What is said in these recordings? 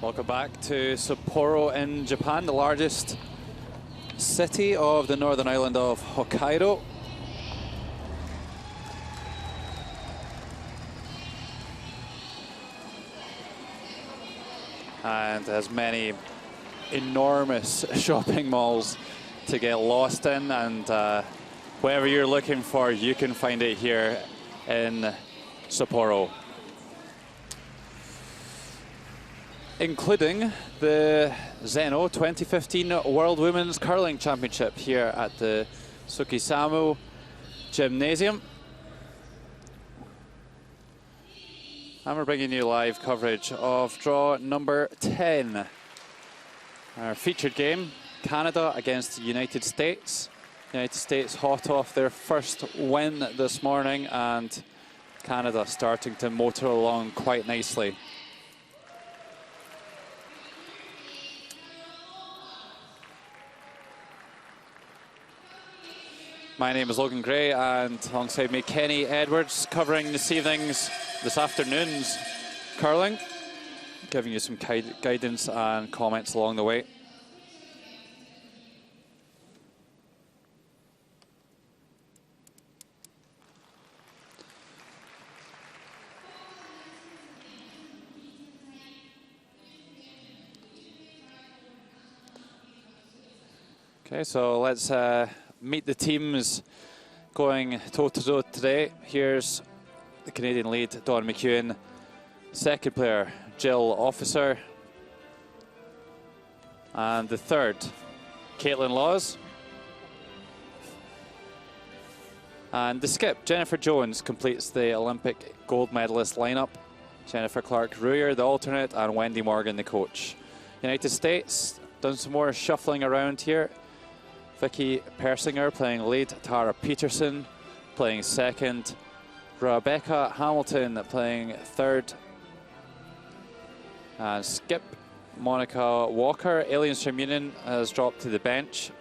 Welcome back to Sapporo in Japan, the largest city of the northern island of Hokkaido. And has many enormous shopping malls to get lost in, and whatever you're looking for, you can find it here in Sapporo. Including the ZEN-NOH 2015 World Women's Curling Championship here at the Sukisamu Gymnasium. And we're bringing you live coverage of draw number 10. Our featured game, Canada against the United States. United States hot off their first win this morning, and Canada starting to motor along quite nicely. My name is Logan Gray, and alongside me, Kenny Edwards, covering this afternoon's curling, giving you some guidance and comments along the way. Okay, so let's meet the teams going toe-to-toe today. Here's the Canadian lead, Dawn McEwen. Second player, Jill Officer. And the third, Caitlin Laws. And the skip, Jennifer Jones, completes the Olympic gold medalist lineup. Jennifer Clark-Ruyer, the alternate, and Wendy Morgan, the coach. United States, done some more shuffling around here. Vicky Persinger playing lead, Tara Peterson playing second, Rebecca Hamilton playing third, and skip Monica Walker. Alien Stremunion has dropped to the bench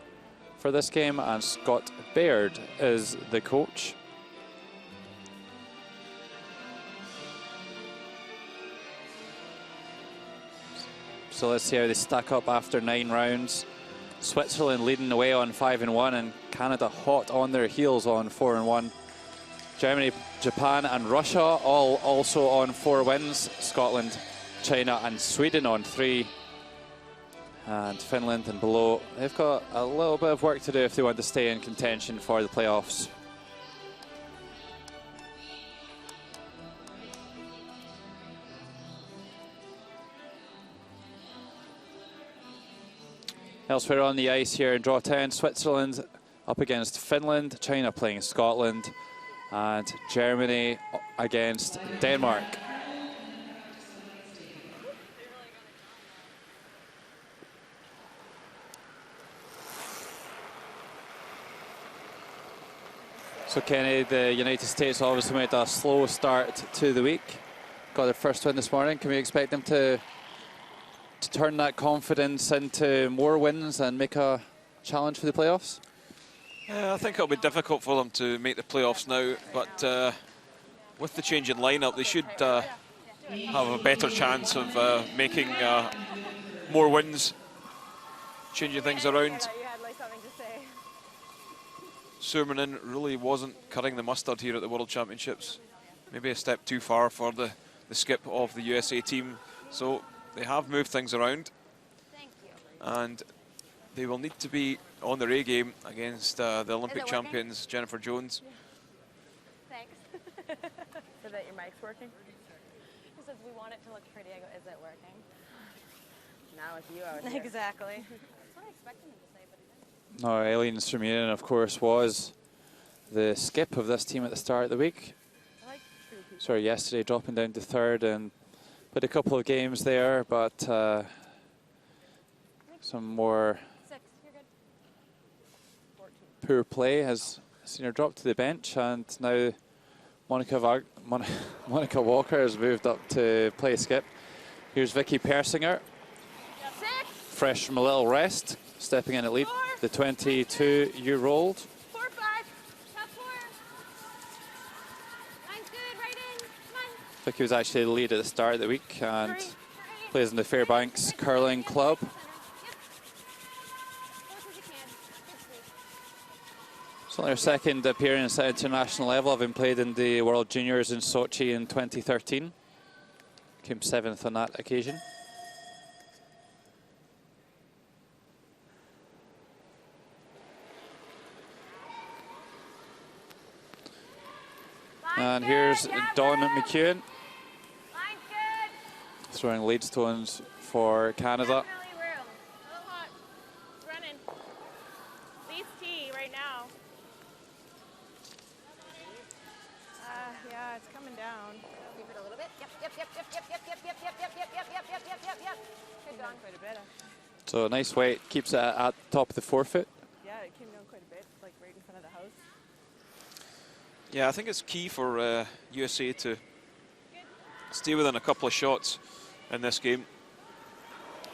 for this game, and Scott Baird is the coach. So let's see how they stack up after 9 rounds. Switzerland leading the way on 5-1, and Canada hot on their heels on 4-1. Germany, Japan and Russia all also on 4 wins. Scotland, China and Sweden on 3. And Finland and below, they've got a little bit of work to do if they want to stay in contention for the playoffs. Elsewhere on the ice here in draw 10, Switzerland up against Finland, China playing Scotland, and Germany against Denmark. So Kenny, the United States obviously made a slow start to the week. Got their first win this morning. Can we expect them to turn that confidence into more wins and make a challenge for the playoffs? I think it'll be difficult for them to make the playoffs now, but with the change in lineup, they should have a better chance of making more wins, changing things around. Suominen really wasn't cutting the mustard here at the World Championships. Maybe a step too far for the skip of the USA team. So they have moved things around, and they will need to be on their A game against the Olympic champions, Jennifer Jones. Thanks. So that your mic's working? He says we want it to look pretty. I go, is it working? Now with you out here. Exactly. That's what I expected him to say, but he didn't. No, Alien Stremunion, of course, was the skip of this team at the start of the week. Sorry, yesterday dropping down to third and put a couple of games there, but some more poor play has seen her drop to the bench, and now Monica Walker has moved up to play skip. Here's Vicky Persinger, fresh from a little rest, stepping in at lead, the 22-year-old. 4-5, top 4. Line's good, right in, come on. Vicky was actually the lead at the start of the week, and 3, Plays in the Fairbanks Curling Club. It's only her second appearance at international level, having played in the World Juniors in Sochi in 2013. Came 7th on that occasion. And here's Dawn McEwen, throwing lead stones for Canada. Yeah, it's coming down. Keep it a little bit. Yep. Good Dawn. Quite a bit. So a nice weight, keeps it at the top of the forefoot. Yeah, it came down quite a bit, like right in front of the house. Yeah, I think it's key for USA to stay within a couple of shots in this game.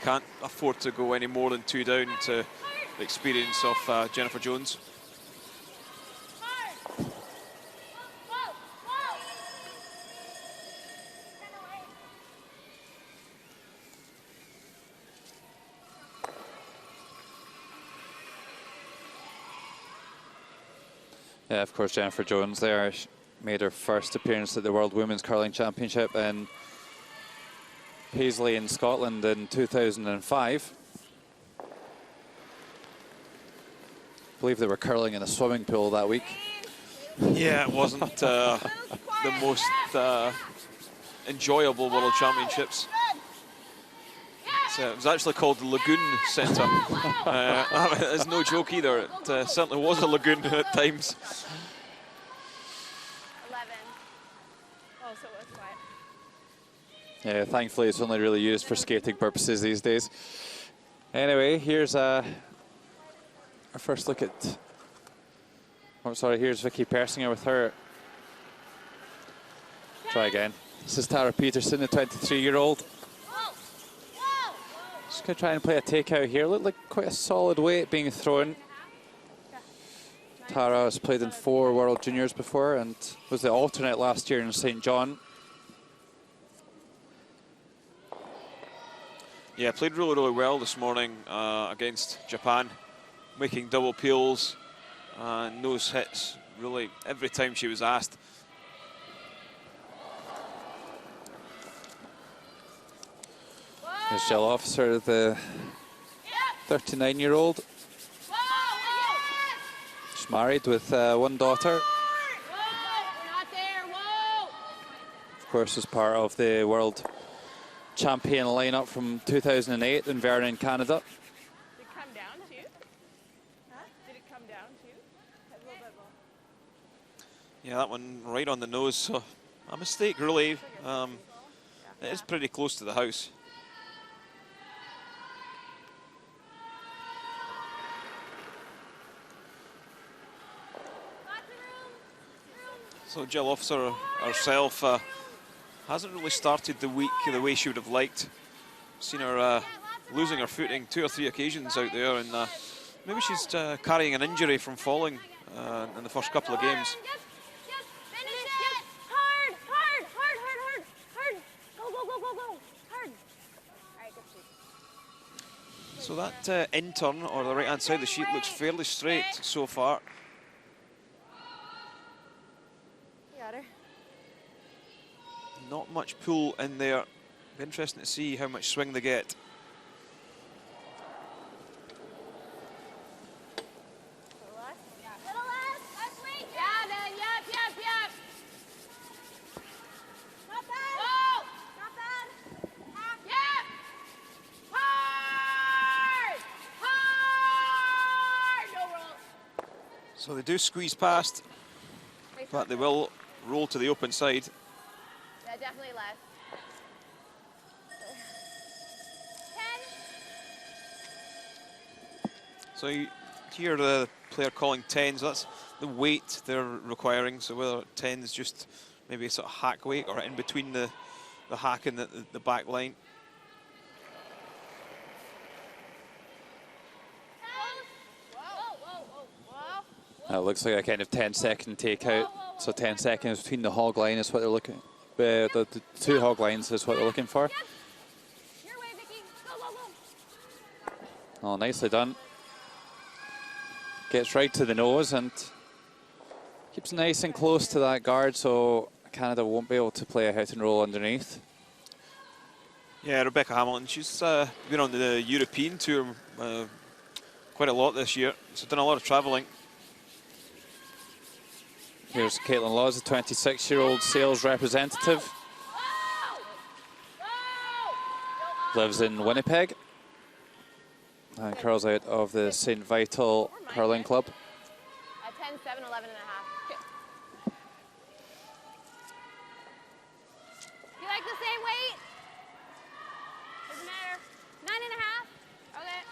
Can't afford to go any more than 2 down to the experience of Jennifer Jones. Yeah, of course, Jennifer Jones there. She made her first appearance at the World Women's Curling Championship in Paisley in Scotland in 2005. I believe they were curling in a swimming pool that week. Yeah, it wasn't the most enjoyable World Championships. It was actually called the Lagoon Centre. It's no joke either. It certainly was a lagoon at times. 11. Oh, so it was quiet. Yeah, thankfully it's only really used for skating purposes these days. Anyway, here's our first look at... Oh, sorry, here's Vicky Persinger with her. Try again. This is Tara Peterson, the 23-year-old. Just going to try and play a takeout here. Looked like quite a solid weight being thrown. Tara has played in 4 World Juniors before and was the alternate last year in St. John. Yeah, played really, really well this morning against Japan, making double peels and nose hits really every time she was asked. Here's Jill Officer, the 39-year-old. She's married with 1 daughter. Of course, as part of the world champion lineup from 2008 in Vernon, Canada. Did it come down too? Huh? Did it come down too? A little bit more. Yeah, that one right on the nose. So a mistake, really. It is pretty close to the house. So Jill Officer herself hasn't really started the week the way she would have liked. Seen her losing her footing 2 or 3 occasions out there, and maybe she's carrying an injury from falling in the first couple of games. So that in-turn, or the right-hand side of the sheet, looks fairly straight so far. Not much pull in there. Be interesting to see how much swing they get. So they do squeeze past, but they will roll to the open side. Yeah, definitely less. 10. So you hear the player calling 10s, that's the weight they're requiring. So whether 10 is just maybe a sort of hack weight or in between the hack and the back line. That looks like a kind of 10-second takeout. So 10 seconds between the hog line is what they're looking. The 2 hog lines is what they're looking for. You're Oh, nicely done. Gets right to the nose and keeps nice and close to that guard, so Canada won't be able to play a hit and roll underneath. Yeah, Rebecca Hamilton, she's been on the European tour quite a lot this year, so done a lot of travelling. Here's Caitlin Laws, the 26-year-old sales representative. Lives in Winnipeg and curls out of the St. Vital Curling Club. 10, 7, 11 and a half. You like the same weight? Doesn't matter. 9 and a half. Okay.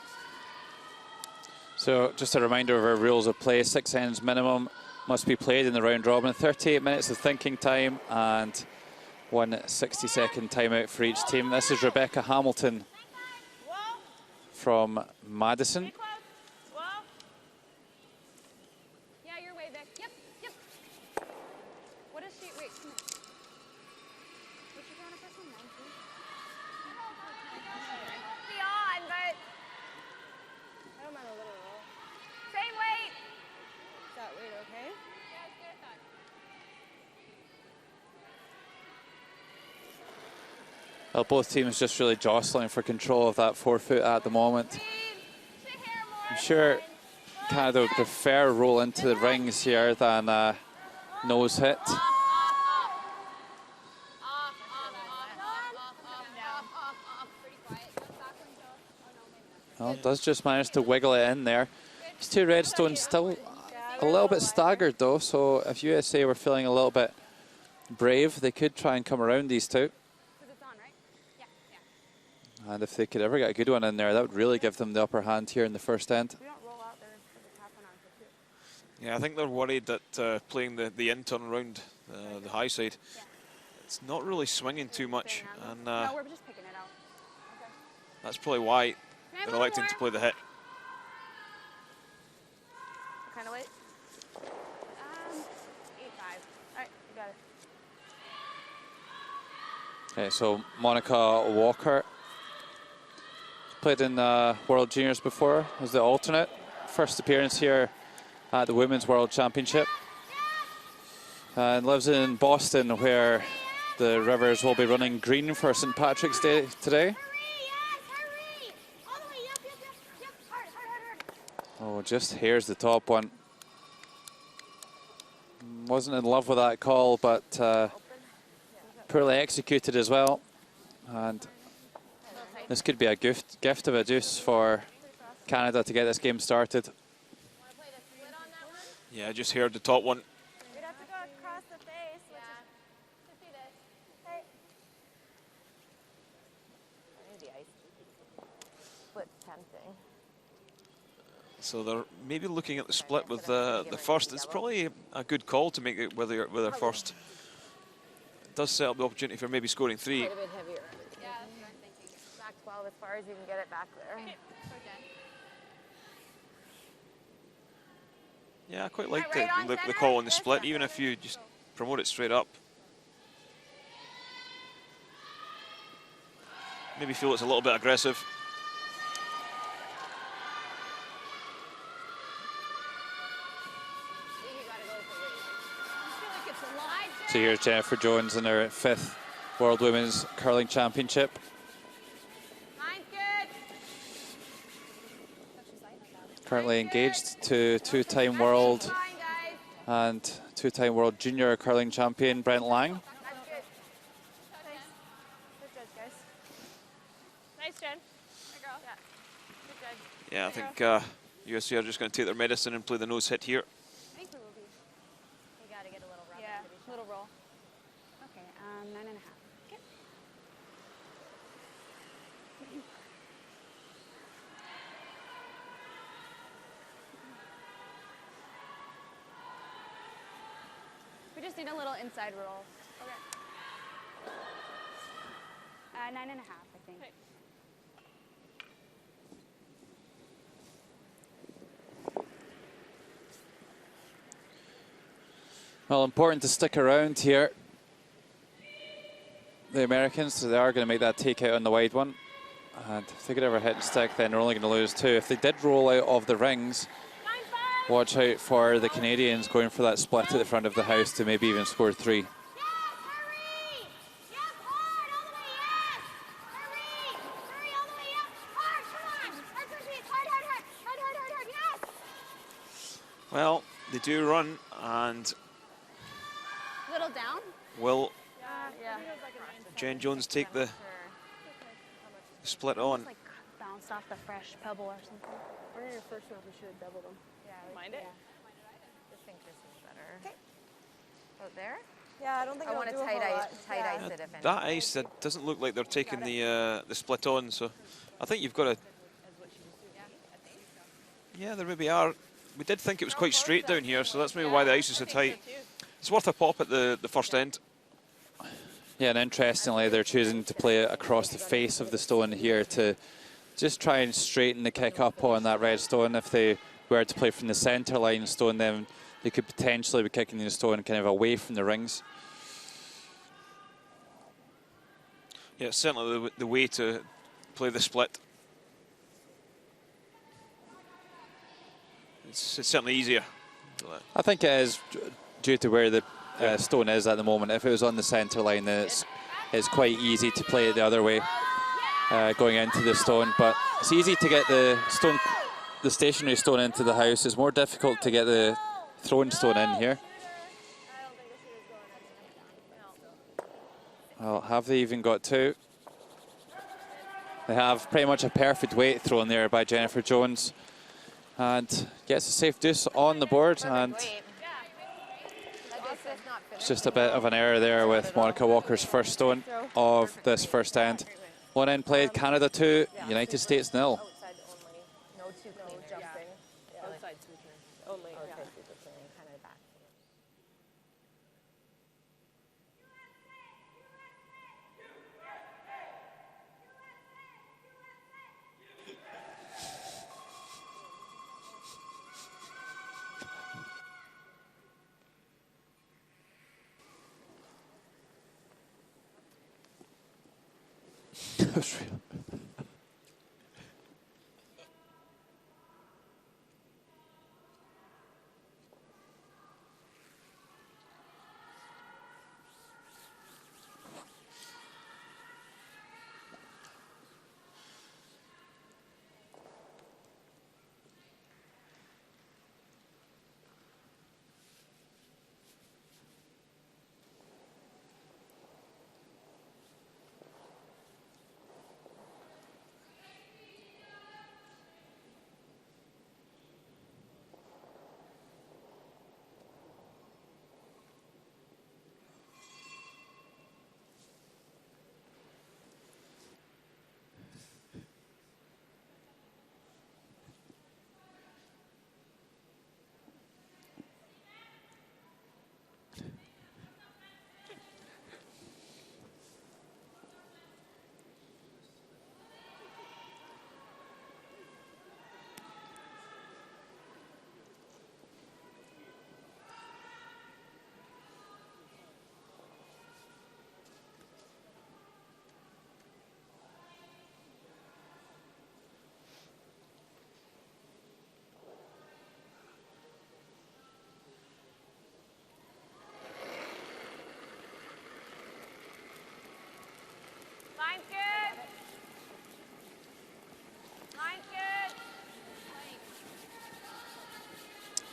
So just a reminder of our rules of play. 6 ends minimum must be played in the round robin. 38 minutes of thinking time and 1 60-second timeout for each team. This is Rebecca Hamilton from Madison. Yeah, you're way back. Yep, yep. What is she? Wait, come here. What's your counter person? 19? Beyond, but I don't mind a little roll. Same weight. Is that weight okay? Yeah, it's good, I thought. Well, both teams just really jostling for control of that forefoot at the moment. I'm sure Canada would prefer a roll into the rings here than a nose hit. Well, does just manage to wiggle it in there. These two Redstones still a little bit staggered though, so if USA were feeling a little bit brave, they could try and come around these two. And if they could ever get a good one in there, that would really give them the upper hand here in the first end. Yeah, I think they're worried that playing the in-turn round, the high side, it's not really swinging too much. And no, we're just picking it out. Okay. That's probably why they're electing to play the hit. What kind of weight? 8.5. All right, you got it. Okay, so Monica Walker played in World Juniors before as the alternate. First appearance here at the Women's World Championship. And lives in Boston, where the Rivers will be running green for St. Patrick's Day today. Oh, just here's the top one. Wasn't in love with that call, but poorly executed as well. And this could be a gift of a deuce for Canada to get this game started. Yeah, I just heard the top one. We'd have to go across the face. Yeah. To see this. Hey. Maybe ice. Split tempting. So they're maybe looking at the split with the first. It's probably a good call to make it with their first. It does set up the opportunity for maybe scoring 3. Quite a bit heavier. Yeah, that's what I'm thinking. Back 12 as far as you can get it back there. Okay. Yeah, I quite like the call on the split, even if you just promote it straight up. Maybe feel it's a little bit aggressive. So here's Jennifer Jones in her 5th World Women's Curling Championship. Currently engaged to 2-time world and 2-time world junior curling champion Brent Lang. Nice, Jen. Yeah, I think USA are just going to take their medicine and play the nose hit here. I think we will be. You got to get a little roll. Yeah, little roll. Okay, 9.5. Okay. We just need a little inside roll. Okay. 9.5, I think. Okay. Well, important to stick around here. The Americans, so they are going to make that takeout on the wide one. And if they could ever hit and stick, then they're only going to lose 2. If they did roll out of the rings, watch out for the Canadians going for that split at the front of the house to maybe even score 3. Well, they do run, and Little down? will Yeah. Jen Jones take the split on? Like bounced off the fresh pebble or something. Or your first one, we should have doubled them. Yeah. Mind it? I think this is better. Okay. Oh, there? Yeah, I don't think I want to tight ice it if anything. That ice, that doesn't look like they're taking the split on, so I think you've got to. Yeah, there maybe are. We did think it was quite straight down here, so that's maybe why the ice is so tight. It's worth a pop at the first end. Yeah, and interestingly, they're choosing to play it across the face of the stone here to just try and straighten the kick up on that red stone. If they were to play from the centre line stone, then they could potentially be kicking the stone kind of away from the rings. Yeah, it's certainly the way to play the split. It's certainly easier. I think it is due to where the stone is at the moment. If it was on the centre line, then it's quite easy to play it the other way, going into the stone. But it's easy to get the stationary stone into the house. It's more difficult to get the thrown stone in here. Well, have they even got 2? They have pretty much a perfect weight thrown there by Jennifer Jones. And gets a safe deuce on the board, and it's just a bit of an error there with Monica Walker's first stone of this first end. One end played, Canada 2, United States 0. No two clean jumping. Outside switching. Only.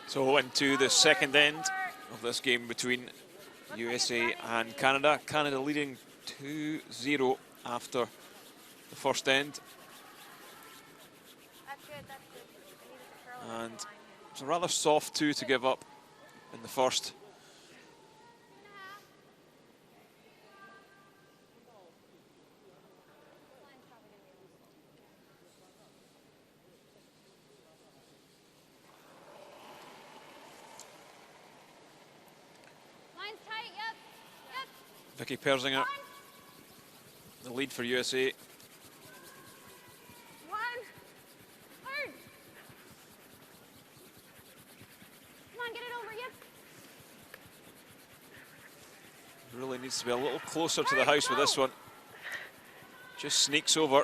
So into the second end of this game between USA and Canada. Canada leading 2-0 after the first end. And it's a rather soft 2 to give up in the first. Vicky Persinger, the lead for USA. Really needs to be a little closer to the house with this one. Just sneaks over.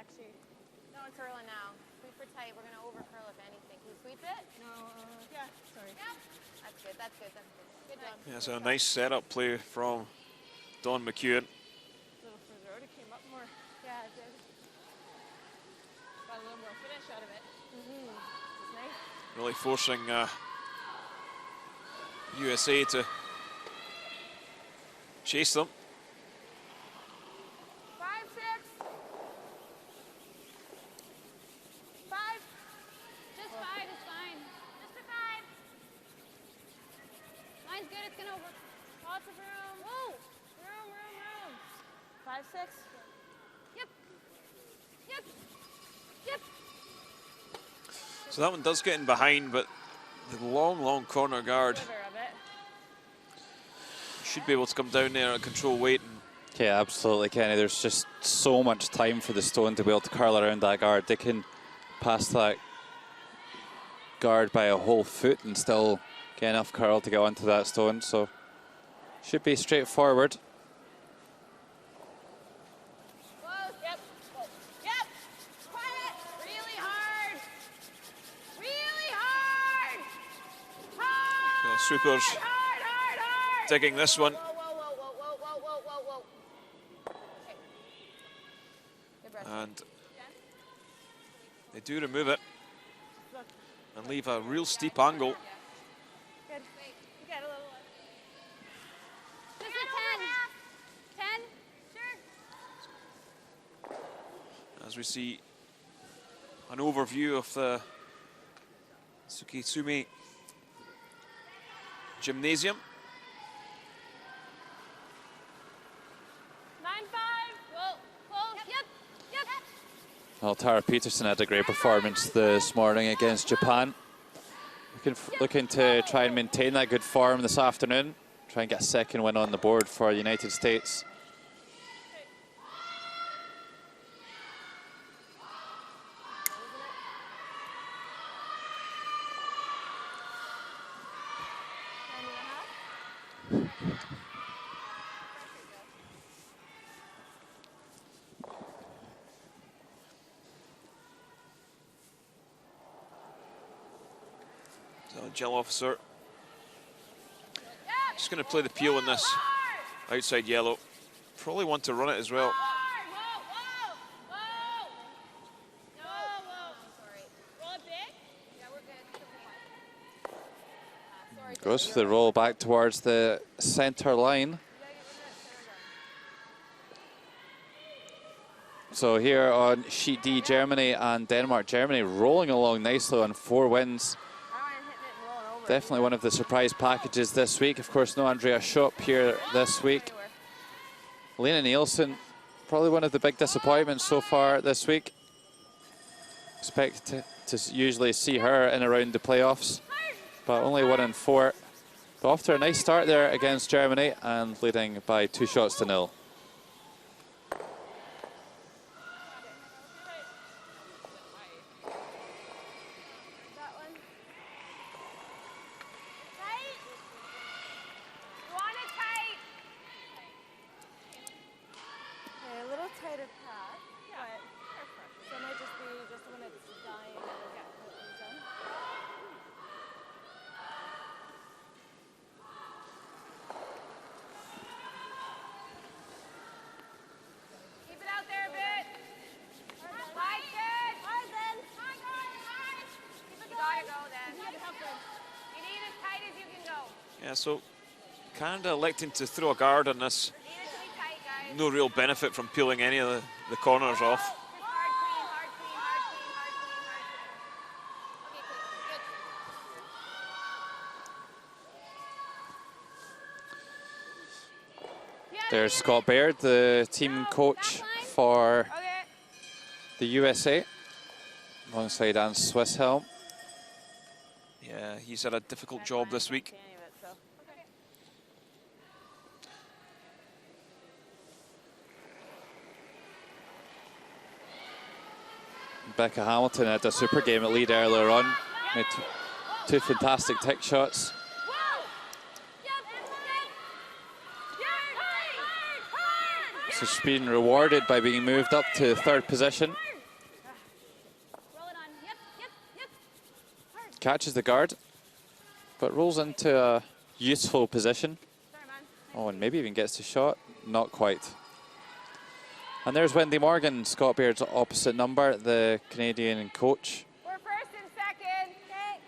catchy. No, it's curling now. Sweep her tight. We're going to over curl if anything. Can you sweep it? No. Yeah. Sorry. Yep. That's good. That's good. That's good. Good job. Yeah, so a nice setup play from Dawn McEwen. A little further out, it came up more. Yeah, it did. Got a little more finish out of it. It's nice. Really forcing USA to chase them. 5, 6. 5. Just 5 is fine. Just a 5. Mine's good. It's gonna work. Lots of room. Whoa! Room. 5, 6. Yep. Yep. Yep. So that one does get in behind, but the long corner guard Sliver of it. should be able to come down there and control weight. And Yeah, absolutely, Kenny. There's just so much time for the stone to be able to curl around that guard. They can pass that guard by a whole foot and still get enough curl to get onto that stone. So should be straightforward. Close. Yep. Yep. Quiet. Really hard. Really hard. Hard. Swoopers Hard. digging this one. Whoa. Okay. Good brush. And they do remove it and leave a real steep angle. Good. You got a little one. Just a 10. 10? Sure. As we see an overview of the Tsukitsumi Gymnasium. 9-5. Whoa. Close. Yep. Well, Tara Peterson had a great performance this morning against Japan. Looking to try and maintain that good form this afternoon. Try and get a second win on the board for the United States. So Gel officer just going to play the peel in this outside yellow. Probably want to run it as well. Goes for the roll back towards the center line. So here on sheet D, Germany and Denmark. Germany rolling along nicely on 4 wins. Definitely one of the surprise packages this week. Of course, no Andrea Schopp here this week. Lena Nielsen, probably one of the big disappointments so far this week. Expect to usually see her in around the playoffs, but only 1 in 4. But off to a nice start there against Germany and leading by 2 shots to 0. Yeah, so Canada electing to throw a guard on this. No real benefit from peeling any of the corners off. There's Scott Baird, the team coach for the USA, alongside Anne Swisshelm. Yeah, he's had a difficult job this week. Becca Hamilton had a super game at lead earlier on. Made 2 fantastic tick shots. So she's been rewarded by being moved up to 3rd position. catches the guard, but rolls into a useful position. Oh, and maybe even gets the shot. Not quite. And there's Wendy Morgan, Scott Baird's opposite number, the Canadian coach. We're first and second. Okay.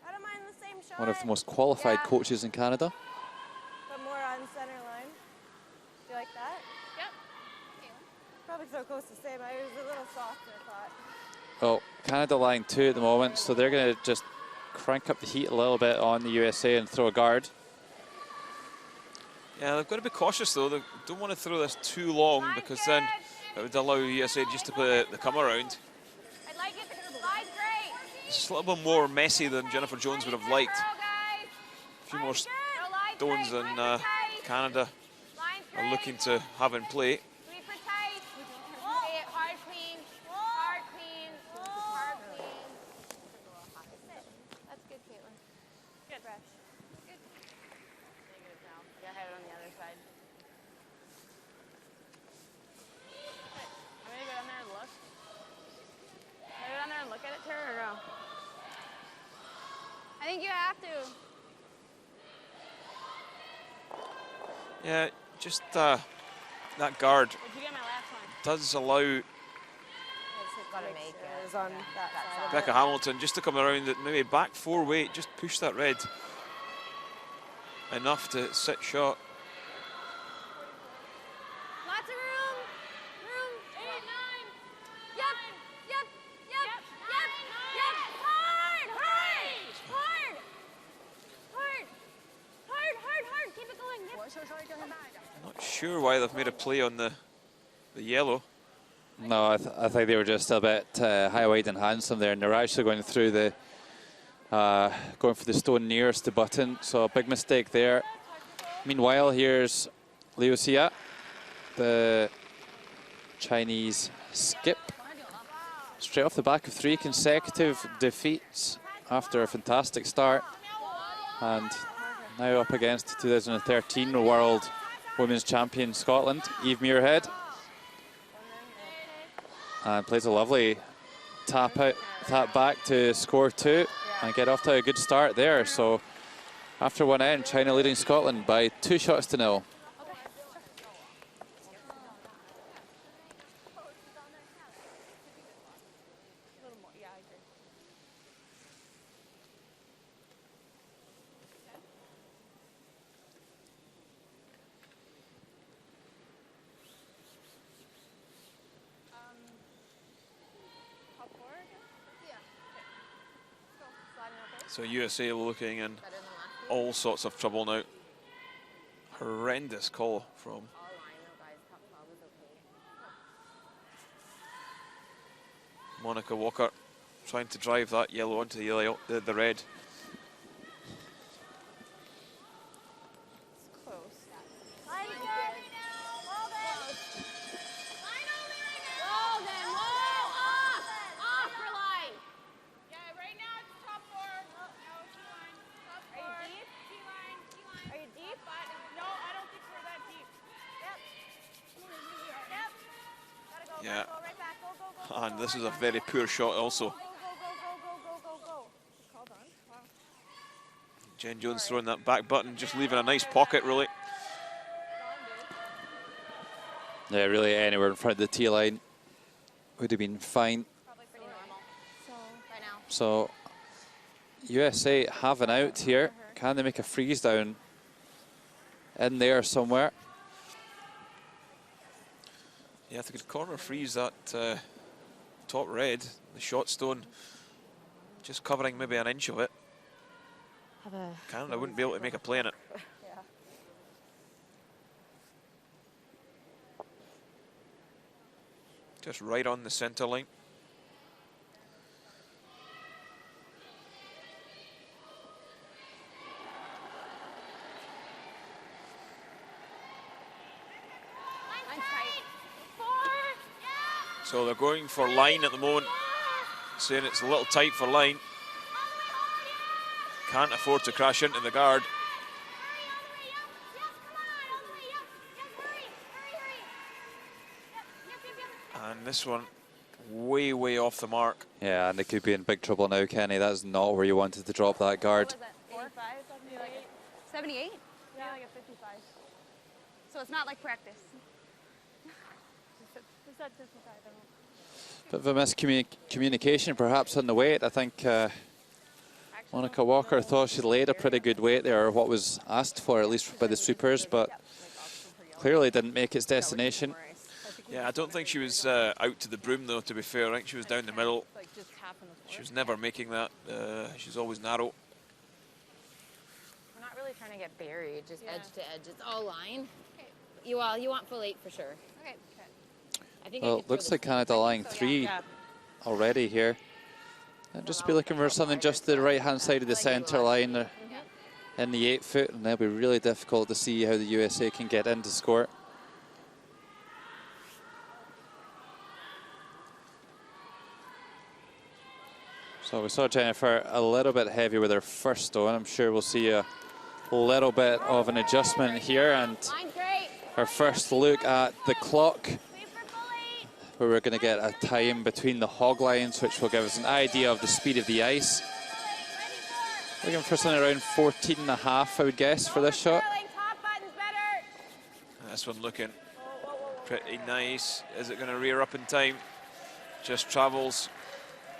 I don't mind the same shot. One of the most qualified coaches in Canada. But more on center line. Do you like that? Yep. Probably so close to the same. I was a little softer, I thought. Well, Canada line 2 at the moment, so they're going to just crank up the heat a little bit on the USA and throw a guard. Yeah, they've got to be cautious though. They don't want to throw this too long because then it would allow USA just to play the come around. I like it. Line's great. It's a little bit more messy than Jennifer Jones would have liked. A few more stones than Canada are looking to have in play. I think you have to. Yeah, just that guard Did you get my last one? does allow Gotta make it. On that side. Becca Hamilton just to come around it, maybe back 4 weight, just push that red enough to sit shot. Lots of room. Room. 8, 9. Yep. Yep. Yep. Yep. Yep. Hard. Hard. Hard. Hard. Hard. Hard. Hard. Keep it going. Yep. Not sure why they've made a play on the yellow. No, I think they were just a bit high, wide and handsome there, and they're actually going through the, going for the stone nearest the button, so a big mistake there. Meanwhile, here's Liu Xia, the Chinese skip, straight off the back of 3 consecutive defeats after a fantastic start, and now up against 2013 World Women's Champion Scotland, Eve Muirhead. And plays a lovely tap back to score 2 and get off to a good start there. So after one end, China leading Scotland by 2 shots to 0. So USA looking in all sorts of trouble now. Horrendous call from Monica Walker, trying to drive that yellow onto the red. Yeah, and this is a very poor shot also. Jen Jones throwing that back button, just leaving a nice pocket really. Yeah, really anywhere in front of the tee line would have been fine. Probably pretty normal. Right now. So USA have an out here. Can they make a freeze down in there somewhere? Yeah, if they could corner freeze that top red, the shot stone, just covering maybe an inch of it, Canada wouldn't be able to make a play in it. Yeah. Just right on the center line. So they're going for line at the moment, saying it's a little tight for line. Can't afford to crash into the guard. And this one way, way off the mark. Yeah, and they could be in big trouble now, Kenny. That's not where you wanted to drop that guard. What was it? 85? 78? Yeah, like a 55. So it's not like practice. Just at 55. Bit of a miscommunication perhaps on the weight. I think Monica Walker thought she laid a pretty good weight there, or what was asked for, at least by the supers, but clearly didn't make its destination. Yeah, I don't think she was out to the broom, though, to be fair. I think she was down the middle. She was never making that. She's always narrow. We're not really trying to get buried, just edge to edge. It's all line. Okay. You want full 8 for sure. Okay. I think Well, looks like Canada lying 3 already here. And just be looking for something just to the right-hand side of the centre line there in the 8 foot, and that'll be really difficult to see how the USA can get in to score. So we saw Jennifer a little bit heavy with her first stone. I'm sure we'll see a little bit of an adjustment here, and our first look at the clock, where we're going to get a time between the hog lines, which will give us an idea of the speed of the ice. Looking for something around 14.5, I would guess, for this shot. This one looking pretty nice. Is it going to rear up in time? Just travels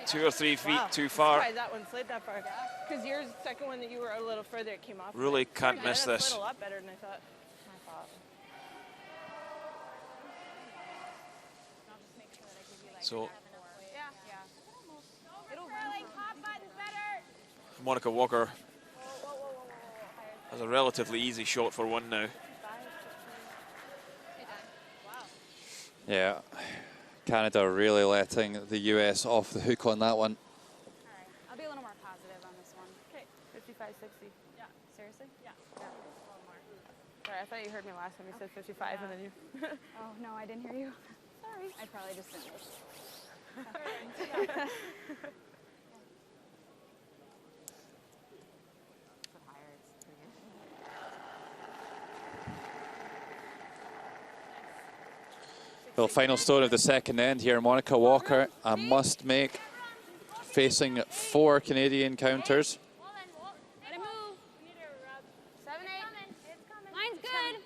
2 or 3 feet too far. I'm surprised that one slid that far. Because yours, second one that you were a little further, it came off. Really can't miss this. Slid a lot better than I thought. So Monica Walker has a relatively easy shot for 1 now. Yeah, Canada really letting the US off the hook on that one. All right, I'll be a little more positive on this one. Okay, 55, 60. Yeah. Seriously? Yeah. A little more. Sorry, I thought you heard me last time. You said 55 and then you... Oh, no, I didn't hear you. Sorry. I probably just didn't listen. Well, final stone of the second end here. Monica Walker, a must make, facing 4 Canadian counters. Let it move. 7, 8. Line's good.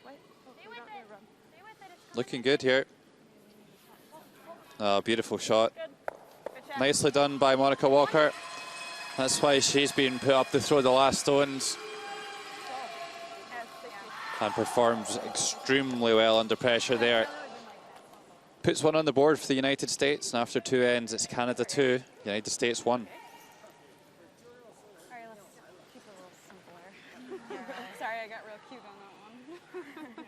Stay with it. Looking good here. Oh, beautiful shot. Nicely done by Monica Walker. That's why she's been put up to throw the last stones. And performs extremely well under pressure there. Puts 1 on the board for the United States, and after 2 ends, it's Canada 2, United States 1. All right, let's keep it a little simpler. Sorry, I got real cute on that one.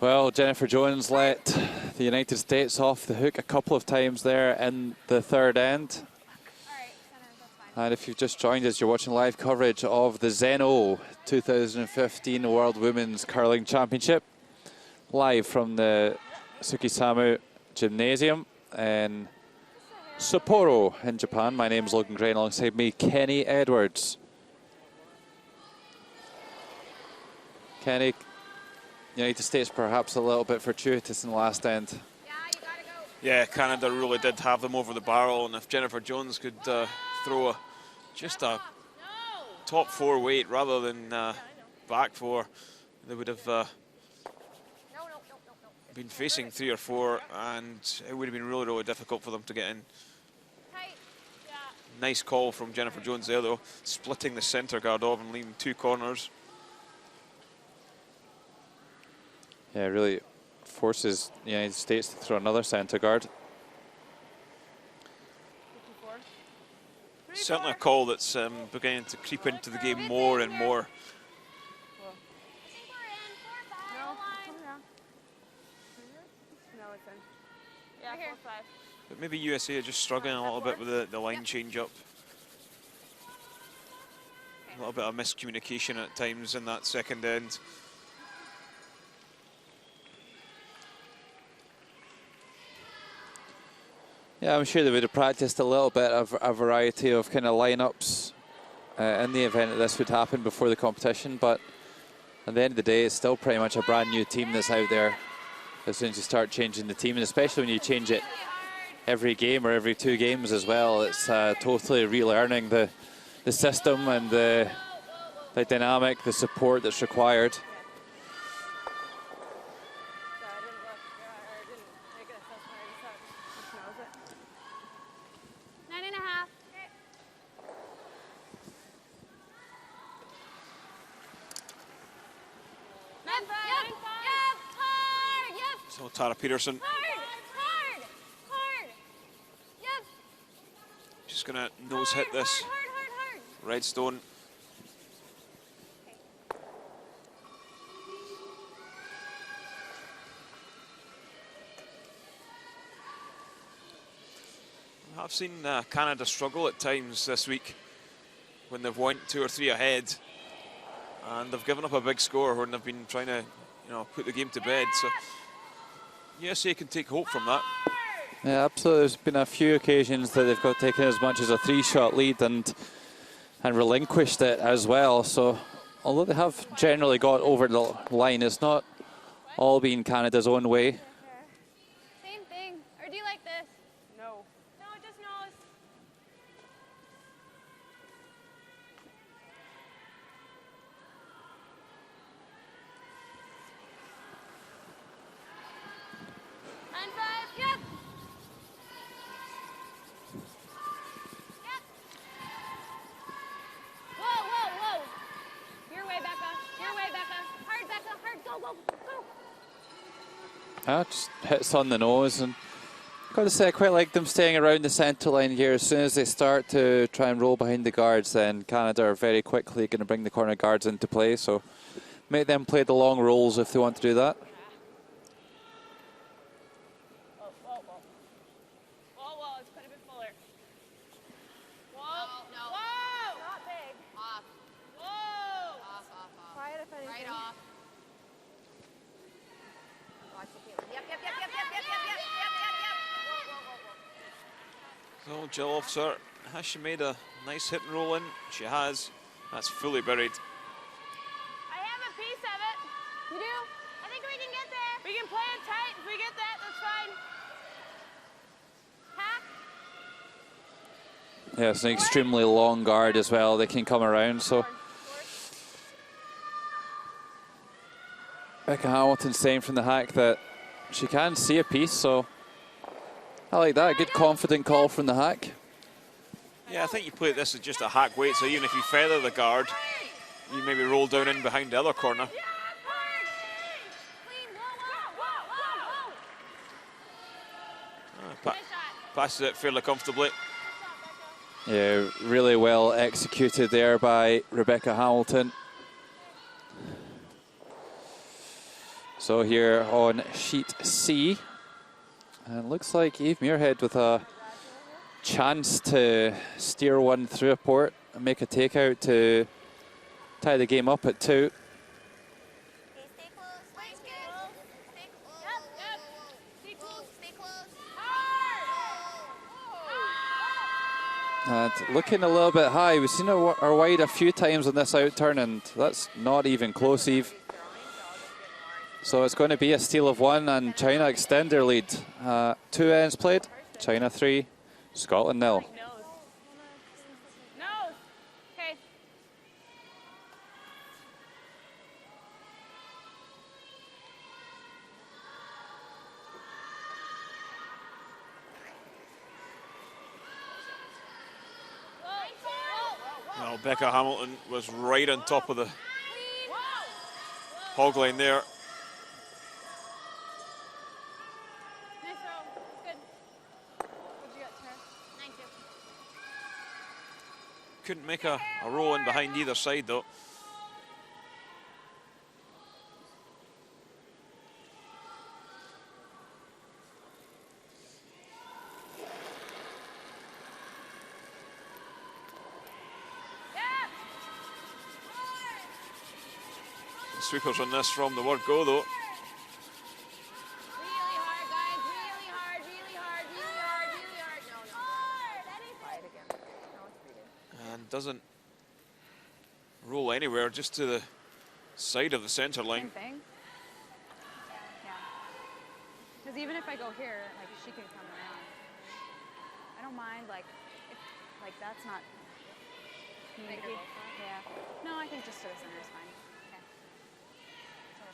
Well, Jennifer Jones let the United States off the hook a couple of times there in the third end. And if you've just joined us, you're watching live coverage of the ZEN-NOH 2015 World Women's Curling Championship, live from the Tsukisamu Gymnasium in Sapporo in Japan. My name's Logan Gray, and alongside me, Kenny Edwards. Kenny, United States perhaps a little bit fortuitous in the last end. Yeah, Canada really did have them over the barrel, and if Jennifer Jones could throw just a top four weight rather than back four, they would have been facing 3 or 4, and it would have been really, really difficult for them to get in. Nice call from Jennifer Jones there, though, splitting the centre guard off and leaving 2 corners. Yeah, really forces the United States to throw another centre guard. Certainly a call that's beginning to creep into the game more and more. But maybe USA are just struggling a little bit with the line change up. A little bit of miscommunication at times in that second end. Yeah, I'm sure they would have practiced a little bit of a variety of kind of lineups in the event that this would happen before the competition, but at the end of the day, it's still pretty much a brand new team that's out there as soon as you start changing the team, and especially when you change it every game or every 2 games as well. It's totally relearning the system and the dynamic, the support that's required. So Tara Peterson just going to nose hit this red stone. I've seen Canada struggle at times this week when they've went 2 or 3 ahead, and they've given up a big score when they've been trying to, put the game to bed. So USA can take hope from that. Yeah, absolutely. There's been a few occasions that they've got taken as much as a 3-shot lead and relinquished it as well. So although they have generally got over the line, it's not all been Canada's own way. Same thing. Or do you like this? No. No, just nose. And 5, yep. Yep. Whoa, whoa, whoa. Your way, Becca. Your way, Becca. Hard, Becca. Hard. Go, go, go. Just hits on the nose, and got to say I quite like them staying around the centre line here. As soon as they start to try and roll behind the guards, then Canada are very quickly going to bring the corner guards into play, so make them play the long rolls if they want to do that. Whoa, whoa, whoa. Whoa, whoa, let's put it a bit fuller. Whoa, no. Whoa! Not big. Off. Whoa! Off, off, off. Quiet if anything. Right off. Watch the camera. Yep, yep, yep, yep, yep, yep, yep, yep, yep, yep. Whoa, whoa, whoa, whoa. So Jill Officer, has she made a nice hit and roll in? She has. That's fully buried. I have a piece of it. You do? I think we can get there. We can play it tight. If we get that, that's fine. Hack. Yeah, it's an extremely long guard as well. They can come around, so Becca Hamilton saying from the hack that she can see a piece, so I like that. A good confident call from the hack. Yeah, I think you play this as just a hack weight, so even if you feather the guard, you maybe roll down in behind the other corner. Passes it fairly comfortably. Yeah, really well executed there by Rebecca Hamilton. So here on sheet C, and looks like Eve Muirhead with a chance to steer one through a port and make a takeout to tie the game up at 2. And looking a little bit high. We've seen our wide a few times on this outturn, and that's not even close, Eve. So it's going to be a steal of 1, and China extend their lead. 2 ends played, China 3, Scotland 0. Well, Becca Hamilton was right on top of the hog line there. Nice throw. Good. What'd you get, Tara? 9-2. Couldn't make a roll in behind either side, though. Sweepers on this from the word go, though. Really hard, guys. Really hard, really hard, really hard, really hard. No, no. Hard. Quiet again. No, it's pretty good. And doesn't roll anywhere, just to the side of the center line. Same thing. Yeah. Because even if I go here, like, she can come around. I don't mind, like, if, like, that's not. Maybe. Yeah. No, I think just to the center is fine.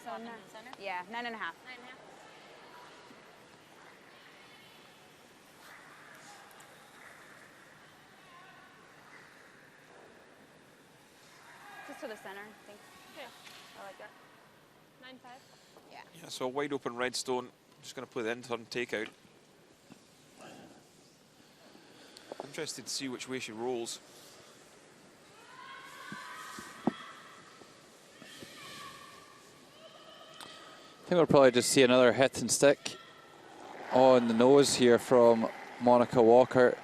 So center? Yeah, 9.5. 9.5. Just to the center, I think. Okay. I like that. 9.5. Yeah. Yeah, so a wide open redstone. Just going to play the in-turn takeout. Interested to see which way she rolls. I think we'll probably just see another hit and stick on the nose here from Monica Walker.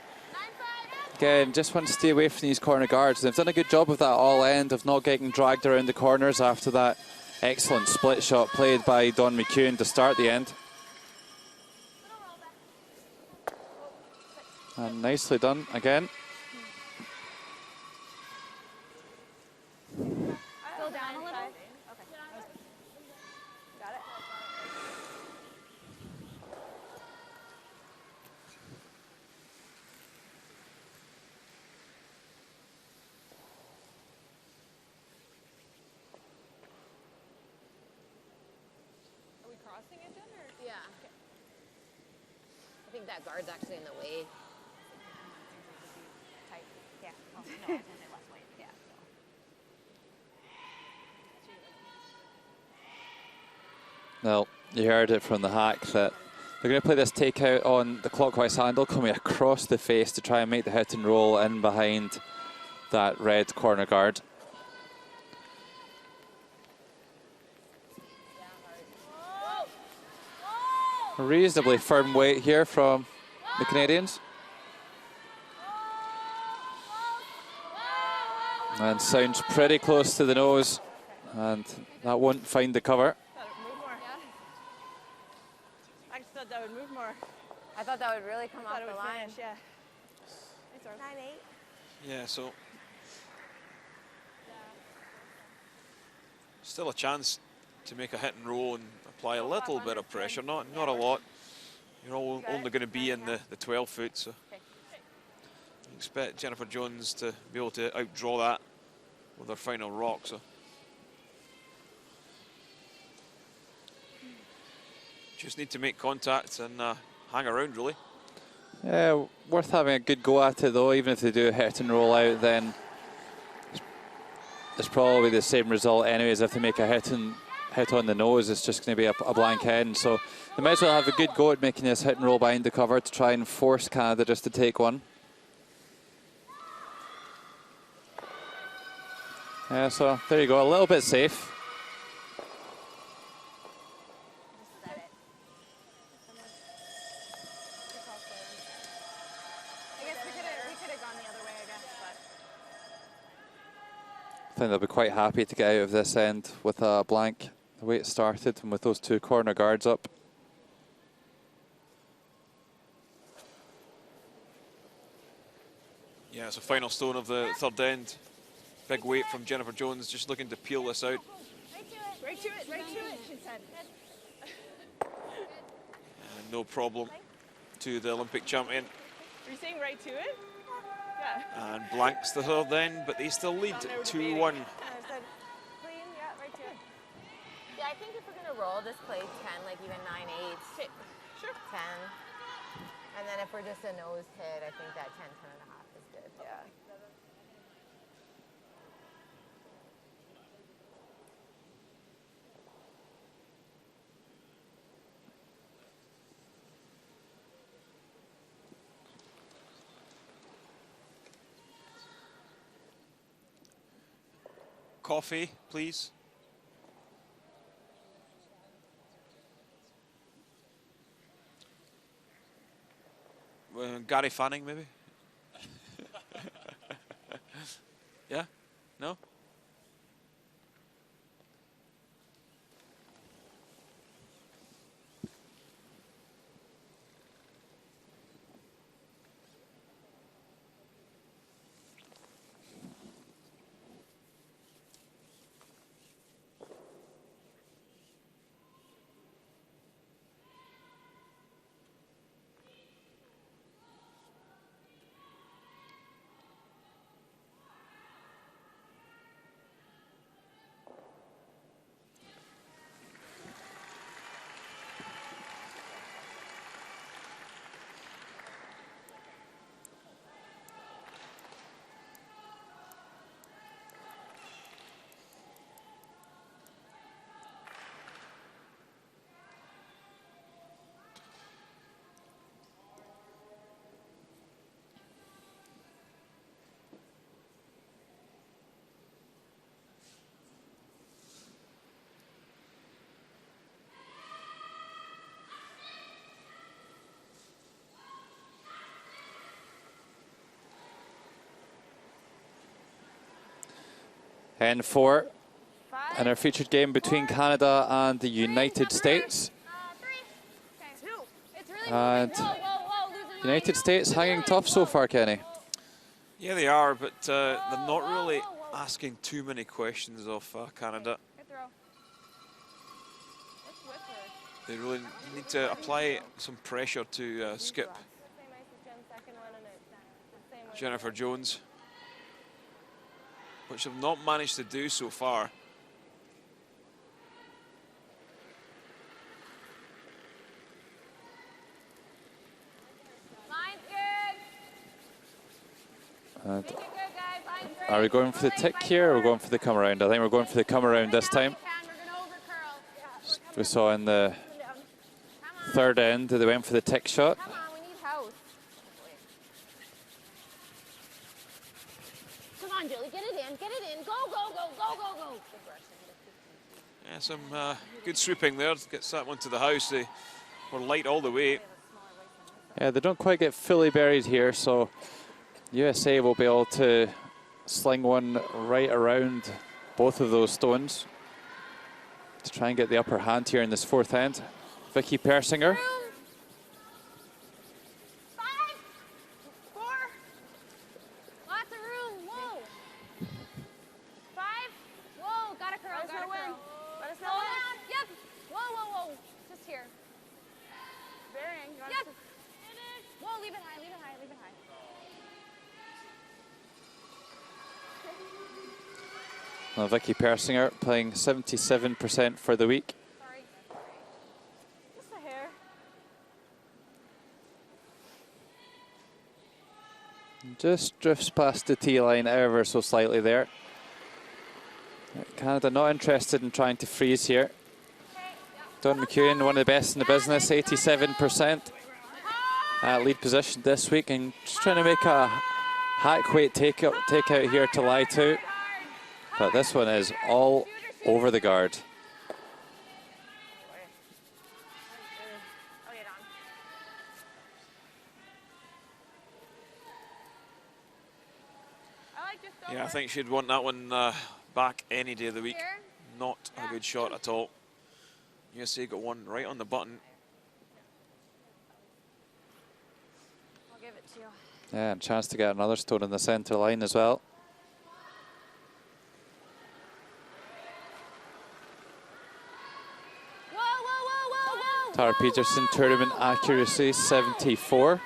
Again, just want to stay away from these corner guards. They've done a good job of that all end, of not getting dragged around the corners after that excellent split shot played by Don McEwen to start the end. And nicely done again. Still down a little? Okay. Got it. Are we crossing it then, or? Yeah. Okay. I think that guard's actually in the way. Tight. Yeah. Oh, no, I was going to say less weight. Yeah. Well, you heard it from the hack that they're going to play this takeout on the clockwise handle coming across the face to try and make the hit and roll in behind that red corner guard. A reasonably firm weight here from the Canadians. And sounds pretty close to the nose, and that won't find the cover. I just thought that would move more. I thought that would really come off Thought it the would line. finish, yeah. It's 9-8. Yeah, so still a chance to make a hit and roll and apply a little bit of pressure, not a lot. You're only going to be in the 12 foot, so you expect Jennifer Jones to be able to outdraw that with her final rock. So just need to make contact and hang around, really. Yeah, worth having a good go at it though. Even if they do a hit and roll out, then it's probably the same result anyways. If they make a hit on the nose, it's just going to be a blank end. So they might as well have a good go at making this hit and roll behind the cover to try and force Canada just to take one. Yeah, so there you go, a little bit safe. think they'll be quite happy to get out of this end with a blank, the way it started, and with those two corner guards up. Yeah, it's a final stone of the third end. Big weight from Jennifer Jones, just looking to peel this out. Right to it, she said. And no problem to the Olympic champion. Are you saying right to it? Yeah. And blanks the third end, but they still lead 2-1. I said, clean, yeah, right to it. Yeah, I think if we're going to roll, just play 10, like even 9-8. Sure. 10. And then if we're just a nose hit, I think that 10, 10.5 is good. Yeah. Coffee, please. Gary Fanning, maybe? Yeah? No? And 4 in our featured game between Canada and the United States. And United States hanging tough so far, Kenny. Yeah, they are, but they're not really asking too many questions of Canada. They really need to apply some pressure to Skip Jennifer Jones, which have not managed to do so far. And are we going for the tick here or are we going for the come around? I think we're going for the come around this time. We saw in the third end that they went for the tick shot. Come on, we need house. Come on, Julie, get it in, get it in. Go, go, go, go, go, go. Yeah, some good sweeping there. Gets that one to the house. They were light all the way. Yeah, they don't quite get fully buried here, so USA will be able to sling one right around both of those stones to try and get the upper hand here in this fourth end. Vicky Persinger. 5, 4. Lots of room. Whoa. 5. Whoa, got a curl, got a curl. Let us know Hold when. on. Yep. Whoa, whoa, whoa. Just here. Bearing. Yep. Whoa, leave it high, leave it high, leave it high. Well, Vicky Persinger playing 77% for the week. Sorry. Just a hair. Just drifts past the tee line ever so slightly there. Canada not interested in trying to freeze here. Don McEwen, one of the best in the business, 87% lead position this week, and just trying to make a hack weight take out here to lie to. But this one is all over the guard. Yeah, I think she'd want that one back any day of the week. Not a good shot at all. USA got one right on the button. I'll give it to you. Yeah, and chance to get another stone in the centre line as well. Whoa, whoa, whoa, whoa, whoa! Tara Peterson, tournament accuracy 74.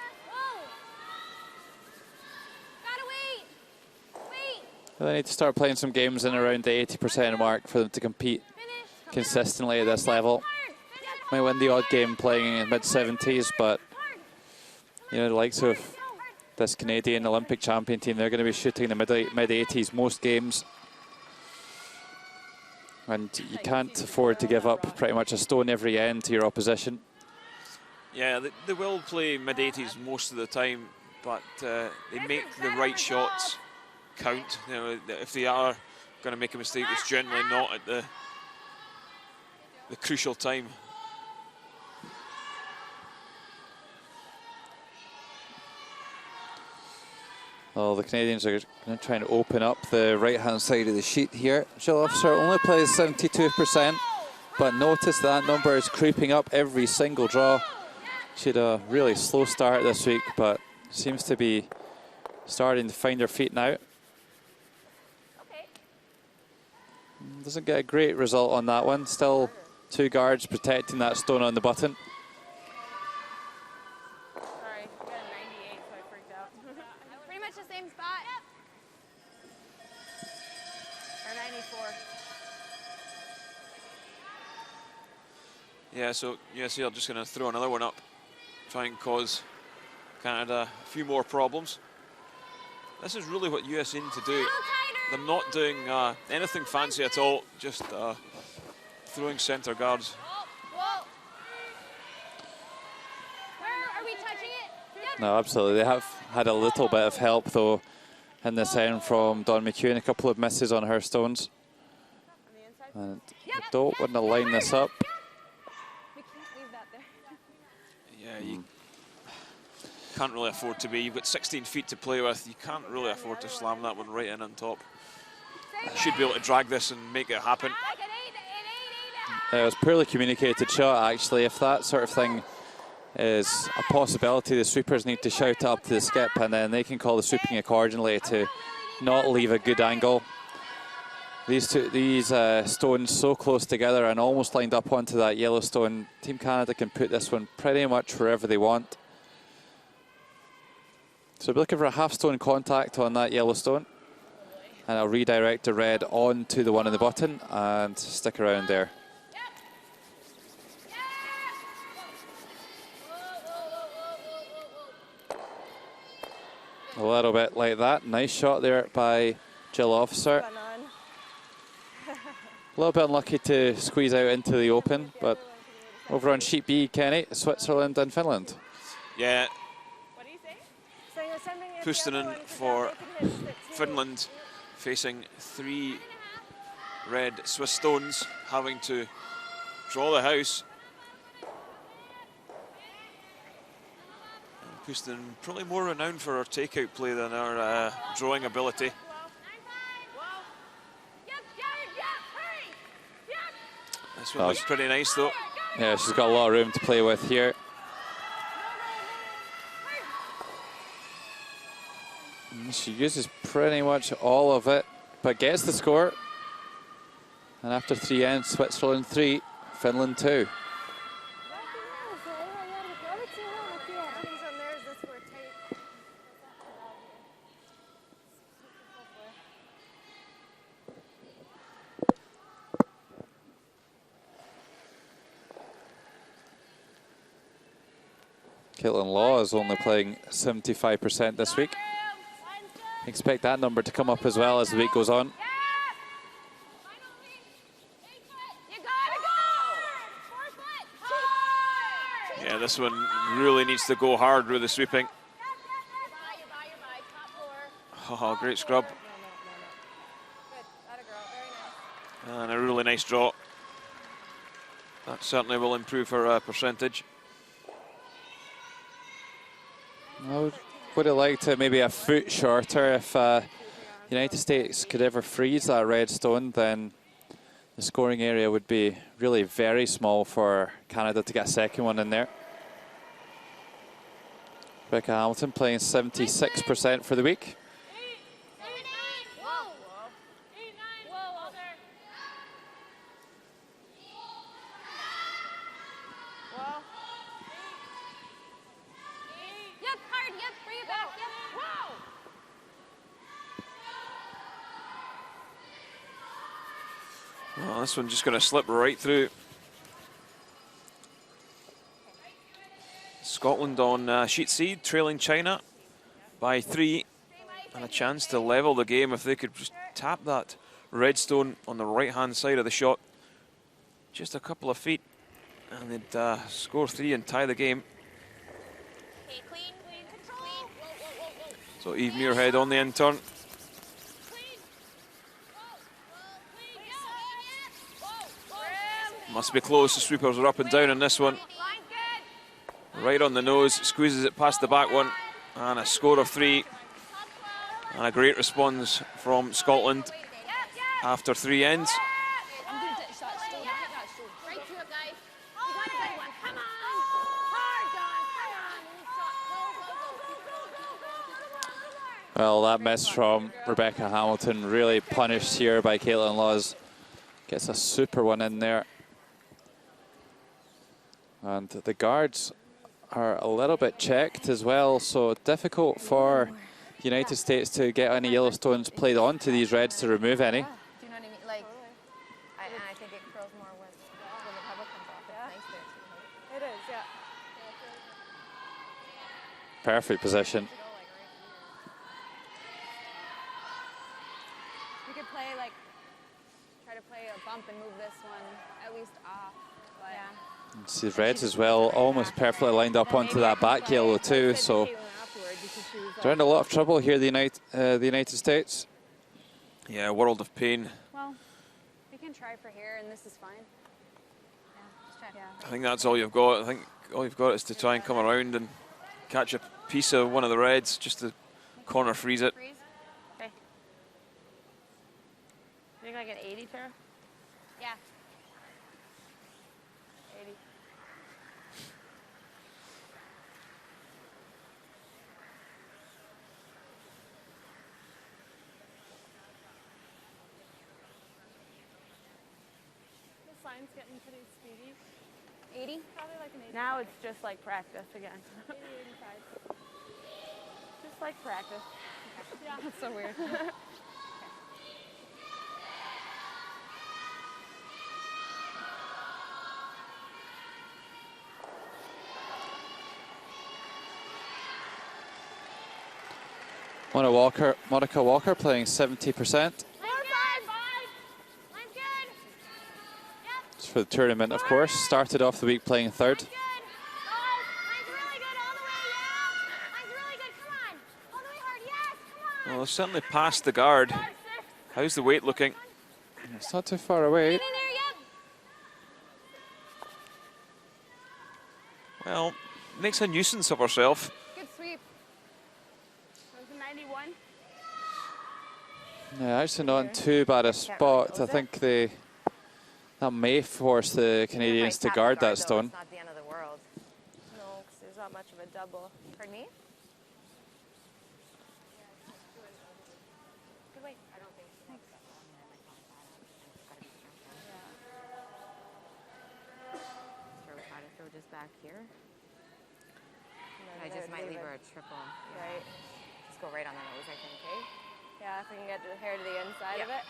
They need to start playing some games in around the 80% mark for them to compete consistently at this level. Might win the odd game playing in mid-70s, but you know, the likes of this Canadian Olympic champion team, they're going to be shooting in the mid-80s most games. And you can't afford to give up pretty much a stone every end to your opposition. Yeah, they will play mid-80s most of the time, but they make the right shots count. You know, if they are going to make a mistake, it's generally not at the crucial time. Well, the Canadians are going to try and open up the right-hand side of the sheet here. Jill Officer only plays 72%, but notice that number is creeping up every single draw. She had a really slow start this week, but seems to be starting to find her feet now. Doesn't get a great result on that one. Still two guards protecting that stone on the button. Sorry, I got a 98, so I freaked out. Pretty much the same spot. Or 94. Yeah, so USA are just going to throw another one up, try and cause Canada a few more problems. This is really what USA need to do. They're not doing anything fancy at all, just throwing centre guards. Whoa. Where are we touching it? Yep. No, absolutely. They have had a little bit of help, though, in this end from Dawn McEwen. A couple of misses on her stones. And I don't want to line this up. We can't leave that there. Yeah, you can't really afford to be. You've got 16 feet to play with. You can't really afford to slam that one right in on top. You should be able to drag this and make it happen. It was poorly communicated shot, actually. If that sort of thing is a possibility, the sweepers need to shout it up to the skip, and then they can call the sweeping accordingly to not leave a good angle. These stones so close together and almost lined up onto that yellow stone. Team Canada can put this one pretty much wherever they want. So we're looking for a half stone contact on that yellow stone. And I'll redirect the red onto the one on the button and stick around there. A little bit like that. Nice shot there by Jill Officer. A little bit unlucky to squeeze out into the open, but over on sheet B, Kenny, Switzerland and Finland. Yeah. What do you say? Puustinen for Finland, facing 3 red Swiss stones, having to draw the house. Puustinen probably more renowned for her takeout play than her drawing ability. This one looks pretty nice though. Yeah, she's got a lot of room to play with here. She uses pretty much all of it, but gets the score. And after 3 ends, Switzerland 3, Finland 2. Caitlin Law is only playing 75% this week. Expect that number to come up as well as the week goes on. Yeah, this one really needs to go hard with the sweeping. Oh, great scrub. And a really nice draw. That certainly will improve her percentage. I would have liked it maybe a foot shorter if United States could ever freeze that red stone, then the scoring area would be really very small for Canada to get a second one in there. Rebecca Hamilton playing 76% for the week. Well, this one's just going to slip right through. Scotland on sheet seed, trailing China by 3. And a chance to level the game if they could just tap that red stone on the right-hand side of the shot. Just a couple of feet. And they'd score 3 and tie the game. So Eve Muirhead on the in turn. Must be close. The sweepers are up and down on this one. Right on the nose, squeezes it past the back one. And a score of 3. And a great response from Scotland after 3 ends. Well, that miss from Rebecca Hamilton really punished here by Caitlin Laws. Gets a super one in there. And the guards are a little bit checked as well, so difficult for the United States to get any yellow stones played onto these reds to remove any. Do you know what I mean? Like, and I think it curls more when the pebble comes off. It's nice there too. It is, yeah. Perfect position. You could play like, try to play a bump and move this one at least off. But yeah. See the reds as well, almost perfectly lined up onto that back yellow too, so they're in a lot of trouble here, the United States. Yeah, a world of pain. Well, we can try for here, and this is fine. Yeah, just try. Yeah. I think that's all you've got. I think all you've got is to try and come around and catch a piece of one of the reds, just to corner freeze it. Freeze? Okay. You think like an 80, Tara? Yeah. 80. The line's getting pretty speedy. 80? Probably like an 80. Now it's just like practice again. 80, 85. Just like practice. Yeah. That's so weird. Monica Walker playing 70%. It's for the tournament, of course. Started off the week playing 3rd. Well, they've certainly passed the guard. How's the weight looking? It's not too far away. Well, makes a nuisance of herself. Good sweep. That was a 91. Yeah, actually not in too bad a spot. I think that may force the Canadians to guard that stone. It's not the end of the world. No, because there's not much of a double. Pardon me? Good weight. I don't think so. Thanks. Try to throw just back here. I just might leave her a triple. Right. Just go right on the nose, I think, okay? Yeah, if we can get the hair to the inside of it.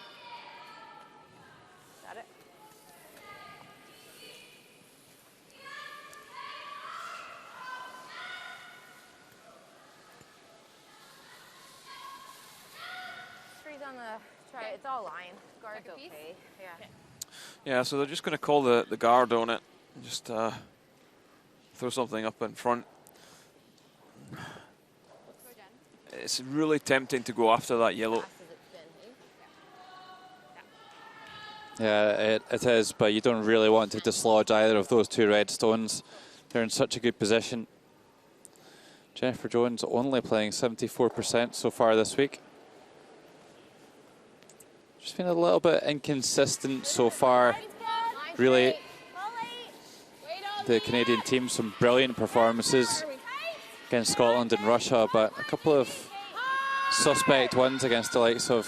Got it. Freeze on the try. It's all line. Guard's okay. Yeah. Yeah, so they're just going to call the guard on it. And just throw something up in front. It's really tempting to go after that yellow. Yeah, it is, but you don't really want to dislodge either of those two red stones. They're in such a good position. Jennifer Jones only playing 74% so far this week. Just been a little bit inconsistent so far. Really, the Canadian team, some brilliant performances against Scotland and Russia, but a couple of suspect wins against the likes of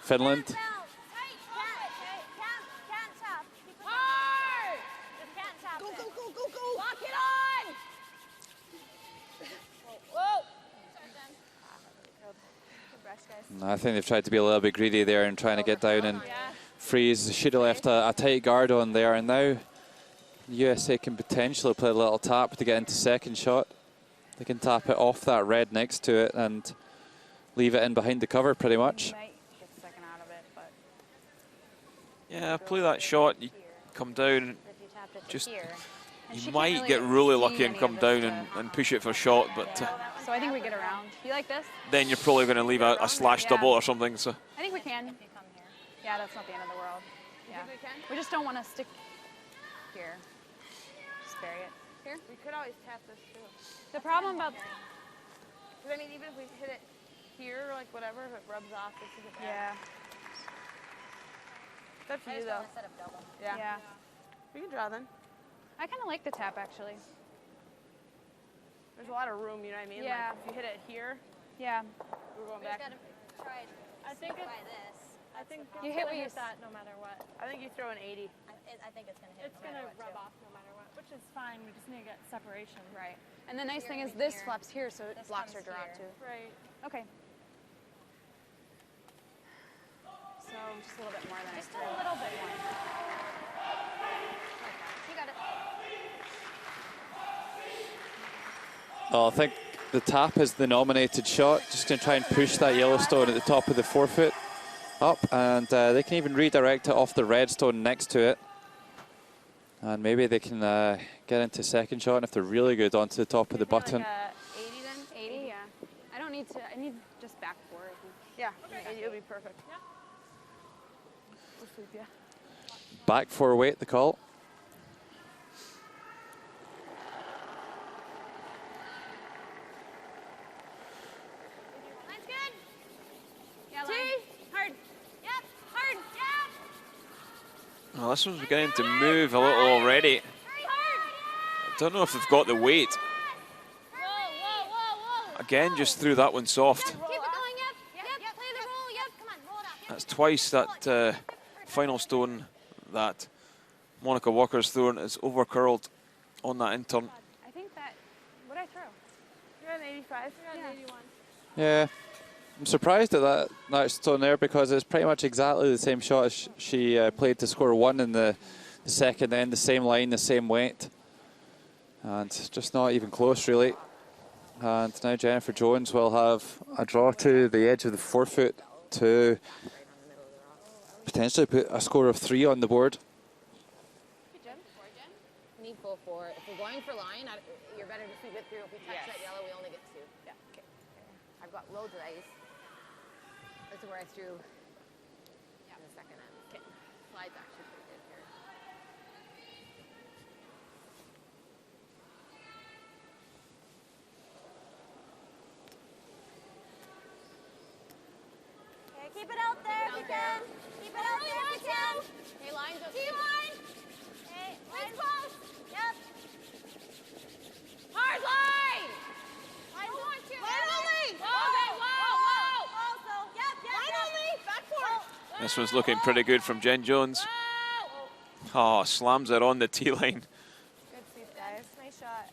Finland. I think they've tried to be a little bit greedy there and trying to get down and freeze. They should have left a tight guard on there, and now USA can potentially play a little tap to get into second shot. They can tap it off that red next to it and leave it in behind the cover pretty much. Yeah, play that shot, you come down, just you might get really lucky and come down and push it for shot, but so I think we get around. You like this? then you're probably going to leave a slash double or something. So I think we can. Yeah, that's not the end of the world. Yeah. We just don't want to stick here. Just bury it. Here? We could always tap this too. The problem about... Because I mean, even if we hit it here, like whatever, if it rubs off, this is a bad. Yeah. That's for you though. Set up double. Yeah. We can draw then. I kind of like the tap, actually. There's a lot of room, you know what I mean? Yeah. Like if you hit it here, Yeah. we're going We back. just gotta try I think by it's, this. I think You hit what you that no matter what. I think you throw an 80. I think it's gonna hit. It's no going to matter what, rub too. off no matter what, which is fine. We just need to get separation. Right. And the nice Here thing is and this here. flaps here, so it This blocks our comes draw, here. too. Right. Okay. So just a little bit more than Just a little bit more. You got it. Well, I think the tap is the nominated shot. Just going to try and push that yellow stone at the top of the forefoot up, and they can even redirect it off the red stone next to it. And maybe they can get into second shot, and if they're really good, onto the top of the button. Like 80 then? 80, yeah. I don't need to, I need just back four, I think. Yeah, 80 will be perfect. Yeah. We'll sleep, yeah. Back four weight, the call. Line's good. Yeah, line. Hard. Yep, hard. Yeah. well, this one's beginning to move a little already. Very hard. I don't know if they've got the weight. Whoa. Again, just threw that one soft. Keep it going, yep. Yep, play the roll, yep. Come on, roll it up. That's twice that final stone that Monica Walker's thrown is over curled on that in-turn. I think that, what'd I throw? You're at an 85. You're at 81. Yeah, I'm surprised at that stone there, because it's pretty much exactly the same shot as she played to score one in the second end, the same line, the same weight. And just not even close, really. And now Jennifer Jones will have a draw to the edge of the forefoot to potentially put a score of 3 on the board. Need full four. If we're going for line, you're better to sweep it through. If we touch that yellow, we only get 2. Yeah, okay. I've got loads of ice. This is where I threw in the second end. Okay. Slide's actually pretty good here. Okay, keep it out there if you can. Keep it out there if you can. Hey, line's up. T-line. Okay, line's close. Yep. Hard line! Line's on two. Line only! Okay, whoa. Also, yep. Line only. Back four. This one's looking pretty good from Jen Jones. Oh, slams it on the tee line. Good sweep, guys. Nice shot.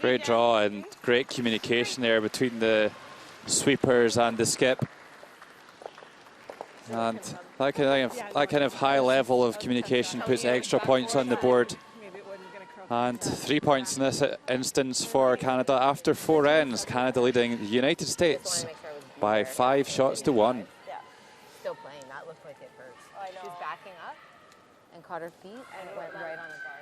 Great draw and great communication there between the sweepers and the skip. And that kind of high level of communication puts extra points on the board. And 3 points in this instance for Canada after 4 ends. Canada leading the United States by 5 shots to 1. Still playing. That looked like it hurts. I know. She's backing up and caught her feet and it went right on the guard.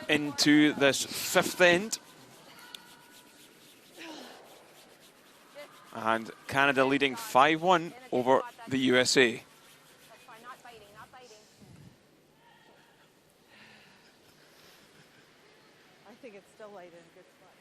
into this fifth end. And Canada leading 5-1 over the USA. That's fine, not biting, not biting. I think it's still light in a good spot.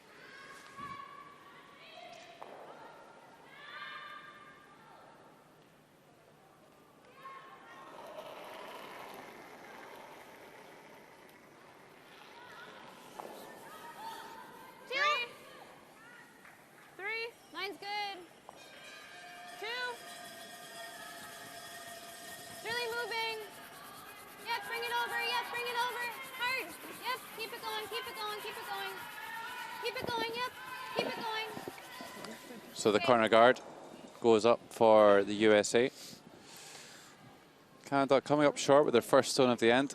Three. Line's good. 2. Really moving. Yep, bring it over. Yep, bring it over. Hard. Yep, keep it going, keep it going, keep it going. Keep it going, yep. Keep it going. So the corner guard goes up for the USA. Canada coming up short with their first stone of the end.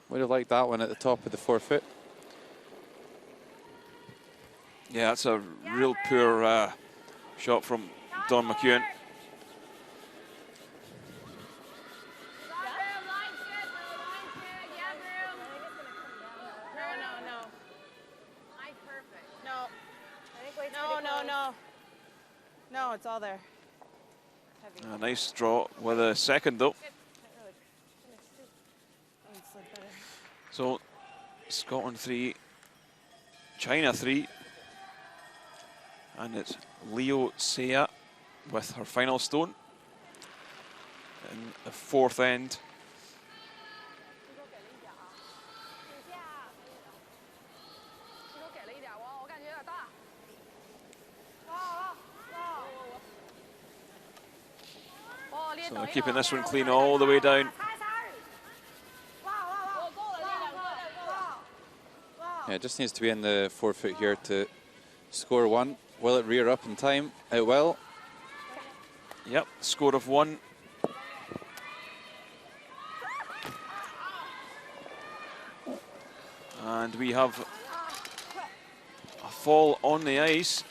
Would have liked that one at the top of the 4-foot. Yeah, that's a real poor shot from Don McEwen. No, it's all there. A nice draw with a second though. So Scotland 3, China 3, and it's Leo Sea with her final stone in the fourth end. So they're keeping this one clean all the way down. Yeah, it just needs to be in the 4-foot here to score 1. Will it rear up in time? It will. Yep, score of 1. And we have a fall on the ice.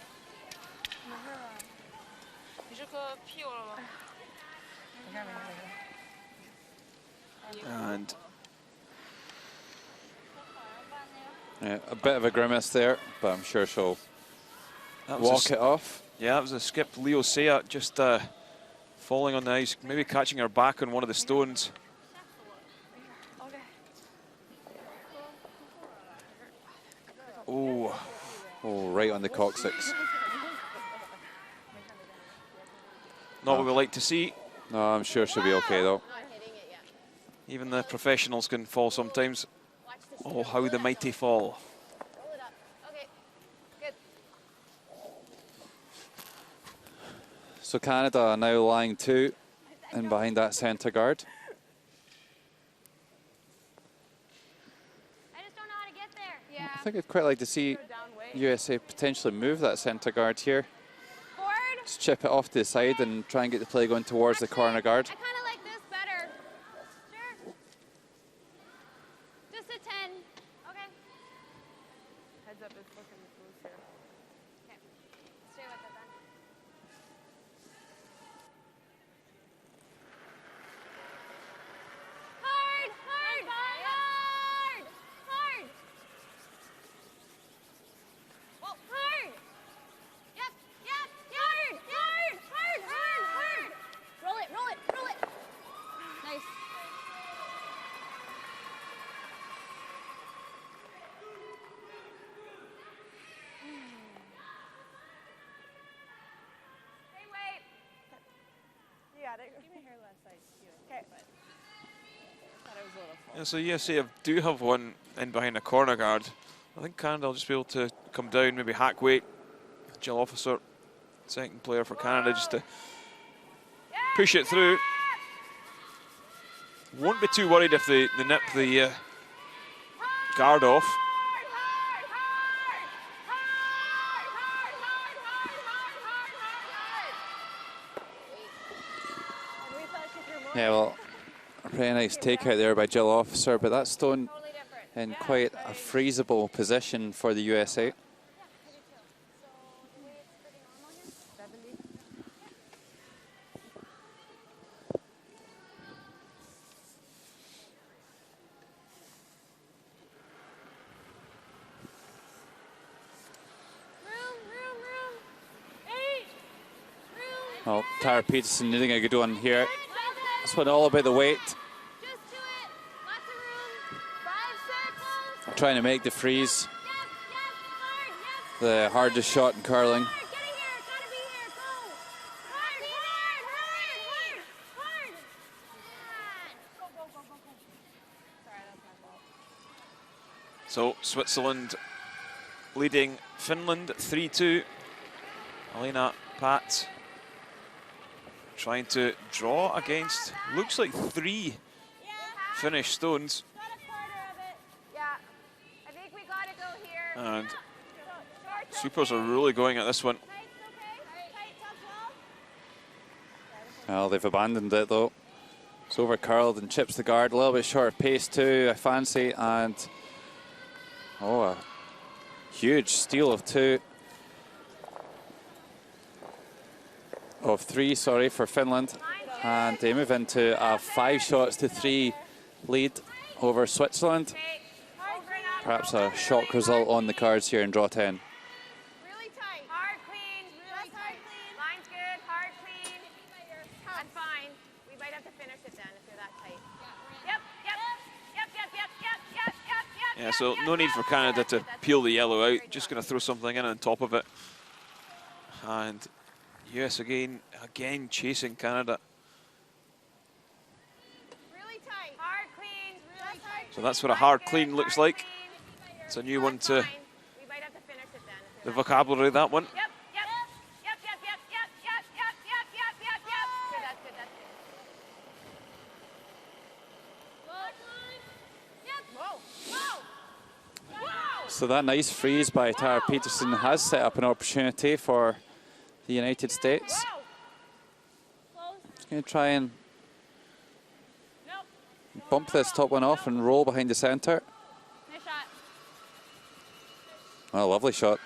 And yeah, a bit of a grimace there, but I'm sure she'll walk it off. Yeah, that was a skip. Leo Sea just falling on the ice, maybe catching her back on one of the stones. Oh, right on the coccyx. Not what we like to see. No, I'm sure she'll be okay though. Even the professionals can fall sometimes. Oh, how the mighty fall. Roll it up. Okay. Good. So Canada are now lying 2 and behind that centre guard. I just don't know how to get there. Yeah. I think I'd quite like to see USA potentially move that centre guard here. Forward. Just chip it off to the side and try and get the play going towards the corner guard. I kind of like this better. Sure. Just a 10. Okay. Heads up, it's looking loose here. Okay. Stay with it then. Hard, hard, hard, hard. Well, hard. Yep, yep, hard, hard, hard, hard, hard. Roll it, roll it, roll it. Nice. Hey, wait. You got it. Give me hair last side too. Okay. But I thought it was a little full. Yeah, so USA do have one in behind the corner guard. I think Canada will just be able to come down, maybe hack weight. Jill Officer, second player for Canada, just to push it through. Won't be too worried if they nip the guard off. Yeah, well, a pretty nice takeout there by Jill Officer, but that stone in quite a freezable position for the USA. Well, Tara Peterson needing a good one here. This one all about the weight. Just do it. Lots of room. 5, 6. Trying to make the freeze Yep, hard, yep. the hardest shot in curling. Hard, get in here, gotta be here, go. Hard, hard, hard, hard, hard. Go, go, go, go, go. Sorry, that's my fault. So Switzerland leading Finland 3-2. Alina Pat trying to draw against, looks like 3 Finnish stones. Got a quarter of it. Yeah, I think we gotta go here. And Short, Supers are really going at this one. Tight's okay. Tight, top Well, they've abandoned it though. It's over curled and chips the guard. A little bit short of pace too, I fancy. And oh, a huge steal of 2. Of 3, sorry, for Finland. And they move into a 5 shots to 3 lead over Switzerland. Perhaps a shock result on the cards here in draw 10. Really tight. Hard, clean. Really tight. Line's good. Hard, clean. That's fine. We might have to finish it then if you're that tight. Yep, yep. Yep, yep, yep, yep, yep, yep, yep. Yeah, so no need for Canada to peel the yellow out. Just going to throw something in on top of it. And US again chasing Canada. Really tight. Hard, clean. Really tight. So that's what a hard clean looks like. It's a new one to We might have to finish it then if the you're that vocabulary, that one. Yep, yep, yep, yep, yep, yep, yep, yep, yep, yep, yep, yep. Good, that's good, that's good. Yep. Whoa, whoa, whoa. So that nice freeze by Tara Peterson has set up an opportunity for the United States. Just going to try and bump this top one off and roll behind the center. Nice shot. Oh, lovely shot.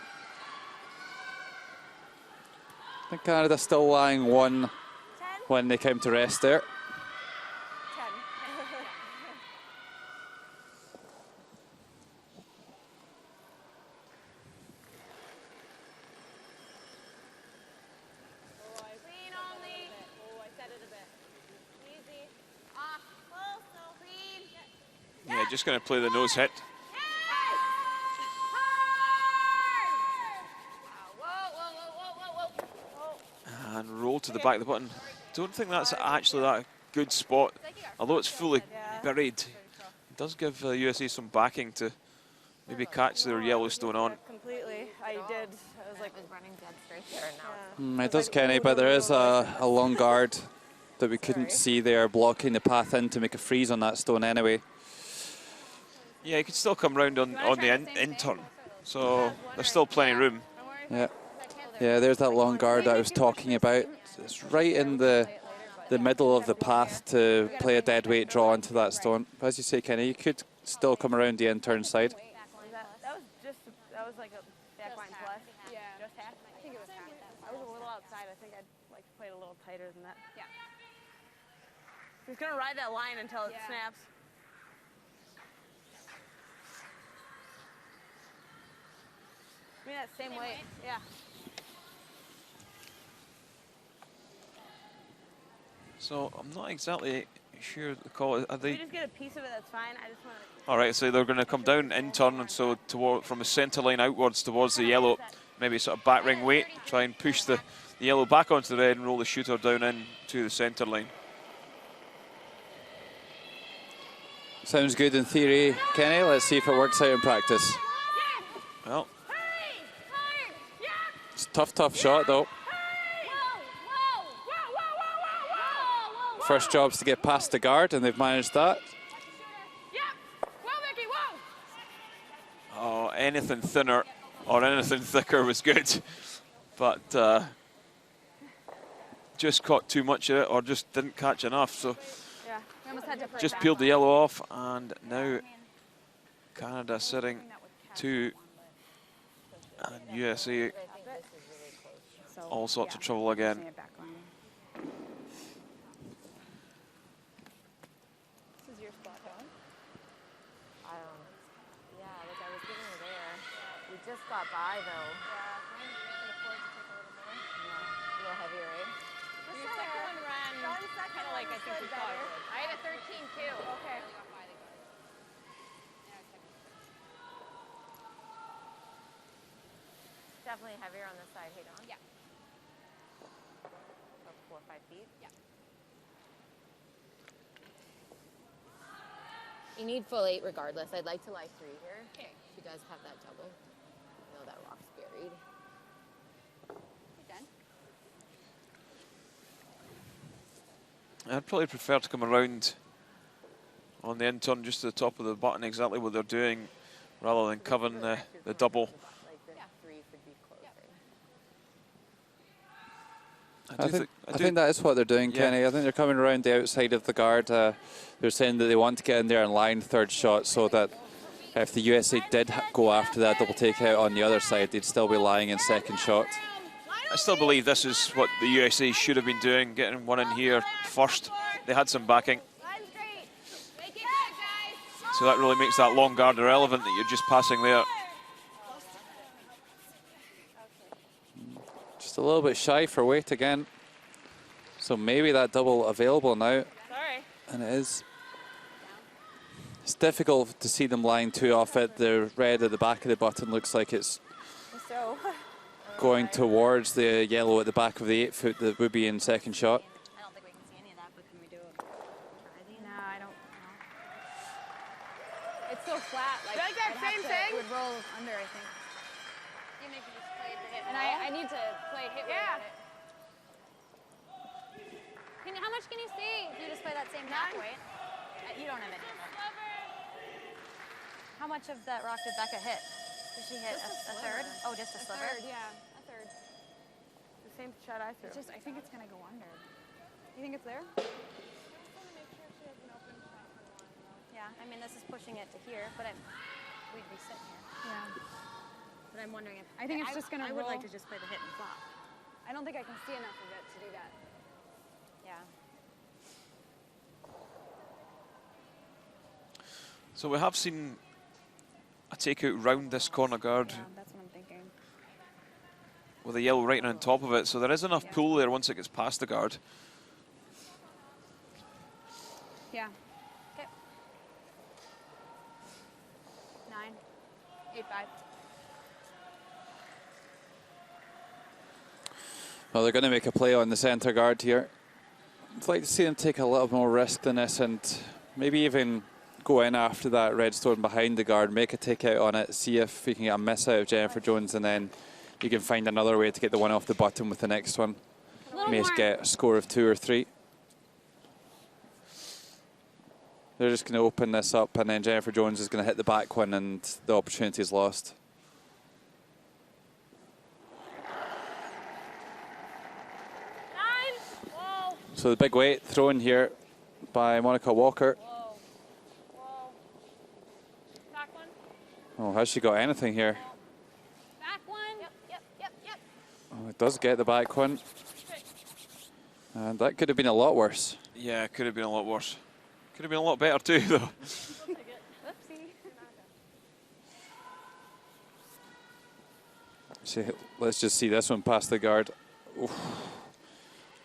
I think Canada still lying 1 when they came to rest there. 10. Clean only. Oh, I said it a bit. Easy. Off. Full, so clean. Yeah, just going to play the nose hit. And roll to the back of the button. Don't think that's actually that good spot. Although it's fully buried, it does give USA some backing to maybe catch their Yellowstone on. Completely. I did. I was like, running dead straight there and now. It does, Kenny, but there is a long guard that we couldn't see there blocking the path in to make a freeze on that stone anyway. Yeah, you could still come round on the in turn. So there's still plenty of room. Yeah. Yeah, there's that long guard that I was talking about. It's right in the middle of the path to play a dead weight draw into that stone. But as you say, Kenny, you could still come around the in turn side. that was like a backline plus. Yeah. Just half? I think it was half. I was a little outside. I think I'd like played a little tighter than that. Yeah. He's going to ride that line until it snaps. I mean, that same weight. Yeah. So I'm not exactly sure the call. Are If they? we just get a piece of it, that's fine. I just want to. All right, so they're going to come down in turn, and so from the centre line outwards towards the yellow, maybe sort of back ring weight, try and push the yellow back onto the red and roll the shooter down in to the centre line. Sounds good in theory, Kenny. Let's see if it works out in practice. Well, it's a tough shot though. First job's to get past the guard, and they've managed that. oh, anything thinner or anything thicker was good, but just caught too much of it or just didn't catch enough. So just peeled the yellow off, and now Canada sitting 2, and USA all sorts of trouble again. Just got by though. Yeah, I can afford to take a little more. Yeah, a little heavier, right? definitely heavier on this side. Hey, Dawn? Yeah. About 4 or 5 feet? Yeah. You need full 8 regardless. I'd like to lie 3 here. Okay. She does have that double. I know that rock's buried. You're done. I'd probably prefer to come around on the in turn just to the top of the button, exactly what they're doing, rather than covering the double. Like this 3 could be closing. I think that is what they're doing, Yeah. Kenny. I think they're coming around the outside of the guard. They're saying that they want to get in there and line third shot so that if the USA did go after that double takeout on the other side, they'd still be lying in second shot. I still believe this is what the USA should have been doing, getting one in here first. They had some backing. So that really makes that long guard irrelevant, that you're just passing there. Just a little bit shy for weight again. So maybe that double available now. Sorry. And it is. It's difficult to see them lying too off it. The red at the back of the button looks like it's So. going towards the yellow at the back of the 8 foot that would be in second shot. I don't think we can see any of that, but can we do it? Try the No, I don't know. It's so flat. Like, Like that I'd have same to, thing? It would roll under, I think. You maybe just play the hit. And I need to play hit weight Yeah. on it. How much can you see if you just play that same half weight? You don't have any. How much of that rock did Becca hit? Did she hit a third? Oh, just a sliver? Yeah, a third. The same shot I threw. It's just, I think it's gonna go under. You think it's there? Yeah, I mean, this is pushing it to here, but we'd be sitting here. Yeah. But I'm wondering if... I think it's just gonna roll. I would like to just play the hit and flop. I don't think I can see enough of it to do that. Yeah. So we have seen a takeout round this corner guard Yeah, that's what I'm thinking. with a yellow right on top of it. So there is enough pull there once it gets past the guard. Yeah. Okay. 9, 8, 5. Well, they're going to make a play on the centre guard here. I'd like to see them take a little more risk than this and maybe even go in after that red stone behind the guard, make a takeout on it, see if we can get a miss out of Jennifer Jones, and then you can find another way to get the one off the button with the next one. May get a score of 2 or 3. They're just going to open this up, and then Jennifer Jones is going to hit the back one, and the opportunity is lost. So the big weight thrown here by Monica Walker. Back one. Oh, has she got anything here? Back one. Yep. Oh, it does get the back one. And that could have been a lot worse. Yeah, it could have been a lot worse. Could have been a lot better too, though. Oopsie. See, let's just see this one past the guard. Oof.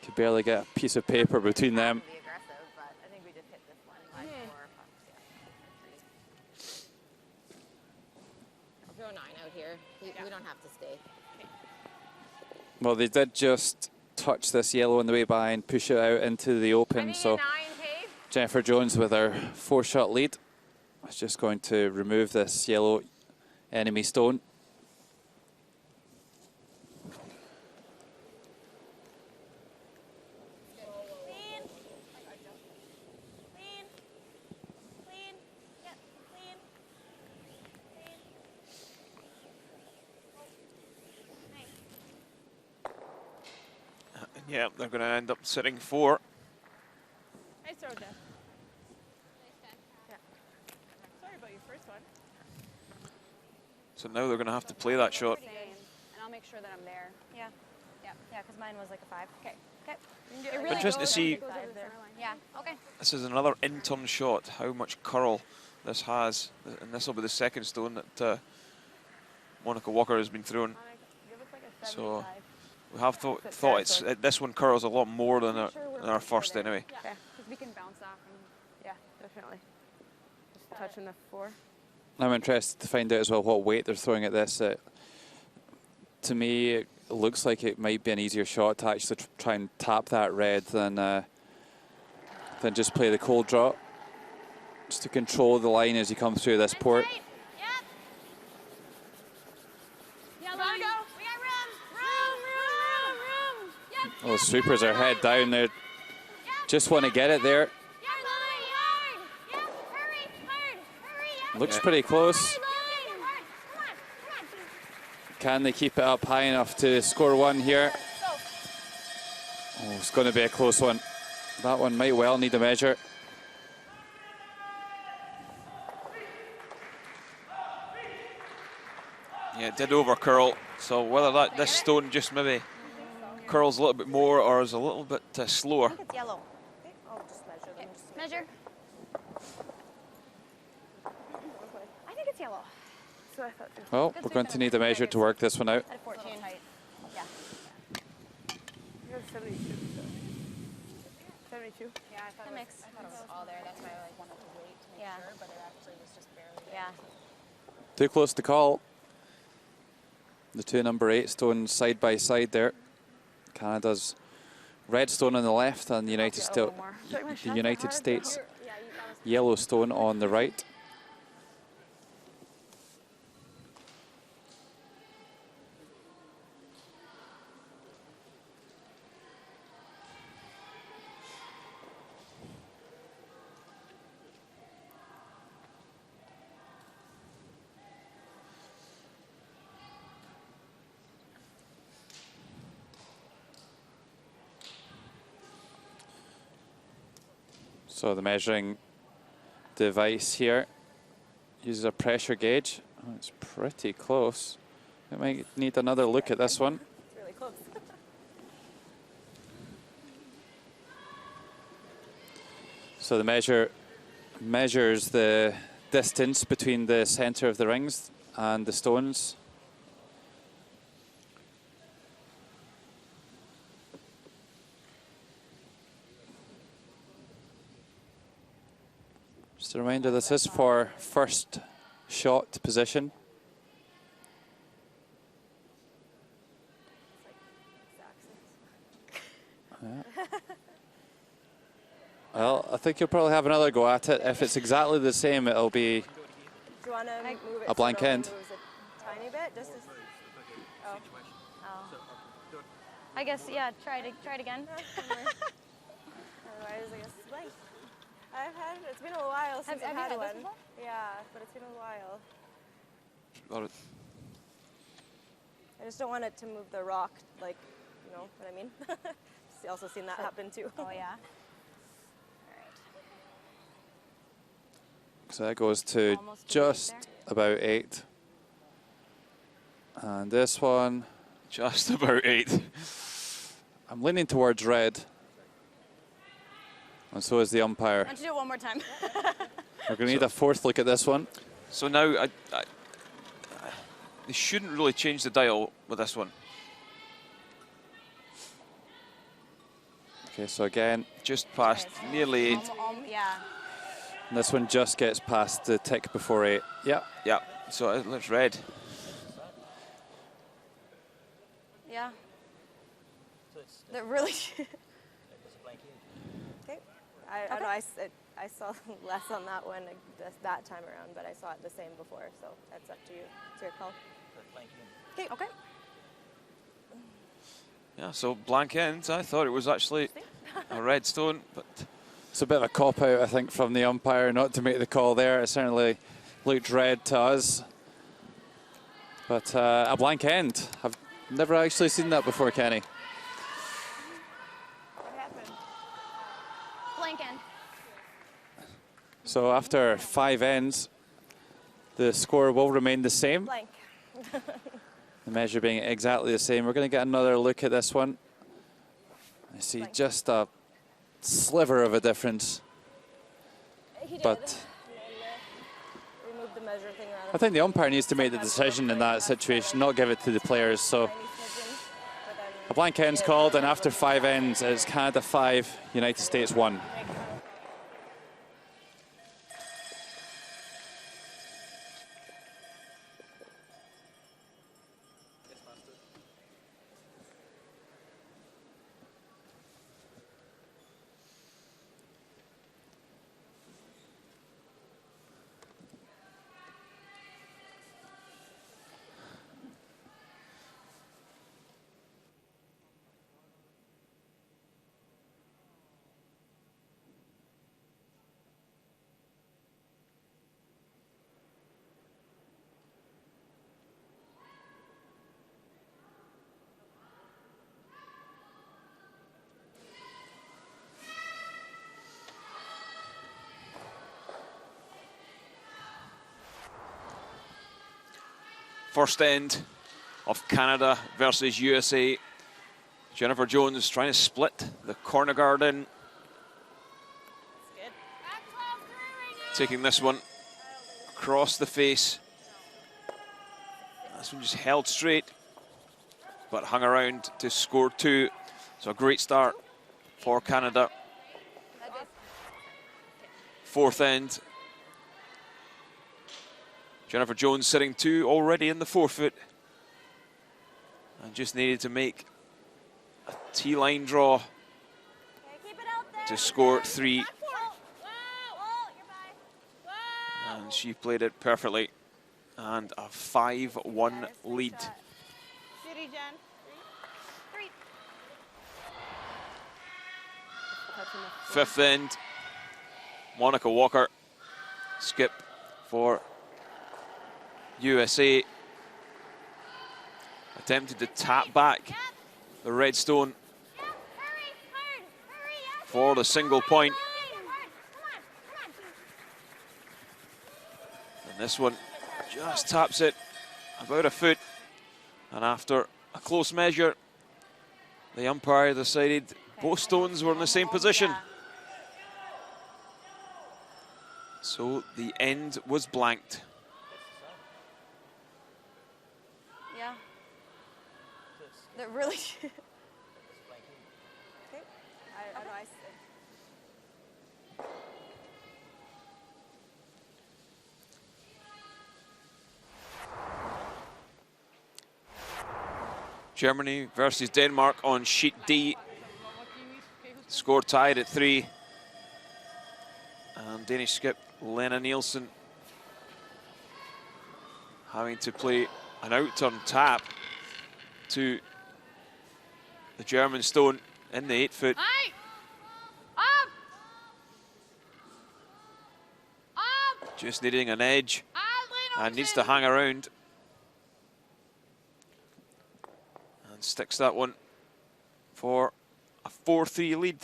Could barely get a piece of paper between them. Be aggressive, but I think we just hit this one. Like 4 or 5, yeah. I'll throw a 9 out here. We don't have to stay. Well, they did just touch this yellow on the way by and push it out into the open. So 9, Kate. Jennifer Jones with her 4-shot lead is just going to remove this yellow enemy stone. Yeah, they're going to end up sitting 4. Nice throw, Jeff. Sorry about your first one. So now they're going to have to play that shot. And I'll make sure that I'm there. Yeah, because mine was like a 5. Okay. Interesting to see. Yeah, okay. This is another in-turn shot, how much curl this has. And this will be the second stone that Monica Walker has been throwing. So we have thought this one curls a lot more than our first anyway. Yeah, because we can bounce off. Yeah, definitely. Just touching the 4. I'm interested to find out as well what weight they're throwing at this. to me, it looks like it might be an easier shot to actually try and tap that red than just play the cold draw. Just to control the line as you come through this port. Yep. Yellow. We got room. Yep. Oh, the sweepers are head down there. Just want to get it there. Hard. Yep. Hurry. Looks pretty close. Can they keep it up high enough to score one here? Oh, it's going to be a close one. That one might well need a measure. Yeah, it did over curl. So whether this stone just maybe curls a little bit more or is a little bit slower. I think it's yellow. Okay, I'll just measure them. Measure. I think it's yellow. So I thought Well, we're going to need a measure to work this one out. at 14. Yeah. You're 72. 72? Yeah, I thought That makes I thought it was all there. That's why I wanted to wait to make sure, but it actually was just barely there. Yeah. Too close to call. The two number 8 stones side by side there. Canada's red stone on the left and the United States yellow stone on the right. So the measuring device here uses a pressure gauge. Oh, it's pretty close. We might need another look at this one. It's really close. So the measure measures the distance between the center of the rings and the stones. Just a reminder, this is for first shot position. Yeah. Well, I think you'll probably have another go at it. If it's exactly the same, it'll be Do you want to move it a blank so it end. moves a tiny bit? Just as, oh. I guess, yeah, try it again. Otherwise, I guess it's blank. It's been a while since I've you had had this one. before? Yeah, but it's been a while. Got it. I just don't want it to move the rock, like, you know what I mean? Also seen that happen too. Oh, yeah. So that goes to Almost to just right about 8. And this one, Just about 8. I'm leaning towards red. And so is the umpire. Why don't you do it one more time? We're going to need a fourth look at this one. So now they shouldn't really change the dial with this one. Okay, so again, Just past nearly 8. Yeah. this one just gets past the tick before 8. Yeah. Yeah, so it looks red. Yeah. That really. Okay. I know I saw less on that one that time around, but I saw it the same before, so that's up to you. It's your call. Okay. Yeah, so blank ends. I thought it was actually a red stone, but It's a bit of a cop-out, I think, from the umpire not to make the call there. It certainly looked red to us. But a blank end. I've never actually seen that before, Kenny. What happened? Blank end. So after 5 ends, the score will remain the same. Blank. The measure being exactly the same. We're going to get another look at this one. I see just a sliver of a difference. But Remove the measure thing around. I think the umpire needs to make the decision in that situation, not give it to the players. So a blank end's called, and after 5 ends, it's Canada 5, United States 1. first end of Canada versus USA. Jennifer Jones trying to split the corner guard in. Taking this one across the face. This one just held straight, but hung around to score 2. So a great start for Canada. Fourth end. Jennifer Jones sitting 2 already in the forefoot. And just needed to make a T-line draw to score 3. And she played it perfectly. And a 5-1 lead. Fifth end. Monica Walker. Skip for USA. Attempted to tap back the red stone for the single point. And this one just taps it about a foot. And after a close measure, the umpire decided both stones were in the same position. So the end was blanked. Yeah. That really. Okay. I know. Germany versus Denmark on sheet D. Score tied at 3. And Danish skip Lena Nielsen having to play an out-turn tap to the German stone in the 8-foot. Just needing an edge and needs to hang around. And sticks that one for a 4-3 lead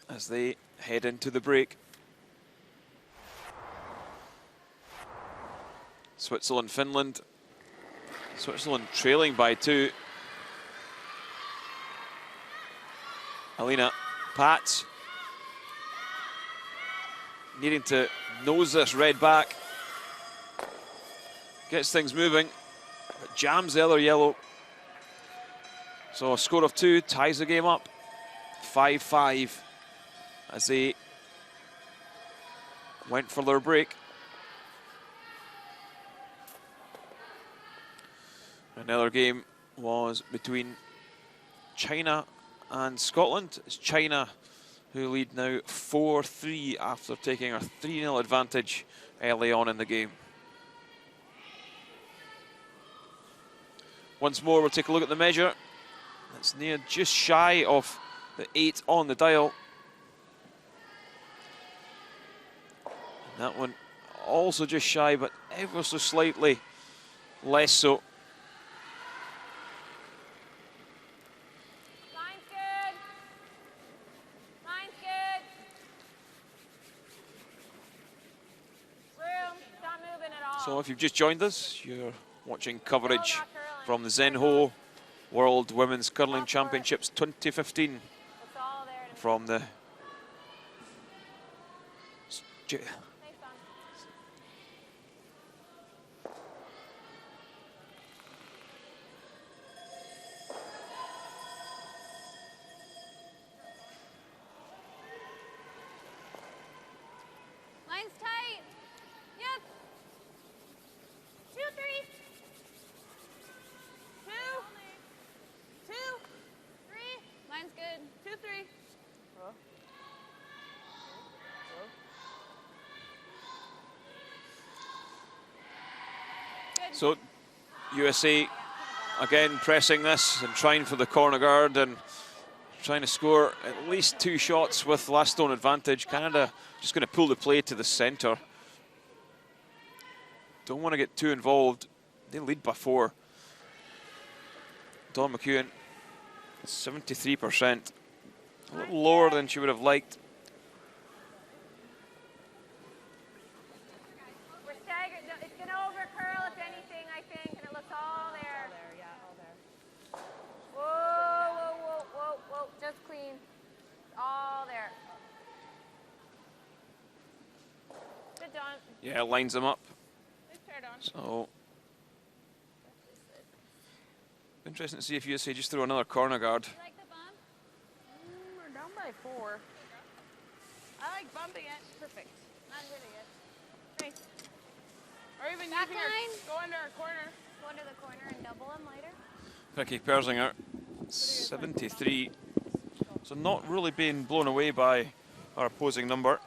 as they head into the break. Switzerland, Finland. Switzerland trailing by 2. Alina Pats needing to nose this red back. Gets things moving, but jams the other yellow. So a score of 2 ties the game up. 5-5 as they went for their break. Another game was between China and Scotland. It's China who lead now 4-3 after taking a 3-0 advantage early on in the game. Once more, we'll take a look at the measure. It's near just shy of the 8 on the dial. And that one also just shy, but ever so slightly less so. So if you've just joined us, you're watching coverage from the ZEN-NOH World Women's Curling Championships 2015 from the Line's tight. Yep. 2, 3. 2. 2. 3. Line's good. 2, 3. So USA again pressing this and trying for the corner guard and trying to score at least 2 shots with last stone advantage. Canada just going to pull the play to the center. Don't want to get too involved. They lead by 4. Dawn McEwen, 73%. A little lower than she would have liked. We're staggered. No, it's going to Yeah, lines them up. Nice start on. So, interesting to see if USA just throw another corner guard. You like the bump? We're down by 4. I like bumping it. Perfect. Not hitting it. Nice. Or even Back using our, line. go under our corner. Go into the corner and double him later. Vicky Persinger, 73. So not really being blown away by our opposing number.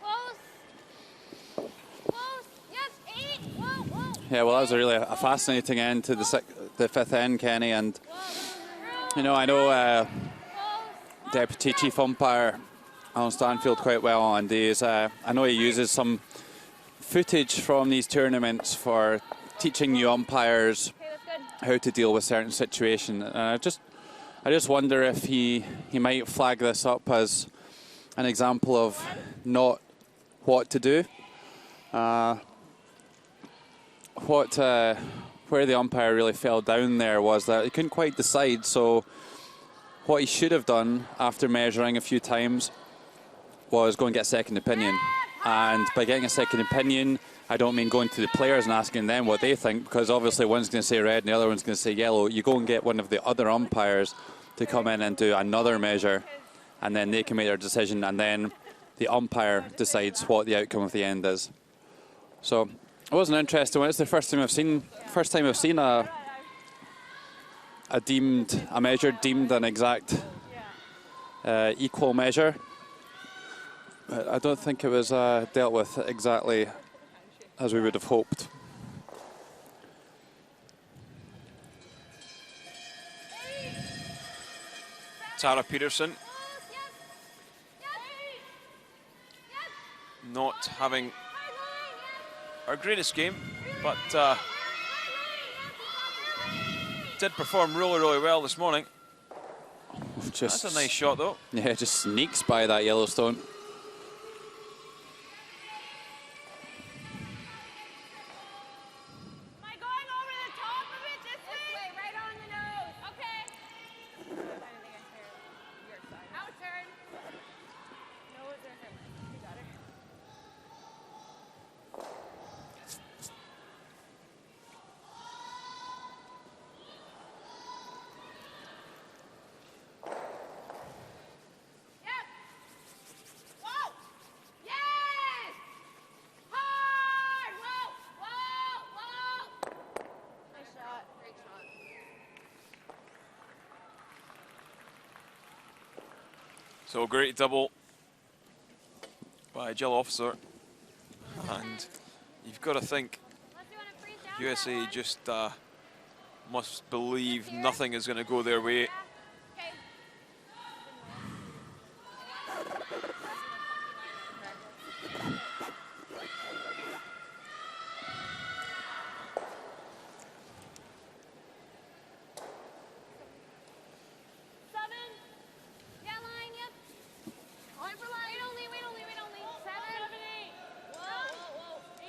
Close. Close. Yes, 8. Whoa, whoa. Yeah, well, that was a really a fascinating end to the fifth end, Kenny. And, you know, I know Deputy Chief Umpire Alan Stanfield quite well, and I know he uses some footage from these tournaments for teaching new umpires Okay, that's good. how to deal with certain situations. And I just wonder if he might flag this up as an example of not what to do. Where the umpire really fell down there was that he couldn't quite decide. So what he should have done after measuring a few times was go and get a second opinion. And by getting a second opinion, I don't mean going to the players and asking them what they think, because obviously one's going to say red and the other one's going to say yellow. You go and get one of the other umpires to come in and do another measure, and then they can make their decision, and then the umpire decides what the outcome of the end is. So it was an interesting one. It's the first time I've seen a measure deemed an exact equal measure. I don't think it was dealt with exactly as we would have hoped. Tara Peterson not having our greatest game, but did perform really, really well this morning. That's a nice shot, though. Yeah, just sneaks by that Yellowstone. So great double by Jill Officer, and you've got to think USA just must believe nothing is going to go their way.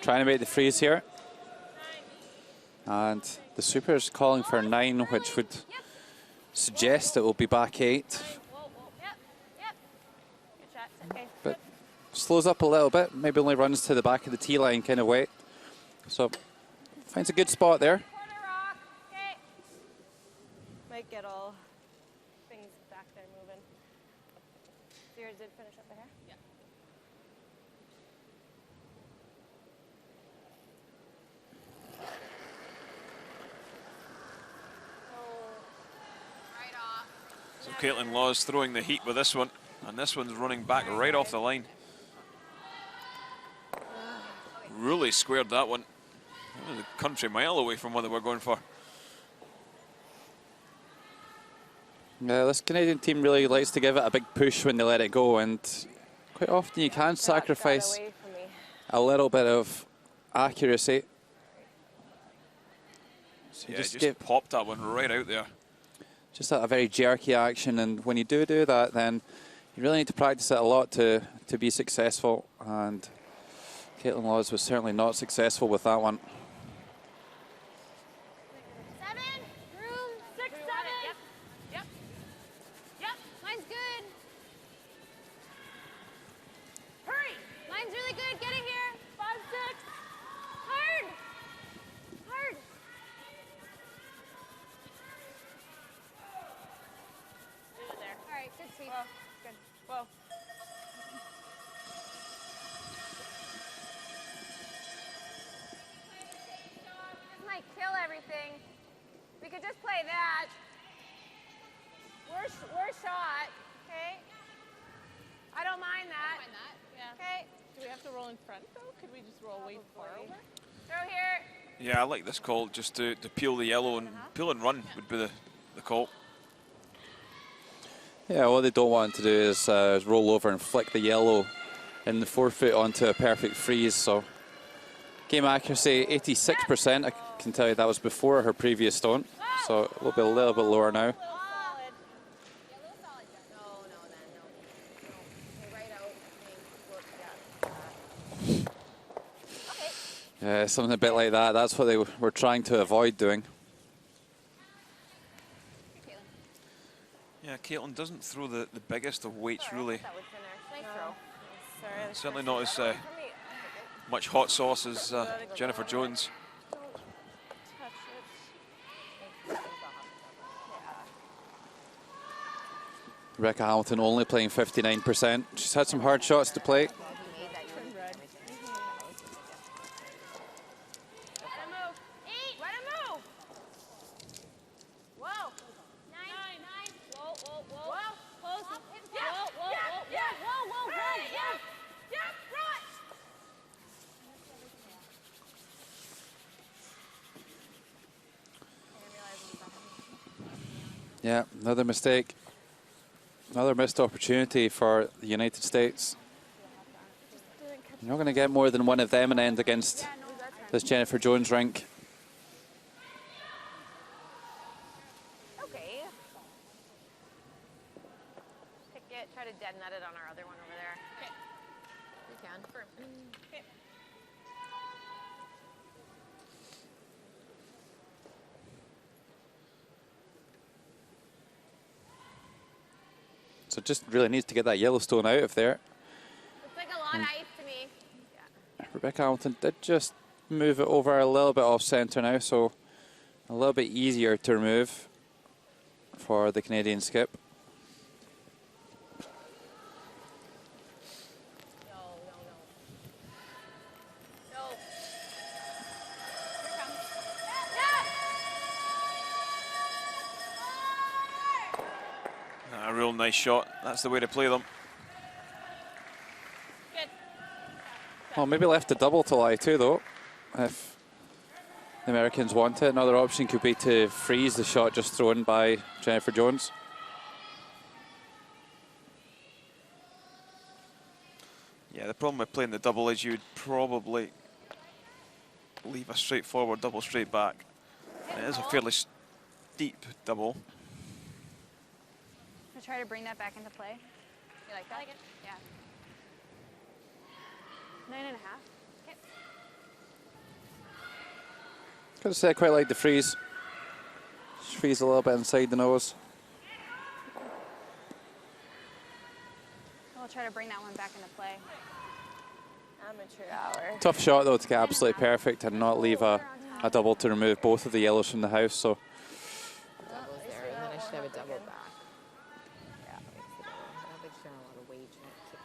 Trying to make the freeze here. And the Super's calling for 9, which would suggest it will be back 8. But slows up a little bit, maybe only runs to the back of the tee line kind of way. So finds a good spot there. Might get all things back there moving. Yours did finish up there? Yeah. So Caitlin Law's throwing the heat with this one, and this one's running back right off the line. Really squared that one. That was a country mile away from what they were going for. Yeah, this Canadian team really likes to give it a big push when they let it go, and quite often you can sacrifice a little bit of accuracy. So yeah, just popped that one right out there. Just a very jerky action, and when you do that, then you really need to practice it a lot to be successful, and Caitlin Laws was certainly not successful with that one. 7, room, 6, 7. Yep, yep, yep. Mine's good. Keep. Whoa. Good. Whoa. This might kill everything. We could just play that. We're shot. Okay. I don't mind that. Yeah. Okay. Do we have to roll in front though? Could we just roll way far over? Throw here. Yeah, I like this call, just to peel the yellow and peel and run would be the call. Yeah, what they don't want to do is roll over and flick the yellow in the forefoot onto a perfect freeze. So game accuracy 86%. I can tell you that was before her previous stone. So it will be a little bit lower now. Yeah, something a bit like that. That's what they were trying to avoid doing. Yeah, Caitlin doesn't throw the biggest of weights, really. That would finish. Nice throw. Sorry. Certainly not as much hot sauce as Jennifer Jones. Touch it. Rebecca Hamilton only playing 59%. She's had some hard shots to play. Turn red. Let him move. Whoa. 9. Whoa, whoa, whoa. Whoa. Close. Yeah. Whoa, whoa, Yeah. whoa, Yeah. whoa, whoa, whoa, Hurry, whoa. yeah. Yeah. Throw it. Yeah, another mistake. Another missed opportunity for the United States. You're not going to get more than one of them and end against this Jennifer Jones rink. Okay. Pick it. Try to dead nut it on our other one over there. Okay. You can. Okay. So just really needs to get that Yellowstone out of there. Looks like a lot of ice to me. Yeah. Rebecca Hamilton did just move it over a little bit off center now, so a little bit easier to remove for the Canadian skip. No. A real nice shot. That's the way to play them. Good. Well, maybe left a double to lie too, though, if the Americans want it. Another option could be to freeze the shot just thrown by Jennifer Jones. Yeah, the problem with playing the double is you'd probably leave a straightforward double straight back. And it is a fairly steep double. I'll try to bring that back into play. You like that? I like it. Yeah. 9.5. Okay. Gotta say, I quite like the freeze. Just freeze a little bit inside the nose. I'll try to bring that one back into play. Amateur hour. Tough shot, though, to get absolutely perfect and not leave a double to remove both of the yellows from the house. So Doubles there, and then I should have a double back. Yeah, makes the double. I don't think she's got a lot of weight. She might kick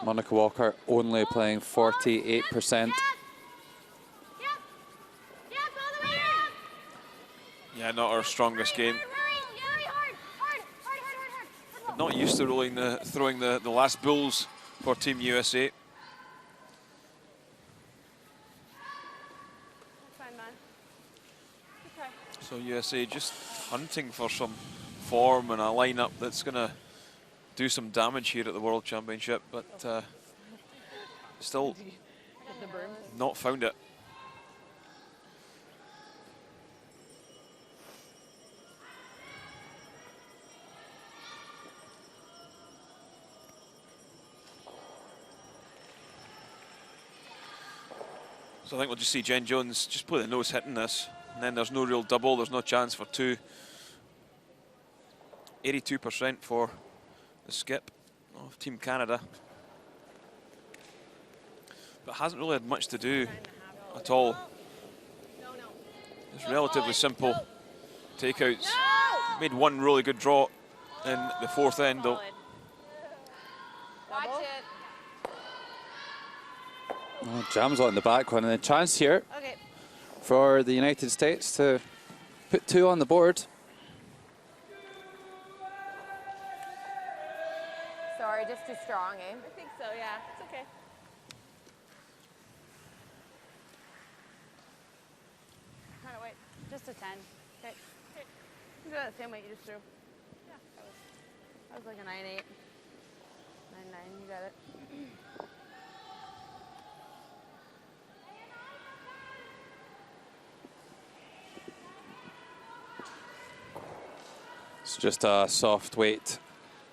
it. Monica Walker only playing 48%. Yeah, not our strongest game. But not used to throwing the last bulls for Team USA. Fine, man. Okay. So USA just hunting for some form and a lineup that's going to do some damage here at the World Championship, but still not found it. So I think we'll just see Jen Jones just play the nose hitting this, and then there's no real double, there's no chance for two. 82% for the skip of Team Canada. but hasn't really had much to do at all. It's relatively simple takeouts. Made one really good draw in the fourth end, though. Watch it. Oh, jams on the back one, and a chance here for the United States to put 2 on the board. Sorry, just too strong, eh? I think so, yeah. It's okay. Trying to wait. Just a 10. Okay. You do that same weight you just threw. Yeah. That was like a 9-8. 9-9, you got it. It's just a soft weight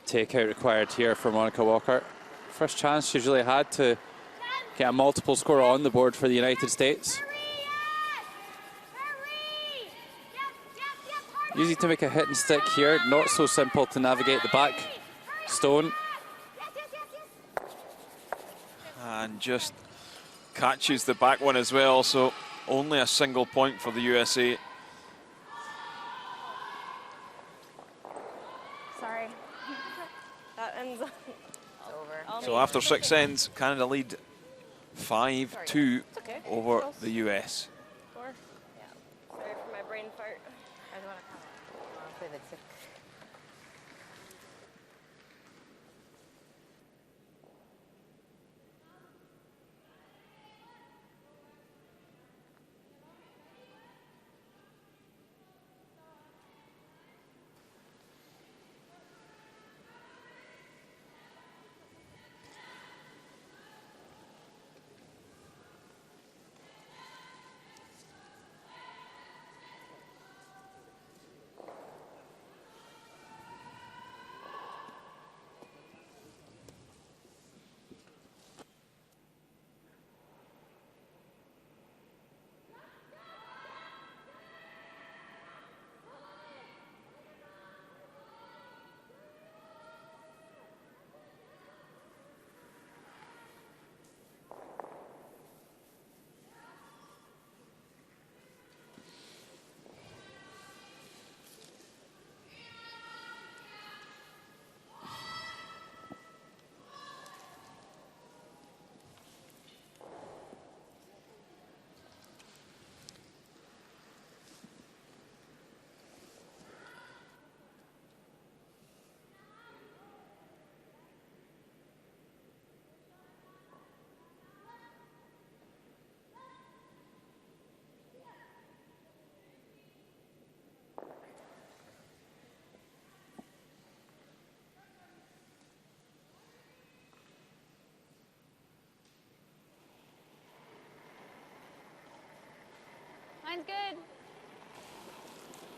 takeout required here for Monica Walker. First chance she's really had to get a multiple score on the board for the United States. Easy to make a hit and stick here, not so simple to navigate the back stone. And just catches the back one as well, so only a single point for the USA. Sorry. That ends up Over. So after 6 ends, Canada lead 5-2 over the US. 4? Yeah. Sorry for my brain fart. I don't want to come. I'll play the tick. Mine's good.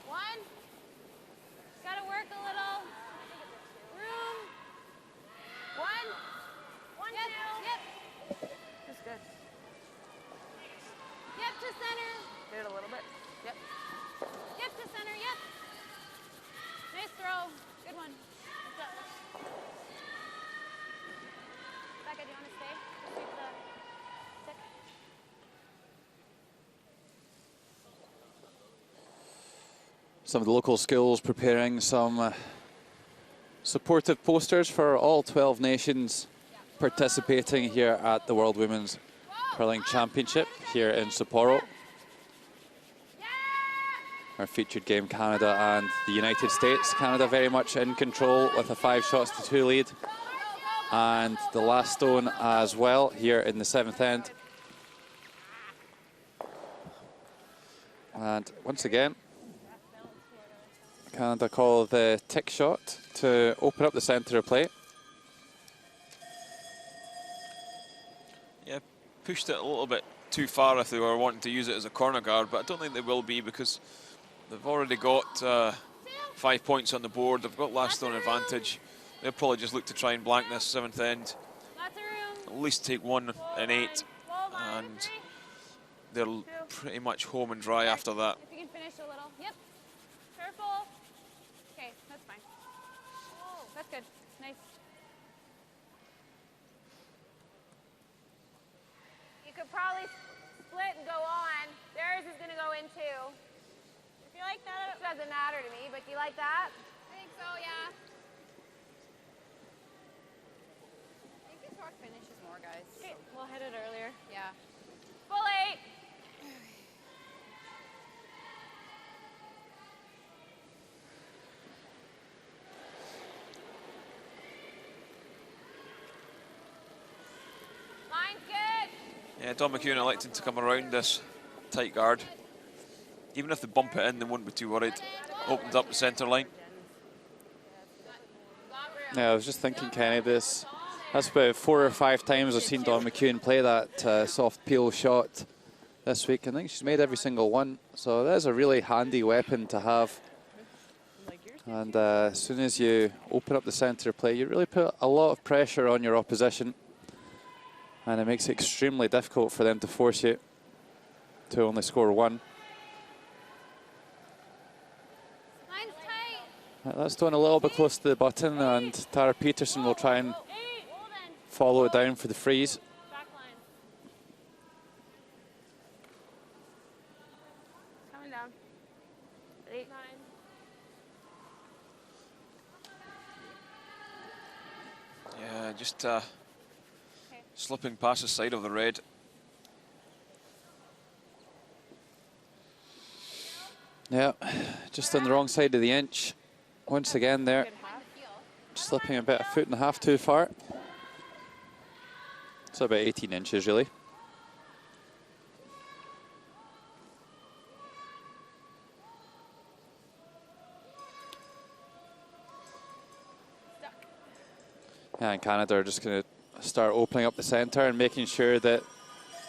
1. Gotta work a little. Room. 1. 1, yep, 2. Yep. That's good. Yep, to center. Did it a little bit. Yep. Yep, to center. Yep. Nice throw. Good one. What's up? Becca, do you want to stay? Take the tick. Some of the local schools preparing some supportive posters for all 12 nations participating here at the World Women's Curling Championship here in Sapporo. Our featured game, Canada and the United States. Canada very much in control with a 5-shots-to-2 lead. And the last stone as well here in the 7th end. And once again, Canada call the tick shot to open up the centre of play. Yeah, pushed it a little bit too far if they were wanting to use it as a corner guard, but I don't think they will be because they've already got 5 points on the board. They've got last stone advantage. They'll probably just look to try and blank this 7th end. At least take 1 and 8, and they're pretty much home and dry after that. If you can finish a little. Yep. Careful. Okay, that's fine. That's good. Nice. They'll probably split and go on. Theirs is going to go in too. If you like that, It doesn't matter to me, but do you like that? I think so, yeah. I think this rock finishes more, guys. okay, we'll hit it earlier. Yeah. Full 8. Line's good. Yeah, Don McEwen electing to come around this tight guard. Even if they bump it in, they won't be too worried. Opens up the centre line. Yeah, I was just thinking, Kenny, that's about 4 or 5 times I've seen Don McEwen play that soft peel shot this week. I think she's made every single one. So that is a really handy weapon to have. And as soon as you open up the centre play, you really put a lot of pressure on your opposition. And it makes it extremely difficult for them to force you to only score 1. Line's tight. That's going a little bit close to the button, and Tara Peterson will try and follow it down for the freeze. Back line. Coming down. 8. 9. Yeah, just slipping past the side of the red. Yeah, just on the wrong side of the inch. Once again there, slipping about 1.5 feet too far. So about 18 inches really. Yeah, and Canada are just going to start opening up the centre and making sure that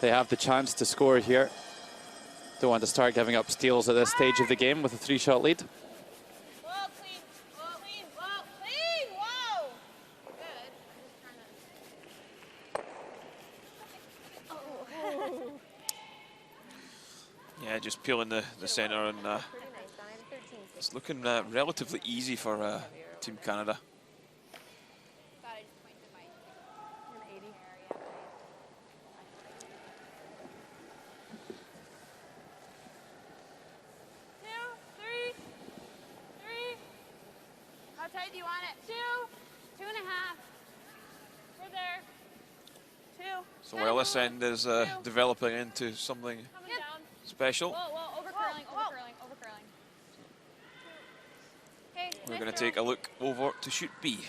they have the chance to score here. Don't want to start giving up steals at this stage of the game with a 3-shot lead. Whoa, clean. Whoa, clean. Whoa, clean. Whoa. Good. I'm just trying to... Yeah, just peeling the centre, and Pretty nice, Donna. 13. it's looking relatively easy for Team Canada. Thought I just pointed my An 80. How tight do you want it? 2. 2.5. We're there. 2. So while this end is developing into something Coming down. special, Whoa, whoa, over curling, over curling, over curling. Okay, we're going to take a look over to shoot B.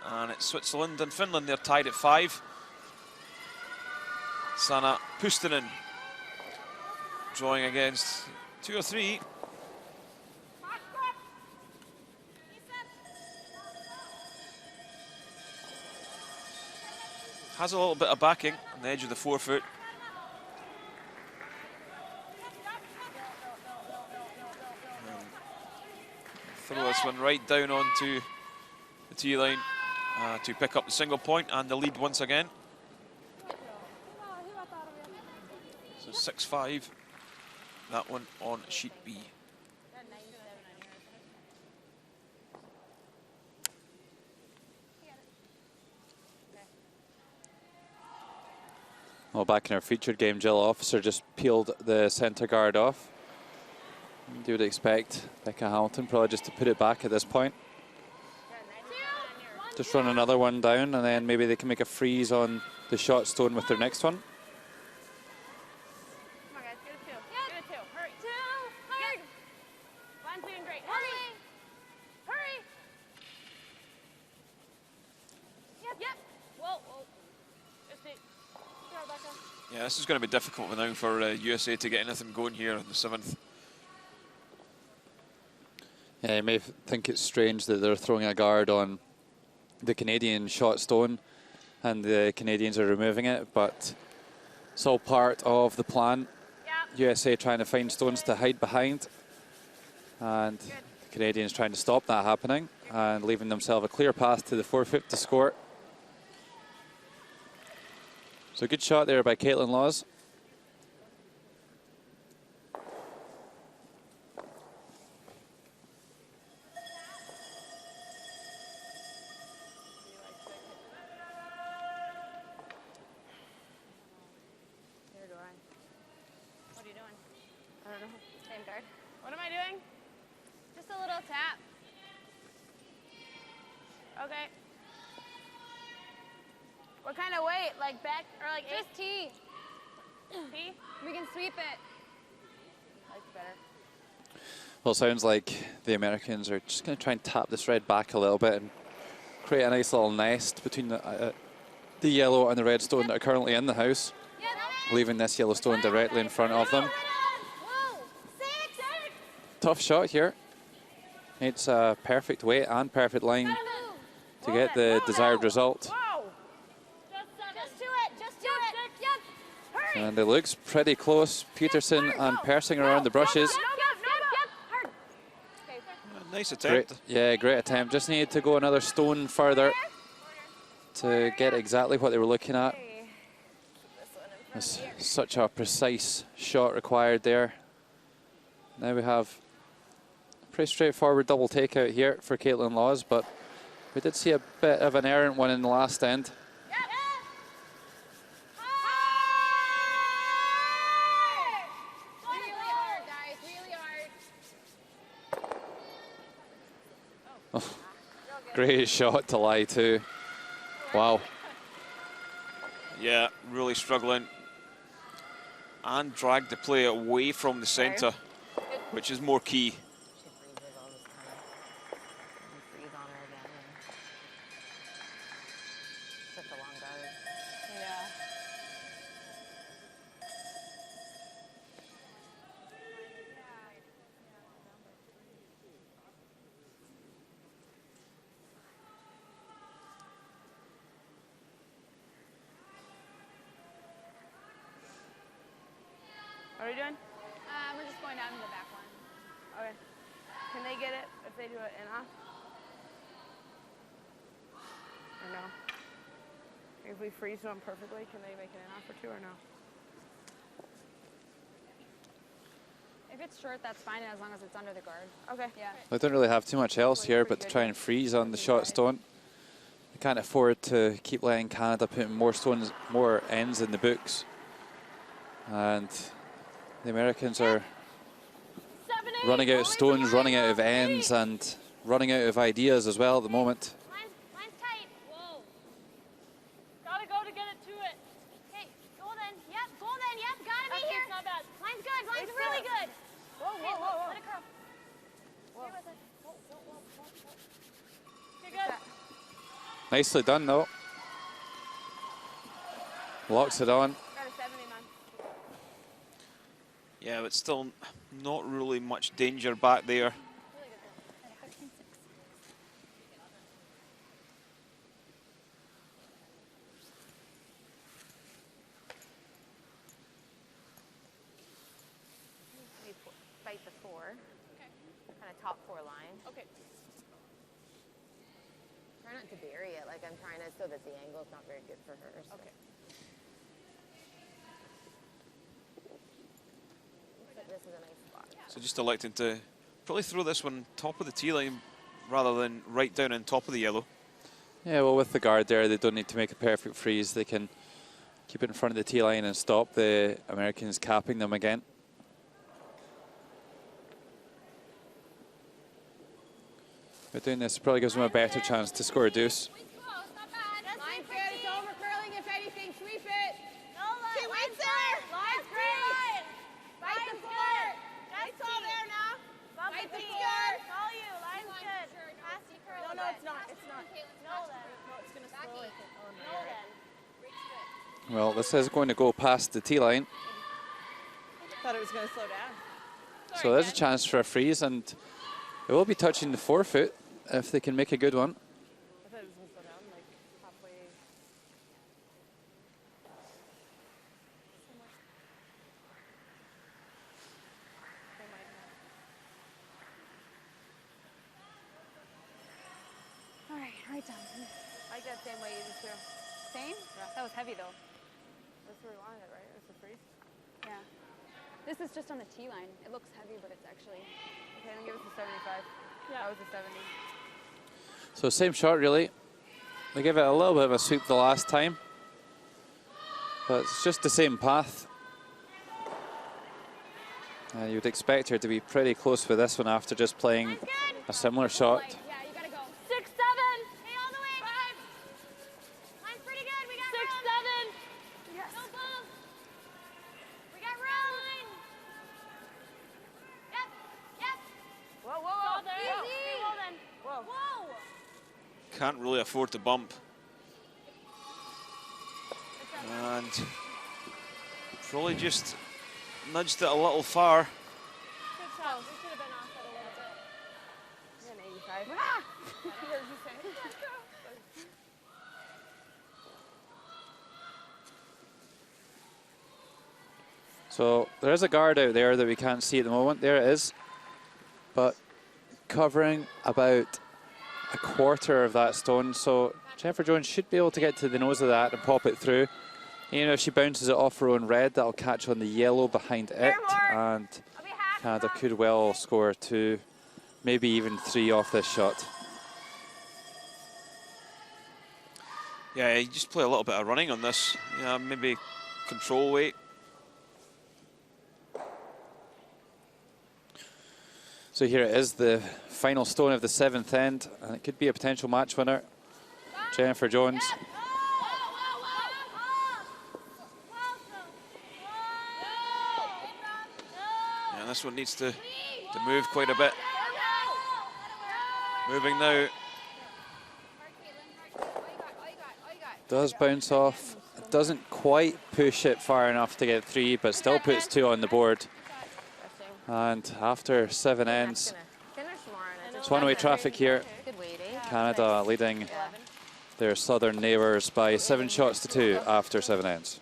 And it's Switzerland and Finland. They're tied at 5. Sanna Pustinen drawing against 2 or 3. Has a little bit of backing on the edge of the 4 foot. Throw this one right down onto the tee line to pick up the single point and the lead once again. So 6-5, that one on sheet B. Well, back in our featured game, Jill Officer just peeled the centre guard off. You would expect Becca Hamilton probably just to put it back at this point. Just run another one down, and then maybe they can make a freeze on the shot stone with their next one. Come on, guys. Get a 2. Get a 2. Hurry. 2. Hard. Line's doing great. Hurry. Hurry. Yep. Whoa, whoa. Just it. Go, Rebecca. Yeah, this is going to be difficult now for USA to get anything going here on the 7th. Yeah, you may think it's strange that they're throwing a guard on the Canadian shot stone and the Canadians are removing it, but it's all part of the plan. Yep. USA trying to find stones to hide behind, and the Canadians trying to stop that happening and leaving themselves a clear path to the 4 foot to score. So good shot there by Caitlin Laws. same card. What am I doing? Just a little tap. Okay. What kind of weight? Like back or like Just T. T? We can sweep it. That's better. Well, it sounds like the Americans are just going to try and tap this red back a little bit and create a nice little nest between the yellow and the red stone that are currently in the house, leaving this yellow stone directly in front of them. Tough shot here. It's a perfect weight and perfect line to get the desired result. Whoa! Just do it. Just do it. Yep. Hurry! And it looks pretty close. Peterson and Persing around the brushes. Hard. Nice Great, attempt. yeah, great attempt. Just needed to go another stone further to get exactly what they were looking at. It's such a precise shot required there. Now we have a pretty straightforward double takeout here for Caitlin Laws, but we did see a bit of an errant one in the last end. Really hard, guys. Really hard. Oh, great shot to lie to. Wow. Yeah, really struggling. And dragged the play away from the centre, which is more key. She freezes all this time. And freeze on her again. Such a long guard. Yeah. What are we doing? We're just going down to the back one. Okay. Can they get it if they do it in off? Or no? If we freeze them perfectly, can they make it in off or two or no? If it's short, that's fine as long as it's under the guard. Okay. Yeah. They don't really have too much else here but to try and freeze on the shot stone. They can't afford to keep letting Canada put more stones, more ends in the books. And the Americans are running out of stones, running out of ends, and running out of ideas as well at the moment. Line's tight. Whoa. Gotta go to get it to it. Hey, golden. Yep, golden. Yep, gotta be Okay, here. it's not bad. Line's good. Line's It's really good. good. Whoa, Hey, whoa, whoa, whoa. let it curl. Whoa. Stay with it. Okay, good. Nicely done though. Locks it on. Got a 70, man. Yeah, but still not really much danger back there. Fight the four. Kind of top four line. Okay. Try not to bury it. Like I'm trying to, so that the angle's not very good for her. So. Okay. This is a nice spot. So just electing to probably throw this one top of the tee line rather than right down on top of the yellow. Yeah, well, with the guard there, they don't need to make a perfect freeze. They can keep it in front of the tee line and stop the Americans capping them again. By doing this, it probably gives them a better chance to score a deuce. Line's good. It's over curling. If anything, sweep it. Okay, wait there. Line's great. Fight the four. It's all there now. Fight the four. Call you. Line's good. No, no, it's not. It's not. No, then. No, it's going to slow it. Oh, no, then. Well, this is going to go past the tee line. Thought it was going to slow down. So there's a chance for a freeze, and it will be touching the forefoot if they can make a good one. I thought it was going to slow down, like halfway. All right, right down. I like that same way you just threw. Same? That was heavy though. That's where we wanted it, right? It's a freeze. Yeah. This is just on the tee line. It looks heavy, but it's actually. Okay, then give us a 75. Yeah. That was a 70. So same shot, really. They gave it a little bit of a sweep the last time, but it's just the same path. You'd expect her to be pretty close with this one after just playing a similar shot. Yeah, you gotta go. 6, 7. Hey, all the way. 5. Line's pretty good. We got 6, room. 7. Yes. No bump. We got room. Yep. Yep. Whoa, whoa, whoa. Easy. Okay, well then. Whoa. Whoa. Can't really afford to bump. And probably just nudged it a little far. Good shot. We should have been off it a little bit. An 85. Ah! What did you say? So there is a guard out there that we can't see at the moment. There it is. But covering about a quarter of that stone. So Jennifer Jones should be able to get to the nose of that and pop it through. Even if she bounces it off her own red, that'll catch on the yellow behind it. And Canada could well score 2, maybe even 3 off this shot. Yeah, you just play a little bit of running on this. Yeah, maybe control weight. So here it is, the final stone of the 7th end, and it could be a potential match winner. Jennifer Jones. Yeah, this one needs to move quite a bit. Moving now. Does bounce off. It doesn't quite push it far enough to get 3, but still puts 2 on the board. And after 7 ends, it's one-way traffic here. Good waiting. Canada leading their southern neighbours by 7 shots to 2 after 7 ends.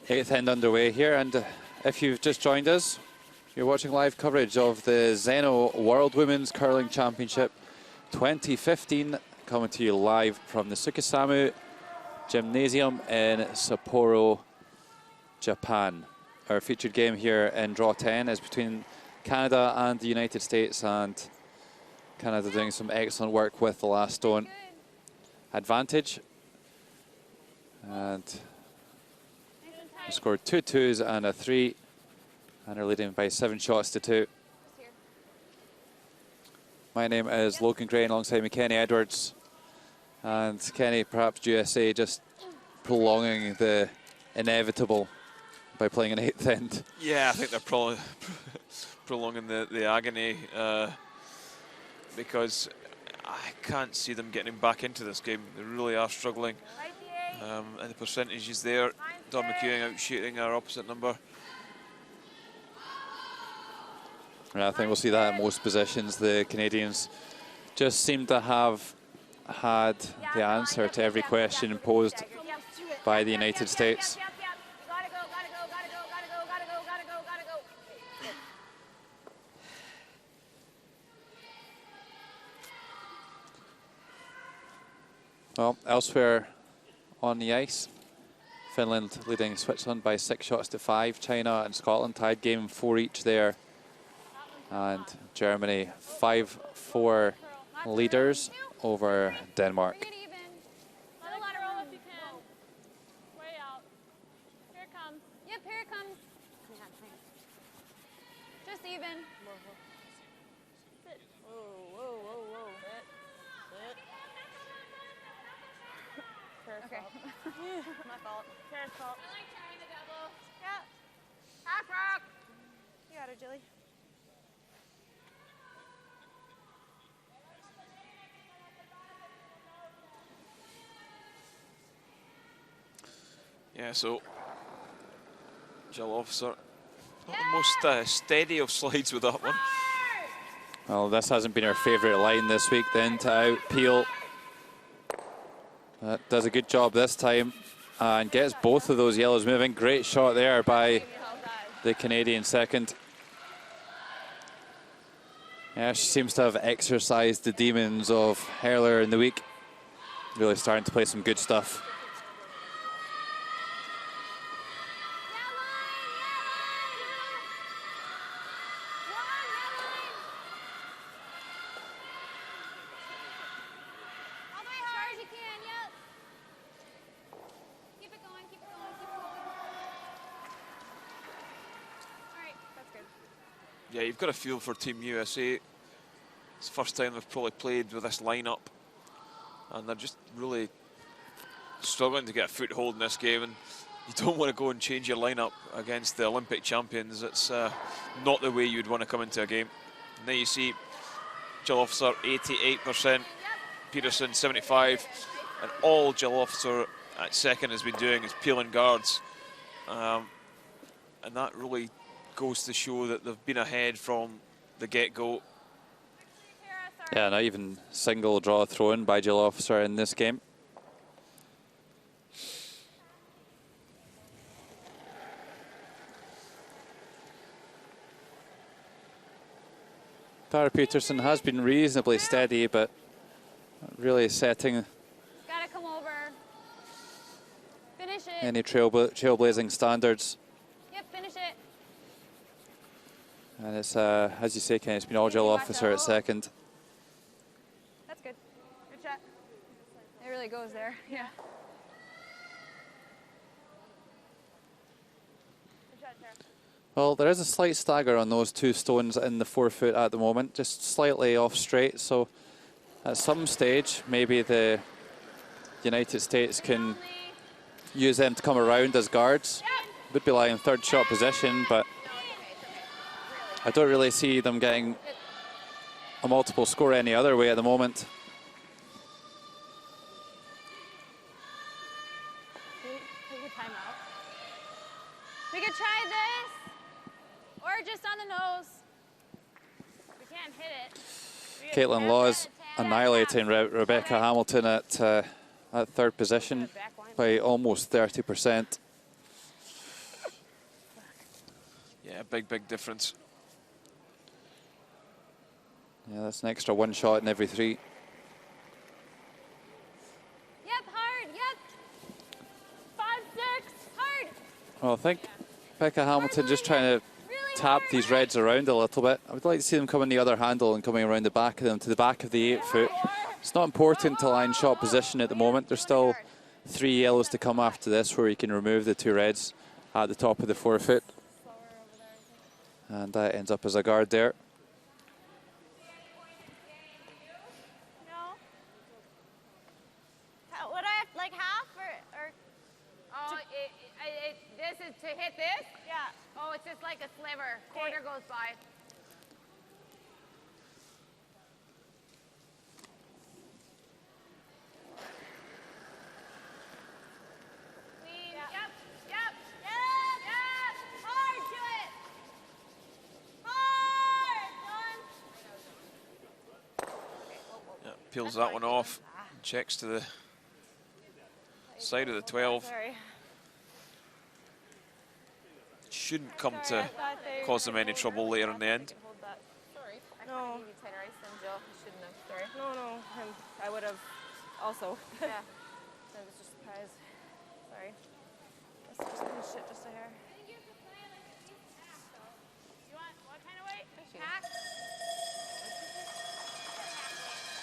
Eighth end underway here, and if you've just joined us, you're watching live coverage of the ZEN-NOH World Women's Curling Championship 2015, coming to you live from the Tsukusamu Gymnasium in Sapporo, Japan. Our featured game here in draw 10 is between Canada and the United States, and Canada doing some excellent work with the last stone advantage. And scored 2 2s and a 3, and are leading by 7 shots to 2. My name is Logan Gray, alongside me Kenny Edwards. And Kenny, perhaps USA just prolonging the inevitable by playing an 8th end. Yeah, I think they're probably prolonging the agony because I can't see them getting back into this game. They really are struggling. And the percentage is there. Don McEwing out shooting our opposite number. Yeah, I think we'll see that in most positions. The Canadians just seem to have had the answer to every question posed by the United States. Well, elsewhere on the ice, Finland leading Switzerland by 6 shots to 5. China and Scotland tied game 4 each there. And Germany 5-4 leaders over Denmark. Let it roll if you can. Way out. Here it comes. Yep, here it comes. Just even. Sit. Whoa. Sit. Okay. My fault. Tara's fault. I like trying the double. Yeah. Half rock. You got it, Jilly. Yeah, so Jill Officer, not the most steady of slides with that one. Well, this hasn't been our favourite line this week. Then to out Peel. Does a good job this time and gets both of those yellows moving. Great shot there by the Canadian second. Yeah, she seems to have exercised the demons of earlier in the week. Really starting to play some good stuff. Yeah, you've got a feel for Team USA. It's the first time they've probably played with this lineup, and they're just really struggling to get a foothold in this game. And you don't want to go and change your lineup against the Olympic champions. It's not the way you'd want to come into a game. And there you see Jill Officer 88%, Peterson 75%, and all Jill Officer at second has been doing is peeling guards, and that really goes to show that they've been ahead from the get-go. Yeah, not even single draw thrown by Jill Officer in this game. Tara Peterson has been reasonably steady, but really setting Gotta come over. Finish it. any trailblazing standards. Yep, finish it. And it's, as you say, Ken, it's been all Jill Officer at second. That's good. Good shot. It really goes there. Yeah. Good shot, Tara. Well, there is a slight stagger on those two stones in the 4 foot at the moment, just slightly off straight. So at some stage, maybe the United States can use them to come around as guards. Would be lying in third shot position, but I don't really see them getting a multiple score any other way at the moment. Take a timeout. We could try this, or just on the nose. We can't hit it. Caitlin Laws annihilating Rebecca Hamilton at third position by almost 30%. Yeah, big difference. Yeah, that's an extra one shot in every 3. Yep, hard, yep. 5, 6, hard. Well, I think Becca Hamilton just trying to tap these reds around a little bit. I would like to see them come in the other handle and coming around the back of them to the back of the 8 foot. It's not important to line shot position at the moment. There's still 3 yellows to come after this where you can remove the 2 reds at the top of the 4 foot. And that ends up as a guard there. Would I have like half or Oh, this is to hit this? close by. Clean. Yep. Yep. Yep. Yep. Hard to it. Hard. Done. Yeah, peels that one off. Checks to the side of the 12. Sorry. Shouldn't come to cause them any trouble later in the end. Sorry. No. I tighter ice than Jill. I shouldn't have. Sorry. No. I would have also. Yeah. I was just surprised. Sorry. Let's just finish it just a hair. You want what kind of weight? Pack?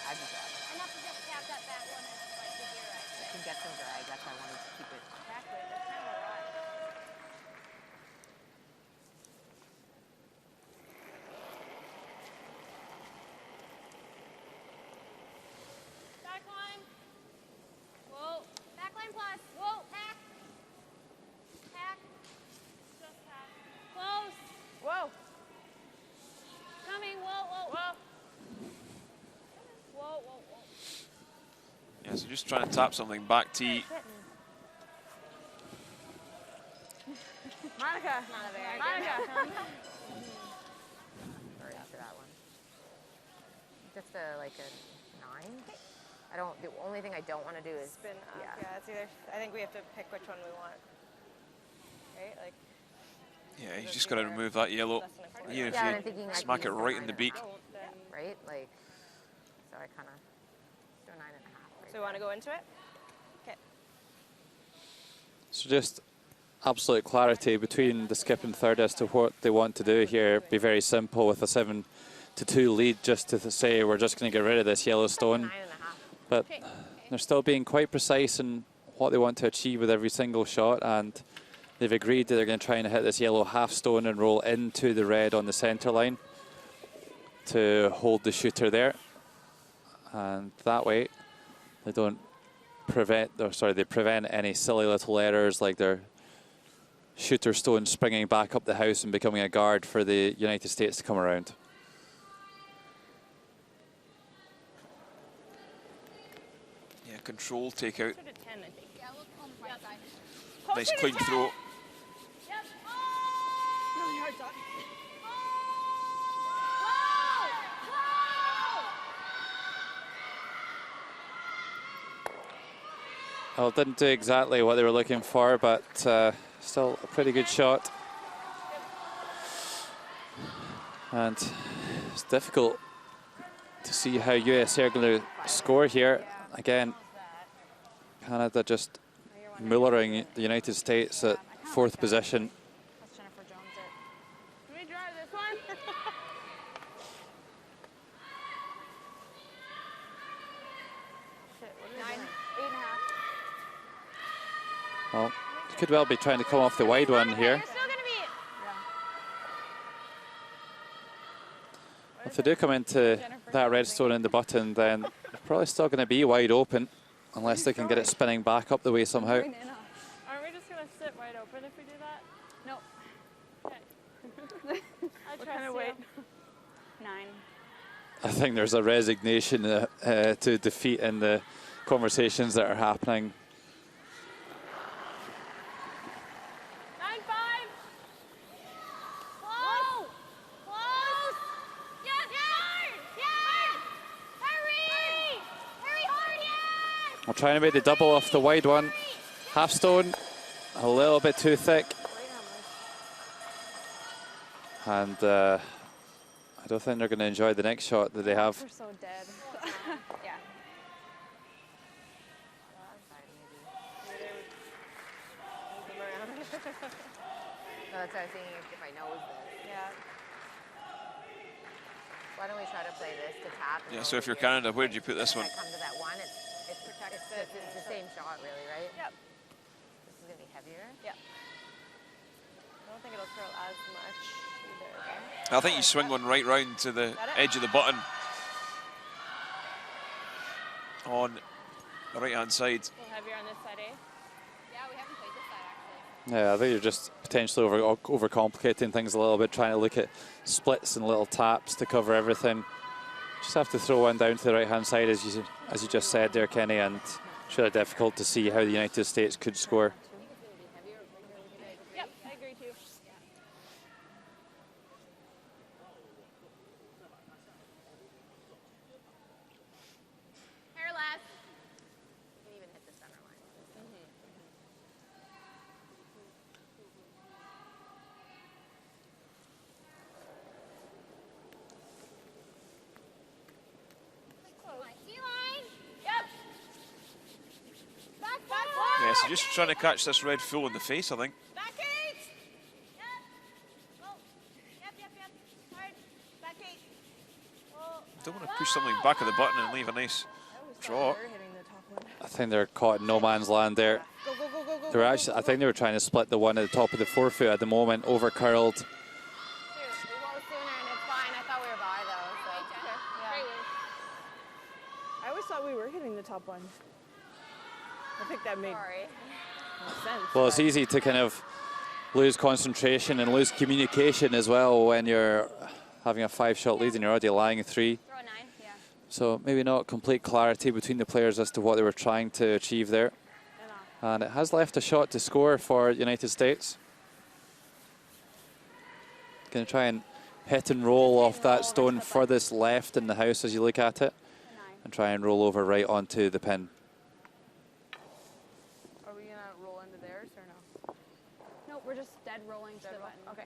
I'd be glad. Enough to just tap that back one and like the gear right I can get some drag. That's why I wanted to keep it. Exactly. That's kind of a lot. Backline. Whoa. Backline plus. Whoa. Pack. Pack. Just pack. Close. Whoa. Coming. Whoa, whoa. Whoa. Whoa, whoa, whoa. Yeah, so just trying to tap something back tee. Monica. Not a very Monica. Sorry for that one. Just like a 9. I don't. The only thing I don't want to do is Spin up. Yeah. Yeah, it's either. I think we have to pick which one we want. Right? Like. Yeah, he's just got to remove that yellow. Less than a quarter. Even Yeah, and I'm if thinking you I smack can it use right the in the 9.5. beak. Then. Right? Like, so I kind of do a 9.5. Right So we want to go into it? Okay. So just absolute clarity between the skip and third as to what they want to do here. Be very simple with a 7-2 lead, just to say we're just going to get rid of this yellow stone. 9.5. But they're still being quite precise in what they want to achieve with every single shot, and they've agreed that they're going to try and hit this yellow half stone and roll into the red on the center line to hold the shooter there. And that way they don't prevent, or sorry, they prevent any silly little errors like their shooter stone springing back up the house and becoming a guard for the United States to come around. Yeah, control takeout. Closer to 10, I think. Yeah, look on the right side. Nice clean throw. Yep. No, your heart's on. Well, didn't do exactly what they were looking for, but still a pretty good shot. And it's difficult to see how USA are going to score here. Again, Canada just mullering the United States at 4th position. That's Jennifer Jones it. Can we draw this one? Shit, what are we 9, doing? 8.5. Well, could well be trying to come off the wide one here. You're still going to be. If they do come into that red stone in the button, then they're probably still going to be wide open, unless they can get it spinning back up the way somehow. Aren't we just going to sit wide open if we do that? No. Okay. I What trust kind of you. weight? 9. I think there's a resignation to defeat in the conversations that are happening. 9.5. Close. Close. Yes. Hard. Yes. Hurry. Hurry hard. Yes. I'll try and make the double off the wide one. Half stone, a little bit too thick. And I don't think they're going to enjoy the next shot that they have. We're so dead. Yeah. No, that's what I was thinking if I know this. Yeah. Why don't we try to play this to tap? and Yeah, go so if over you're here? Canada, where did you put this If one? I come to that one, it's protected. It's the same shot, really, right? Yep. This is going to be heavier. Yep. I don't think it'll curl as much either. I think you swing one right round to the edge of the button on the right-hand side. A little heavier on this side, eh? Yeah, we haven't played this side actually. Yeah, I think you're just potentially overcomplicating things a little bit, trying to look at splits and little taps to cover everything. Just have to throw one down to the right-hand side, as you just said there, Kenny, and it's really difficult to see how the United States could score. Yep, I agree too. Hair less. You can even hit the center line. C-line. Yep. Back forward. Yeah, so just trying to catch this red full in the face, I think. Back eight. Yep. Oh. Yep. Hard. Back eight. Oh. Don't want to push something back of the button and leave a nice draw. I think they're caught in no man's land there. They were actually, I think they were trying to split the one at the top of the forefoot at the moment, over curled. Shoot, we won't sooner and it's fine. I thought we were by though, so. Yeah. I always thought we were hitting the top one. I think that made Sorry. sense. Well, it's easy to kind of lose concentration and lose communication as well when you're having a 5-shot lead and you're already lying 3. Throw a 9, yeah. So maybe not complete clarity between the players as to what they were trying to achieve there. And it has left a shot to score for United States. Going to try and hit and roll off that stone furthest left in the house as you look at it. And try and roll over right onto the pin. Are we going to roll into theirs or no? Nope, we're just dead rolling to the button. Okay.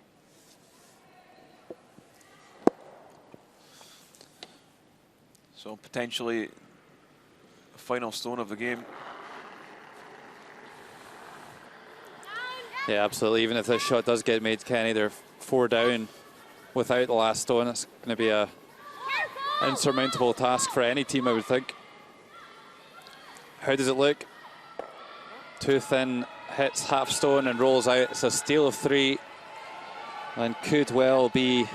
So potentially a final stone of the game. Yeah, absolutely. Even if this shot does get made, Kenny, they're 4 down without the last stone. It's going to be a insurmountable task for any team, I would think. How does it look? Too thin, hits half stone and rolls out. It's a steal of 3 and could well be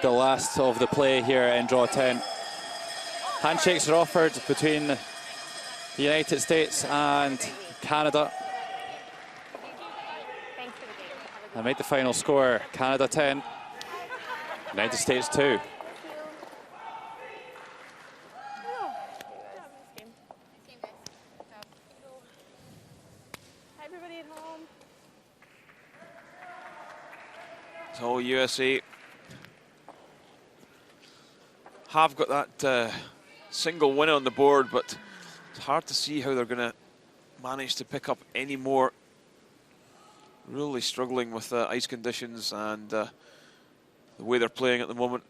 the last of the play here in draw 10. Handshakes are offered between the United States and Canada. And make the final score, Canada 10, United States 2. Hi, everybody at home. So USA have got that single win on the board, but it's hard to see how they're going to manage to pick up any more. Really struggling with ice conditions and the way they're playing at the moment.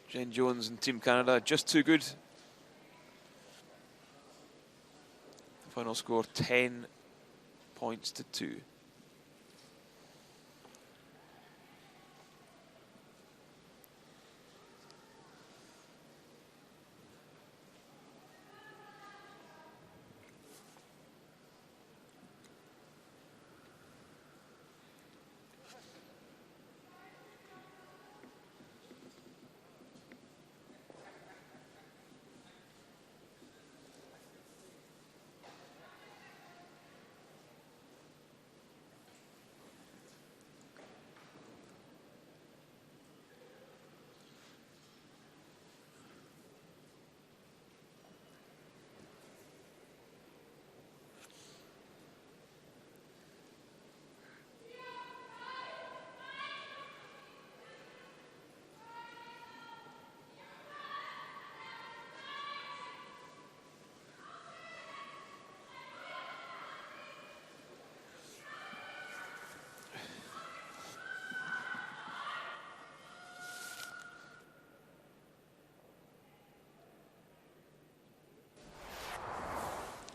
Jen Jones and Team Canada just too good. Final score 10 points to 2.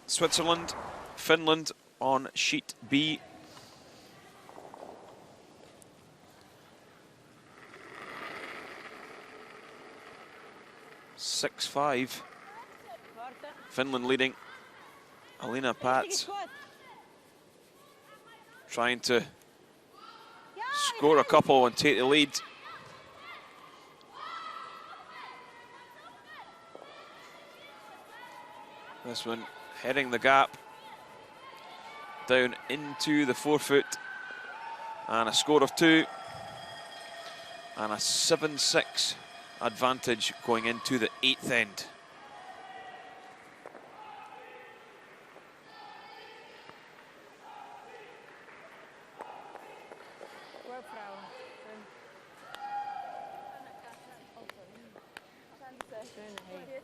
Switzerland, Finland on sheet B. (6-5). Finland leading. Alina Pats trying to score a couple and take the lead. This one heading the gap down into the 4-foot. And a score of 2. And a 7-6 advantage going into the 8th end.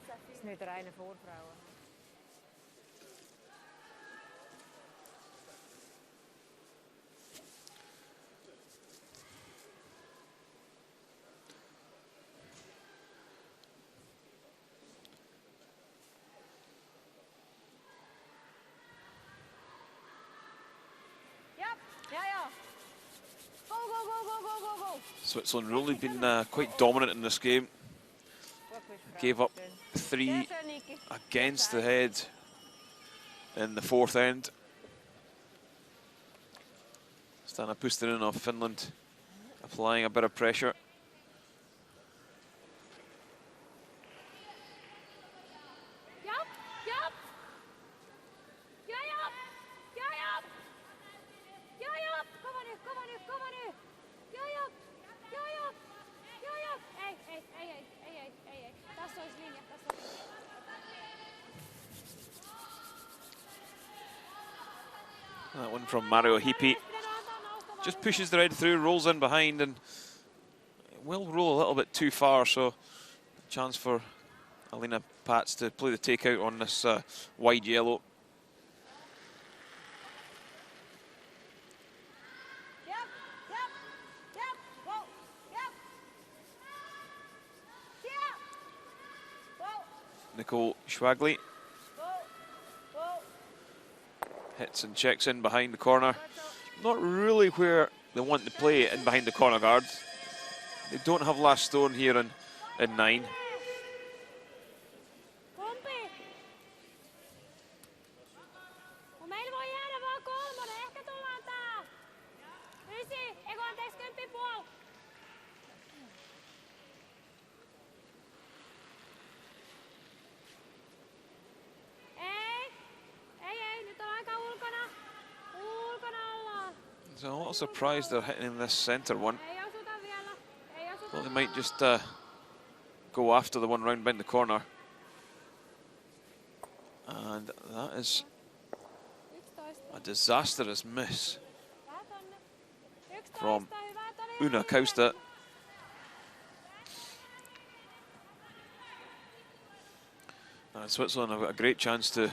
Het is nu terreinen voor vrouwen. Switzerland really been quite dominant in this game. Gave up 3 against the head in the 4th end. Stana Puustinen of Finland applying a bit of pressure. That one from Mario Hipi. Just pushes the red through, rolls in behind, and will roll a little bit too far, so chance for Alina Pats to play the takeout on this wide yellow. Nicole Schwagley hits and checks in behind the corner. Not really where they want to play, in behind the corner guard. They don't have last stone here in 9. So I'm a little surprised they're hitting this centre one. Thought they might just go after the one round behind the corner. And that is a disastrous miss from Una Kausta. And Switzerland have got a great chance to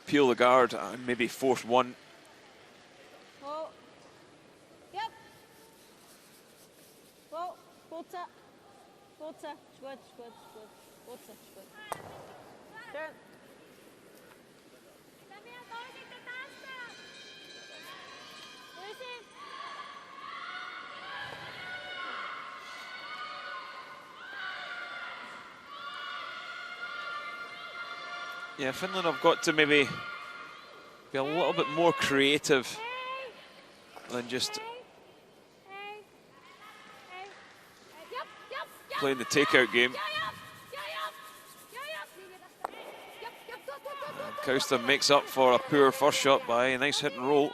peel the guard and maybe force one. Yeah, Finland have got to maybe be a little bit more creative than just playing the takeout game. Kausta makes up for a poor first shot by a nice hit and roll.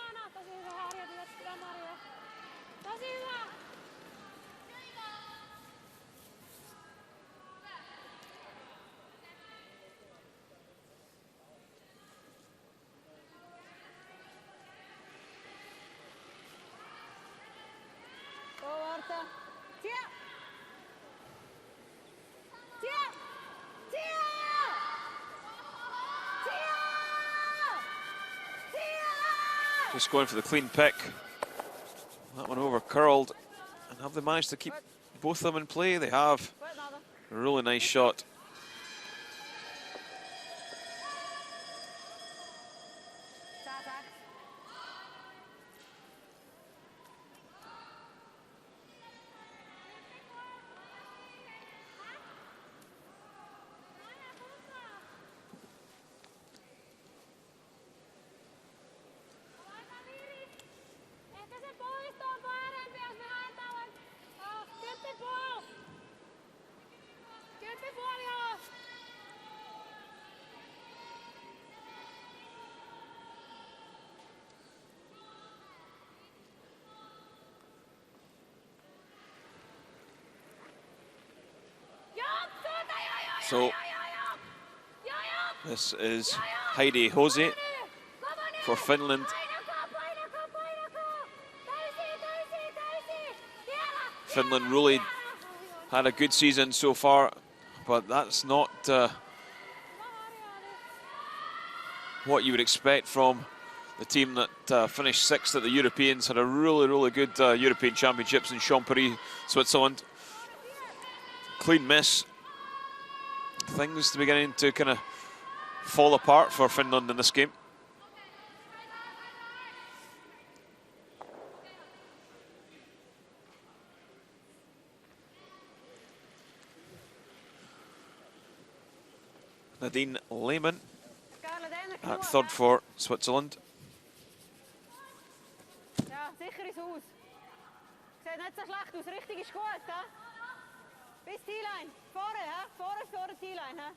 Just going for the clean pick. That one over curled. And have they managed to keep both of them in play? They have. A really nice shot. So this is Heidi Hose for Finland. Finland really had a good season so far, but that's not what you would expect from the team that finished 6th at the Europeans. Had a really good European Championships in Champéry, Switzerland. Clean miss. Things beginning to kind of fall apart for Finland in this game. Nadine Lehmann at 3rd for Switzerland. Ja, sicher ins Haus. Sieht nicht so schlecht aus, richtig ist gut, hä? Bis T-Line, vorne, hä? Vorne vor der T-Line, hä?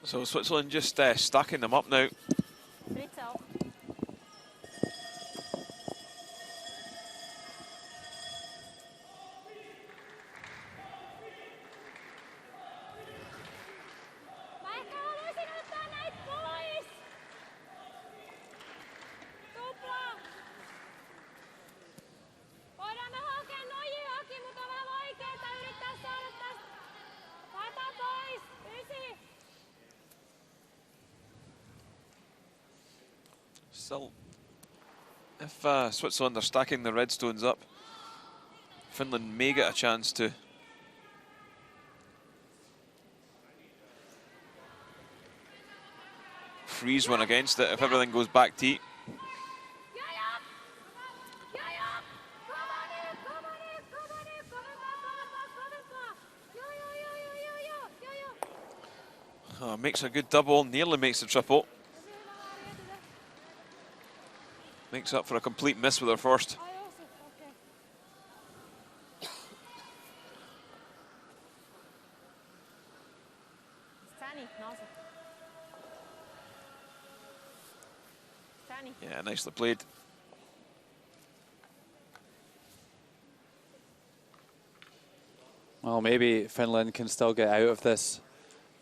So Switzerland just stacking them up now. Fritz auch. Still, if Switzerland are stacking the red stones up, Finland may get a chance to freeze one against it if everything goes back to eat. Makes a good double, nearly makes a triple. Makes up for a complete miss with her first. Yeah, nicely played. Well, maybe Finland can still get out of this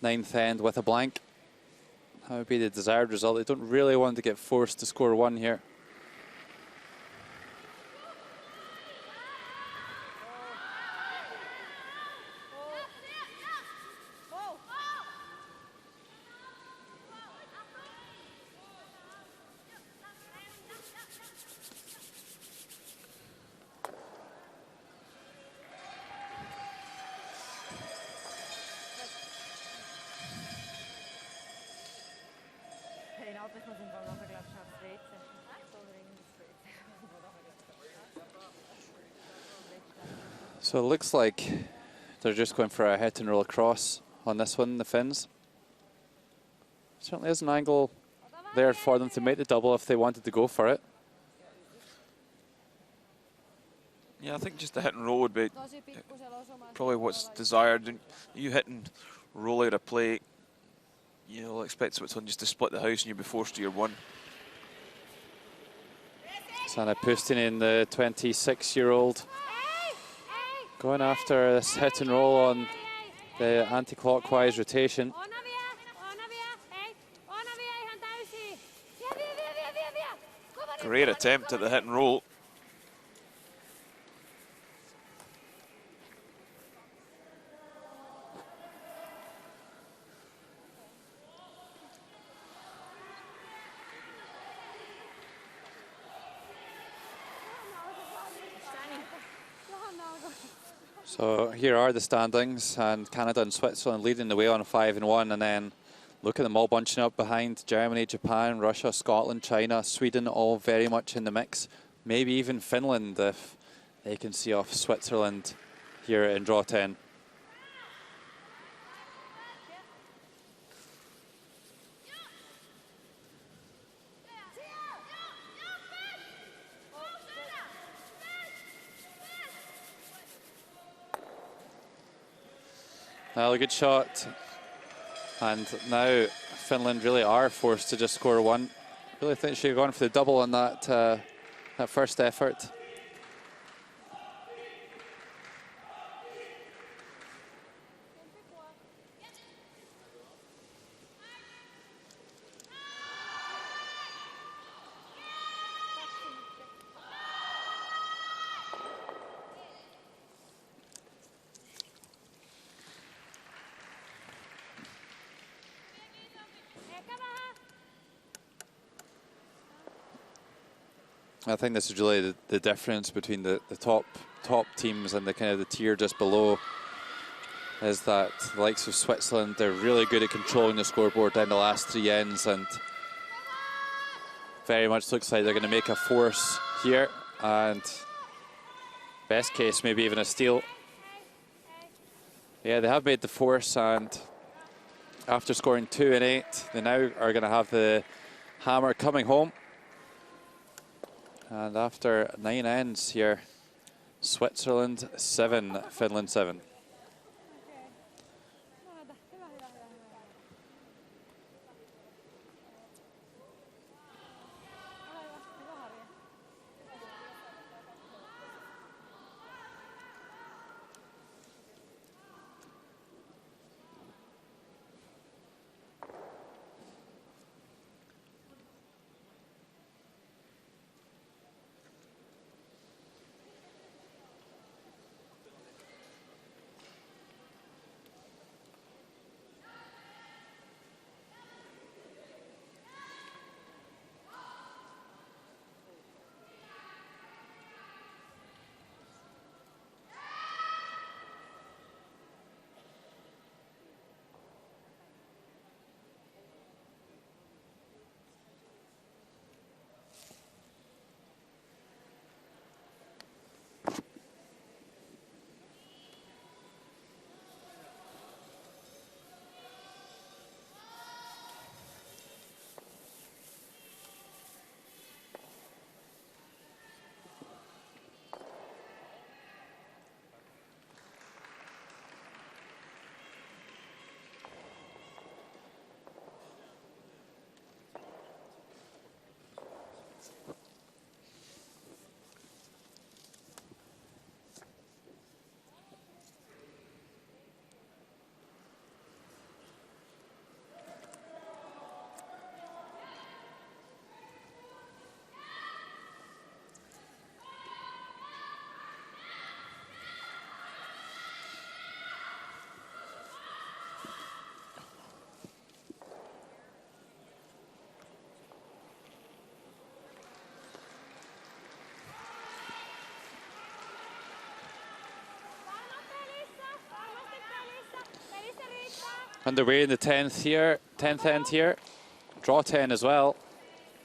9th end with a blank. That would be the desired result. They don't really want to get forced to score 1 here. So it looks like they're just going for a hit and roll across on this one, the Finns. Certainly is an angle there for them to make the double if they wanted to go for it. Yeah, I think just the hit and roll would be probably what's desired. And you hit and roll out a play, you'll expect Switzerland just to split the house and you'll be forced to your 1. Sanna Pustinen, the 26-year-old, going after this hit and roll on the anti-clockwise rotation. Great attempt at the hit and roll. So here are the standings, and Canada and Switzerland leading the way on 5-1, and then look at them all bunching up behind Germany, Japan, Russia, Scotland, China, Sweden, all very much in the mix. Maybe even Finland if they can see off Switzerland here in draw 10. Well, a good shot, and now Finland really are forced to just score 1. Really think she should have gone for the double on that that first effort. I think this is really the difference between the top teams and the kind of the tier just below, is that the likes of Switzerland, they're really good at controlling the scoreboard down the last 3 ends, and very much looks like they're going to make a force here, and best case maybe even a steal. Yeah, they have made the force, and after scoring 2 and 8, they now are going to have the hammer coming home. And after 9 ends here, Switzerland 7, Finland 7. Underway in the 10th end here, draw 10 as well.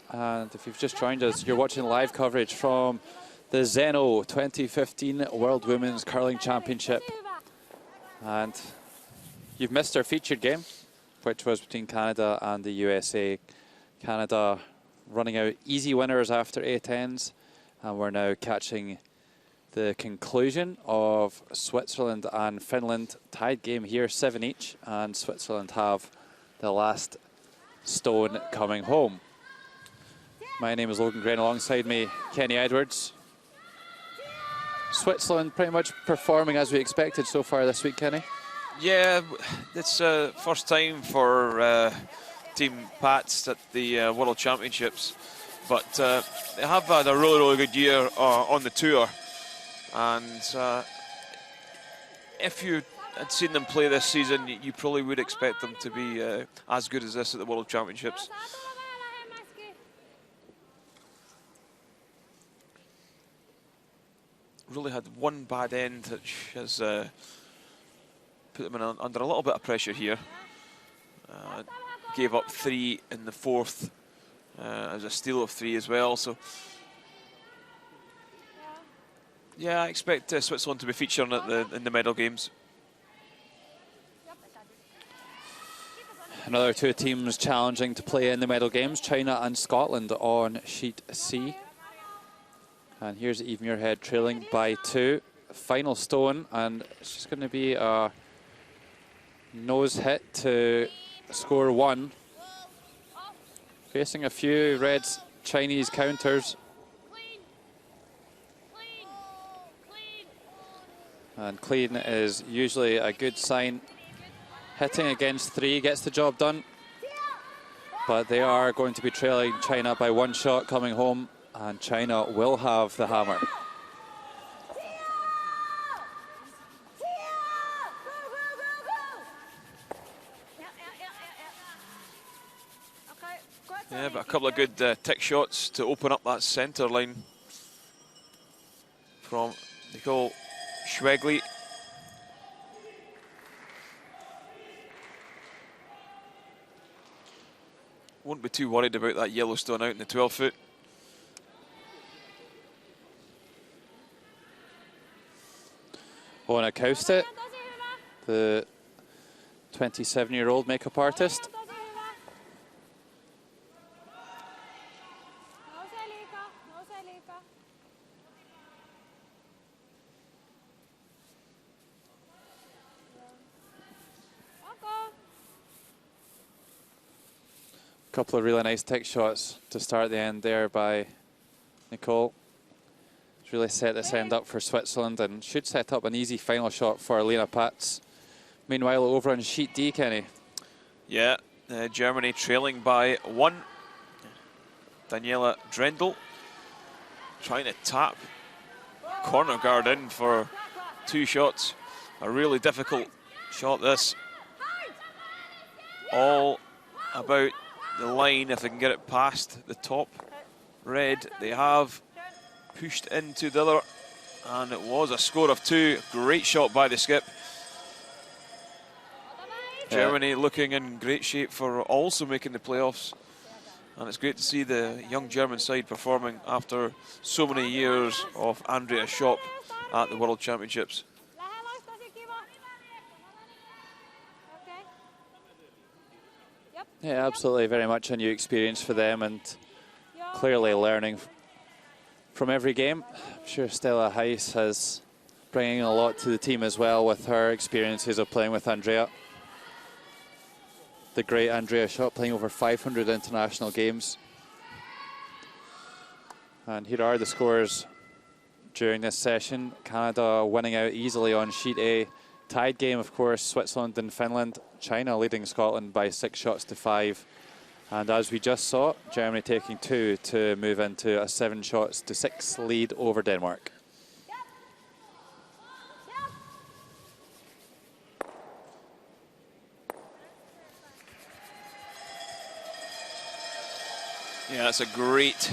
And if you've just joined us, you're watching live coverage from the ZEN-NOH 2015 World Women's Curling Championship. And you've missed our featured game, which was between Canada and the USA. Canada running out easy winners after 8 ends, and we're now catching the conclusion of Switzerland and Finland. Tied game here, 7 each, and Switzerland have the last stone coming home. My name is Logan Grain, alongside me, Kenny Edwards. Switzerland pretty much performing as we expected so far this week, Kenny? Yeah, it's first time for Team Pats at the World Championships, but they have had a really good year on the tour. And if you had seen them play this season, you probably would expect them to be as good as this at the World Championships. Really had one bad end, which has put them under a little bit of pressure here. Gave up 3 in the 4th as a steal of 3 as well. So yeah, I expect Switzerland to be featuring in the medal games. Another 2 teams challenging to play in the medal games, China and Scotland on sheet C. And here's Eve Muirhead trailing by 2. Final stone, and it's just going to be a nose hit to score 1. Facing a few red Chinese counters. And clean is usually a good sign. Hitting against 3 gets the job done. But they are going to be trailing China by 1 shot coming home, and China will have the hammer. Yeah, but a couple of good tick shots to open up that centre line. from Nicole Schwegley. Won't be too worried about that Yellowstone out in the 12-foot. Ona Kaustet, the 27-year-old makeup artist. Couple of really nice tech shots to start the end there by Nicole. It's really set this end up for Switzerland and should set up an easy final shot for Lena Patz. Meanwhile, over on sheet D, Kenny. Yeah, Germany trailing by 1. Daniela Drendel trying to tap corner guard in for 2 shots. A really difficult shot this. All about the line if they can get it past the top red. They have pushed into the other, and it was a score of 2. Great shot by the skip. Germany looking in great shape for also making the playoffs, and it's great to see the young German side performing after so many years of Andrea Schopp at the World Championships. Yeah, absolutely, very much a new experience for them and clearly learning from every game. I'm sure Stella Heiss is bringing a lot to the team as well with her experiences of playing with Andrea. The great Andrea Schopp, playing over 500 international games. And here are the scores during this session. Canada winning out easily on sheet A. Tied game, of course, Switzerland and Finland. China leading Scotland by 6 shots to 5. And as we just saw, Germany taking 2 to move into a 7 shots to 6 lead over Denmark. Yeah, it's a great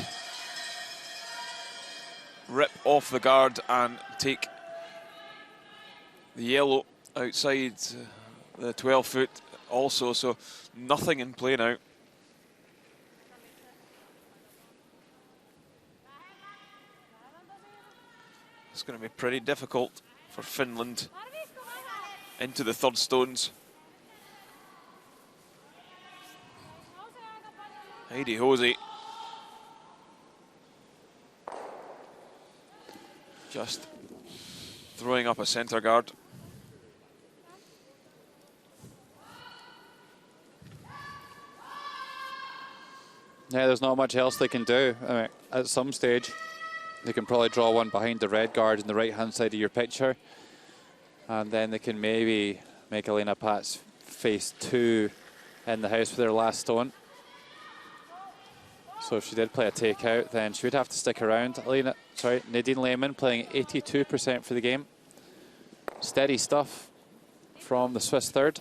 rip off the guard and take the yellow outside the 12-foot also, so nothing in play now. It's going to be pretty difficult for Finland into the third stones. Heidi Hosey just throwing up a centre guard. Yeah, there's not much else they can do. I mean, at some stage, they can probably draw one behind the red guard in the right-hand side of your picture. And then they can maybe make Elena Patz face 2 in the house for their last stone. So if she did play a takeout, then she would have to stick around. Nadine Lehmann playing 82% for the game. Steady stuff from the Swiss third.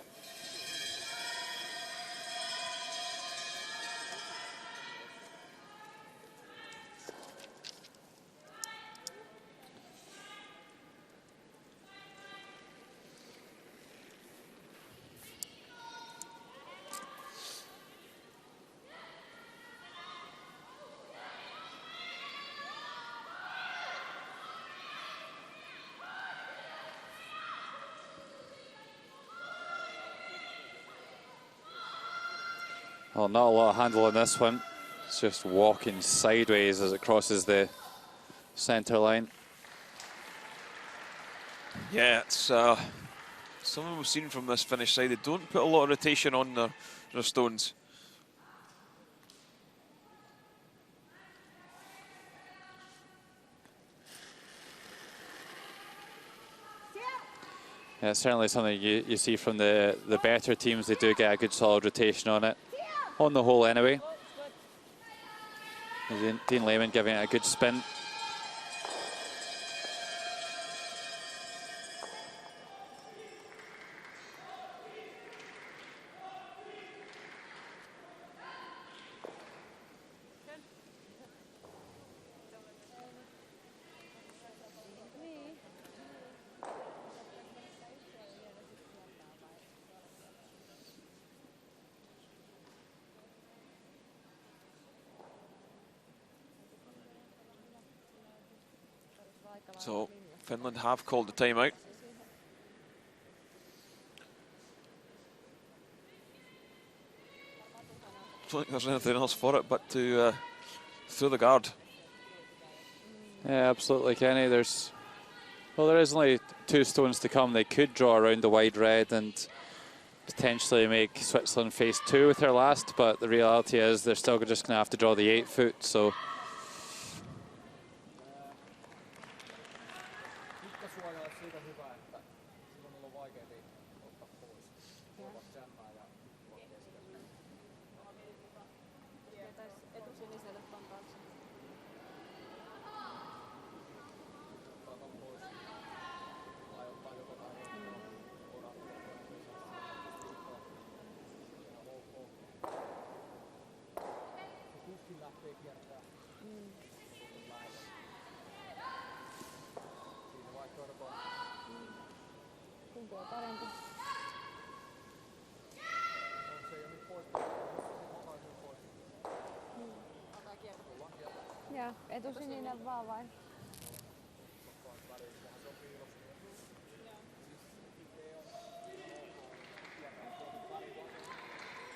Well, not a lot of handle on this one. It's just walking sideways as it crosses the centre line. Yeah, it's something we've seen from this Finnish side. They don't put a lot of rotation on their stones. Yeah, it's certainly something you see from the better teams. They do get a good solid rotation on it. On the whole, anyway. Dean Lehmann giving it a good spin. So Finland have called the timeout. I don't think there's anything else for it but to throw the guard. Yeah, absolutely, Kenny. There is only 2 stones to come. They could draw around the wide red and potentially make Switzerland face 2 with their last, but the reality is they're still just going to have to draw the 8 foot. So Joo, etusininen vaan vai?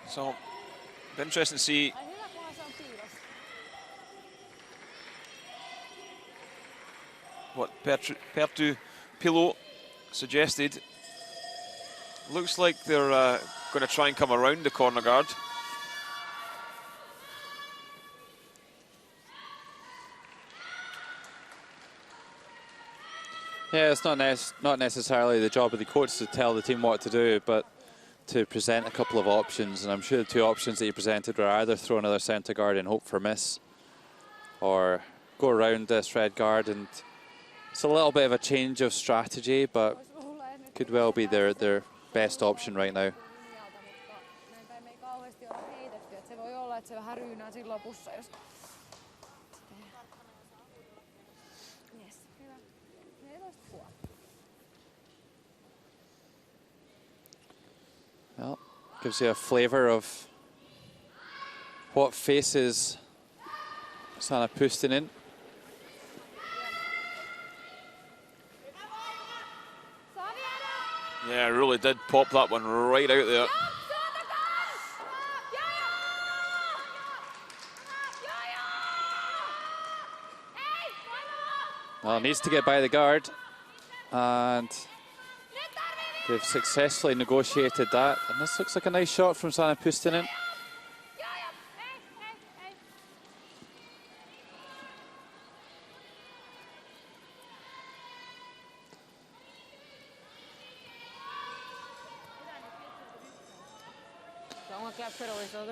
So, interesting to see what Perttu Pilo suggested. Looks like they're going to try and come around the corner guard. yeah, it's not necessarily the job of the coach to tell the team what to do, but to present a couple of options. And I'm sure the 2 options that he presented were either throw another centre guard and hope for miss, or go around this red guard. And it's a little bit of a change of strategy, but could well be their best option right now. Well, gives you a flavour of what faces Sanna Pustinen. Yeah, really did pop that one right out there. Well, needs to get by the guard, and they've successfully negotiated that. And this looks like a nice shot from Sanna Pustinen.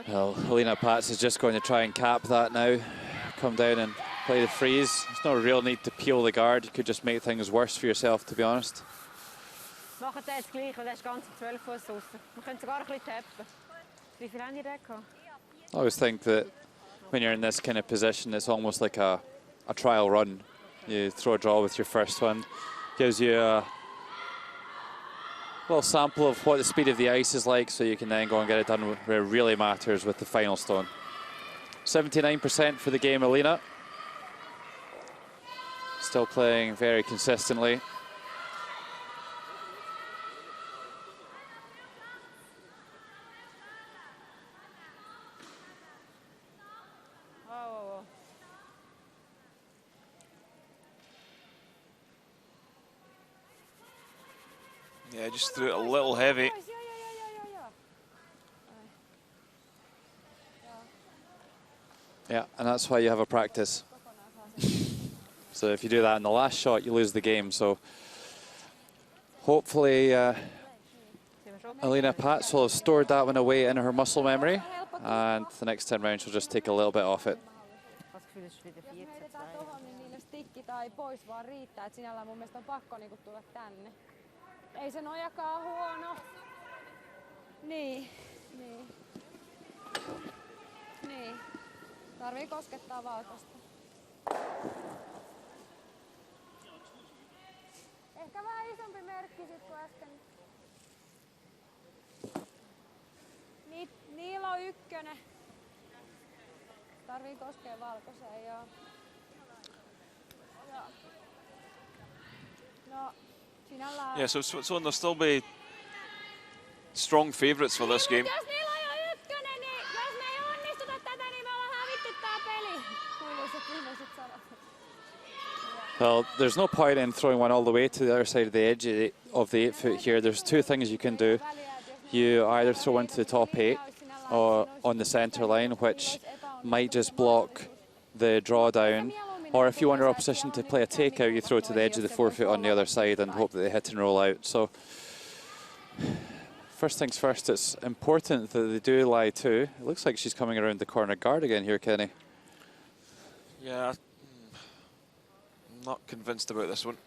Well, Helena Pats is just going to try and cap that now. Come down and play the freeze. There's no real need to peel the guard. You could just make things worse for yourself, to be honest. Machen Sie jetzt gleich, weil der ist ganz 12 Fuß raus. Wir können sogar ein bisschen tappen. Wie viel haben die da gehabt? I always think that when you're in this kind of position, it's almost like a trial run. You throw a draw with your first one. Gives you a little sample of what the speed of the ice is like, so you can then go and get it done where it really matters with the final stone. 79% for the game, Alina. Still playing very consistently. Yeah, just threw it a little heavy. Yeah, and that's why you have a practice. So if you do that in the last shot, you lose the game. So hopefully Alina Pats will have stored that one away in her muscle memory, and the next 10 rounds she'll just take a little bit off it. Ei se nojakaan huono. Niin. Tarvii koskettaa valkoista. Ehkä vähän isompi merkki sit kuin äsken. Niillä on 1. Tarvii koskea valkoiseen, joo. Yeah, so Switzerland will still be strong favourites for this game. Well, there's no point in throwing one all the way to the other side of the edge of the 8 foot here. There's two things you can do. You either throw into the top 8 or on the centre line, which might just block the drawdown. Or if you want your opposition to play a takeout, you throw to the edge of the 4 foot on the other side and hope that they hit and roll out. So first things first, it's important that they do lie to. It looks like she's coming around the corner guard again here, Kenny. Yeah, I'm not convinced about this one.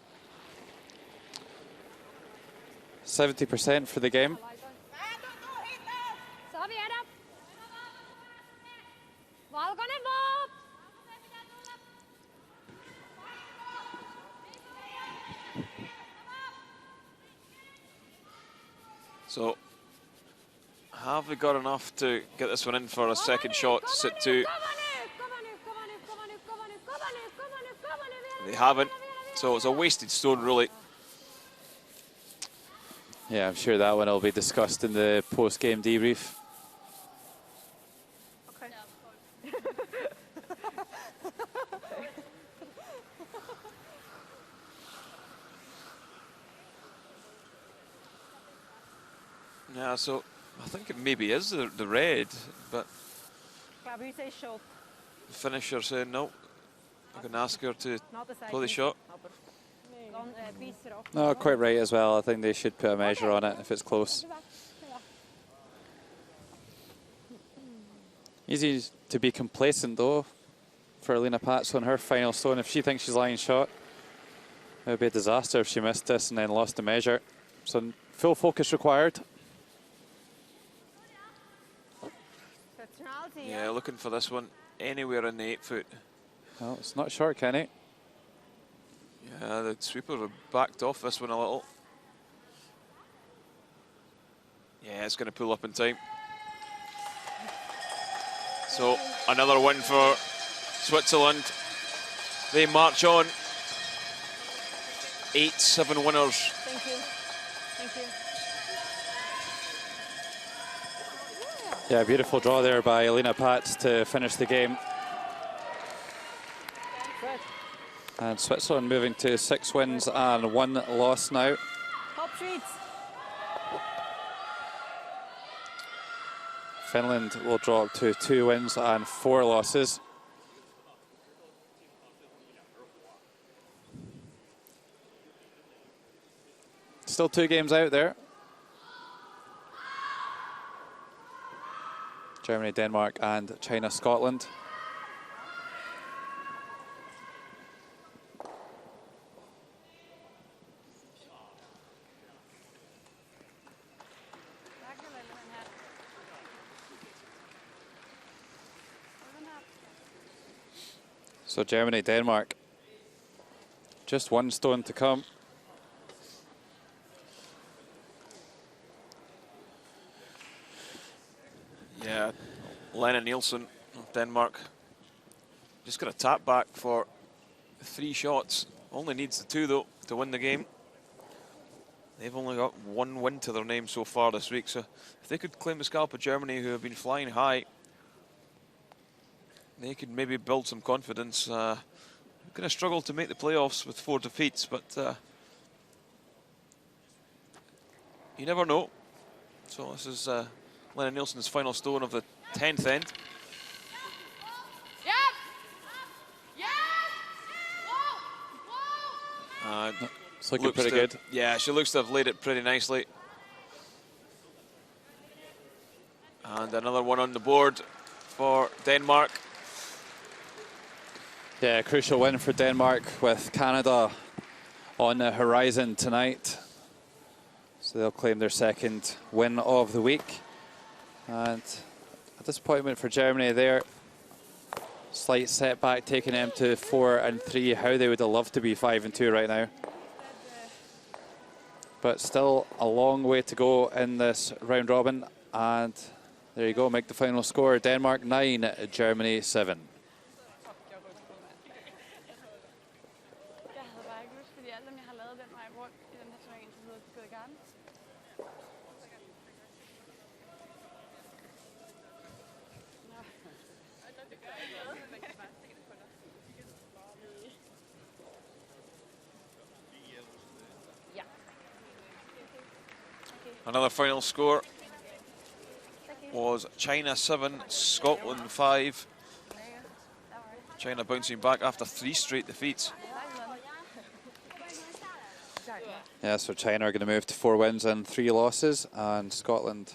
70% for the game. So, have we got enough to get this one in for a second shot to sit 2? They haven't, so it's a wasted stone, really. Yeah, I'm sure that one will be discussed in the post-game debrief. Yeah, so I think it maybe is the red, but the finisher saying no. I can ask her to play the shot. No, quite right as well. I think they should put a measure on it if it's close. Easy to be complacent though for Alina Patz on her final stone. If she thinks she's lying shot, it would be a disaster if she missed this and then lost the measure. So full focus required. Yeah, looking for this one anywhere in the 8 foot. Well, it's not short, Kenny. Yeah, the sweeper have backed off this one a little. Yeah, it's going to pull up in time. So, another win for Switzerland. They march on. 8-7 winners. Thank you. Thank you. Yeah, beautiful draw there by Alina Patz to finish the game. And Switzerland moving to 6 wins and 1 loss now. Top treats. Finland will drop to 2 wins and 4 losses. Still 2 games out there. Germany, Denmark, and China, Scotland. So Germany, Denmark, just 1 stone to come. Yeah, Lena Nielsen of Denmark just got a tap back for 3 shots. Only needs the 2 though to win the game. They've only got 1 win to their name so far this week, so if they could claim the scalp of Germany, who have been flying high, they could maybe build some confidence. Going to struggle to make the playoffs with 4 defeats, but you never know. So this is Lena Nielsen's final stone of the 10th end. It's looking pretty good. Yeah, she looks to have laid it pretty nicely. And another one on the board for Denmark. Yeah, crucial win for Denmark with Canada on the horizon tonight. So they'll claim their 2nd win of the week. And a disappointment for Germany there. Slight setback taking them to 4 and 3. How they would have loved to be 5 and 2 right now. But still a long way to go in this round robin. And there you go, make the final score. Denmark 9, Germany 7. Another final score was China 7, Scotland 5. China bouncing back after 3 straight defeats. Yeah, so China are going to move to 4 wins and 3 losses, and Scotland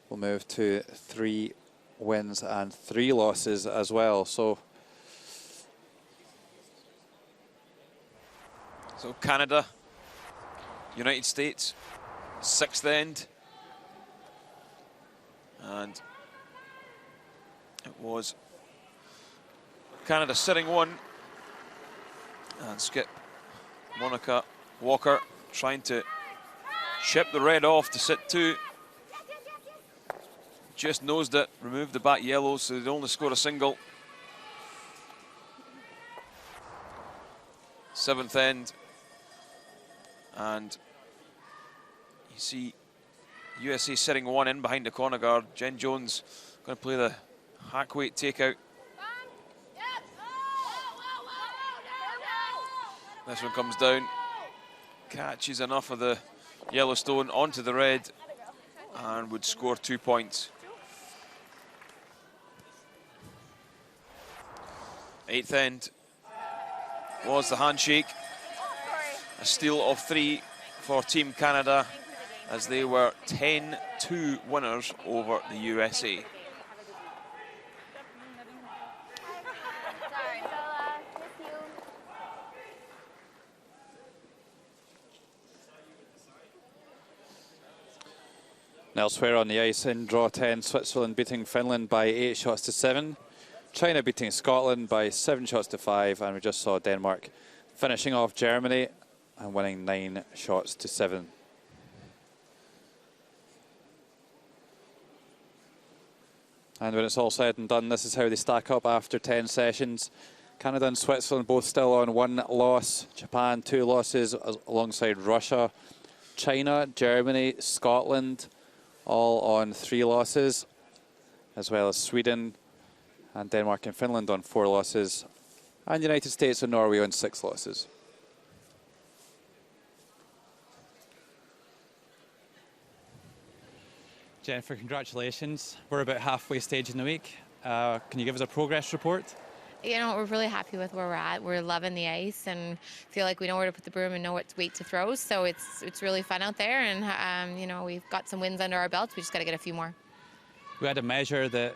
will move to 3 wins and 3 losses as well. So Canada, United States, 6th end. And it was Canada sitting 1. And skip Monica Walker trying to chip the red off to sit 2. Just nosed it, removed the back yellow, so they'd only score a single. 7th end. And you see USA sitting 1 in behind the corner guard. Jen Jones going to play the hack weight takeout. This one comes down, catches enough of the Yellowstone onto the red and would score 2 points. 8th end was the handshake. A steal of 3 for Team Canada, as they were 10-2 winners over the USA. Elsewhere on the ice in draw 10, Switzerland beating Finland by 8 shots to 7. China beating Scotland by 7 shots to 5. And we just saw Denmark finishing off Germany and winning 9 shots to 7. And when it's all said and done, this is how they stack up after 10 sessions. Canada and Switzerland both still on 1 loss. Japan 2 losses alongside Russia. China, Germany, Scotland all on 3 losses, as well as Sweden and Denmark and Finland on 4 losses, and United States and Norway on 6 losses. Jennifer, congratulations. We're about halfway stage in the week. Can you give us a progress report? You know, we're really happy with where we're at. We're loving the ice and feel like we know where to put the broom and know what weight to throw. So it's really fun out there, and you know, we've got some wins under our belts. We just got to get a few more. We had a measure that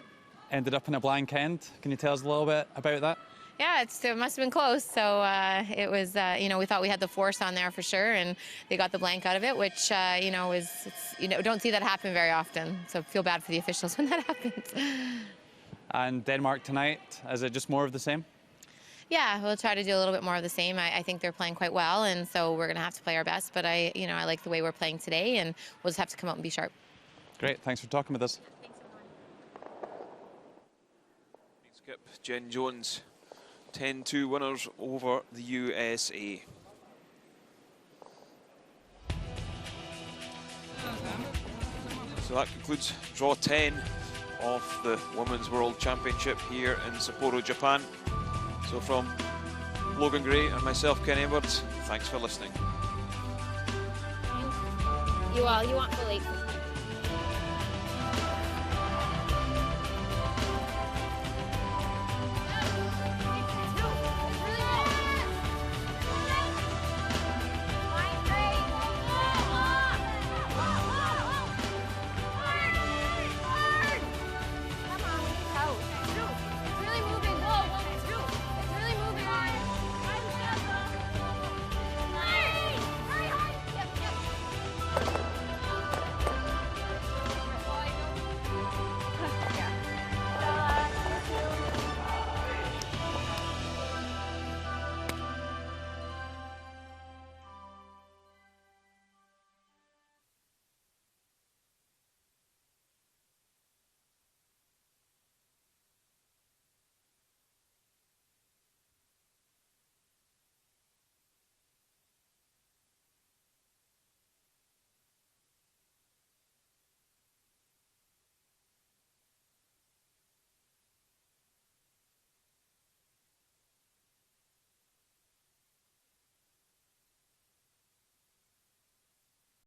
ended up in a blank end. Can you tell us a little bit about that? Yeah, it must have been close. So it was, you know, we thought we had the force on there for sure, and they got the blank out of it, which, you know, don't see that happen very often. So feel bad for the officials when that happens. And Denmark tonight, is it just more of the same? Yeah, we'll try to do a little bit more of the same. I think they're playing quite well, and so we're going to have to play our best. But I like the way we're playing today, and we'll just have to come out and be sharp. Great, thanks for talking with us. Thanks, everyone. Skip Jen Jones, 10-2 winners over the USA. So that concludes draw 10 of the Women's World Championship here in Sapporo, Japan. So from Logan Gray and myself, Ken Edwards, thanks for listening. You want the lake.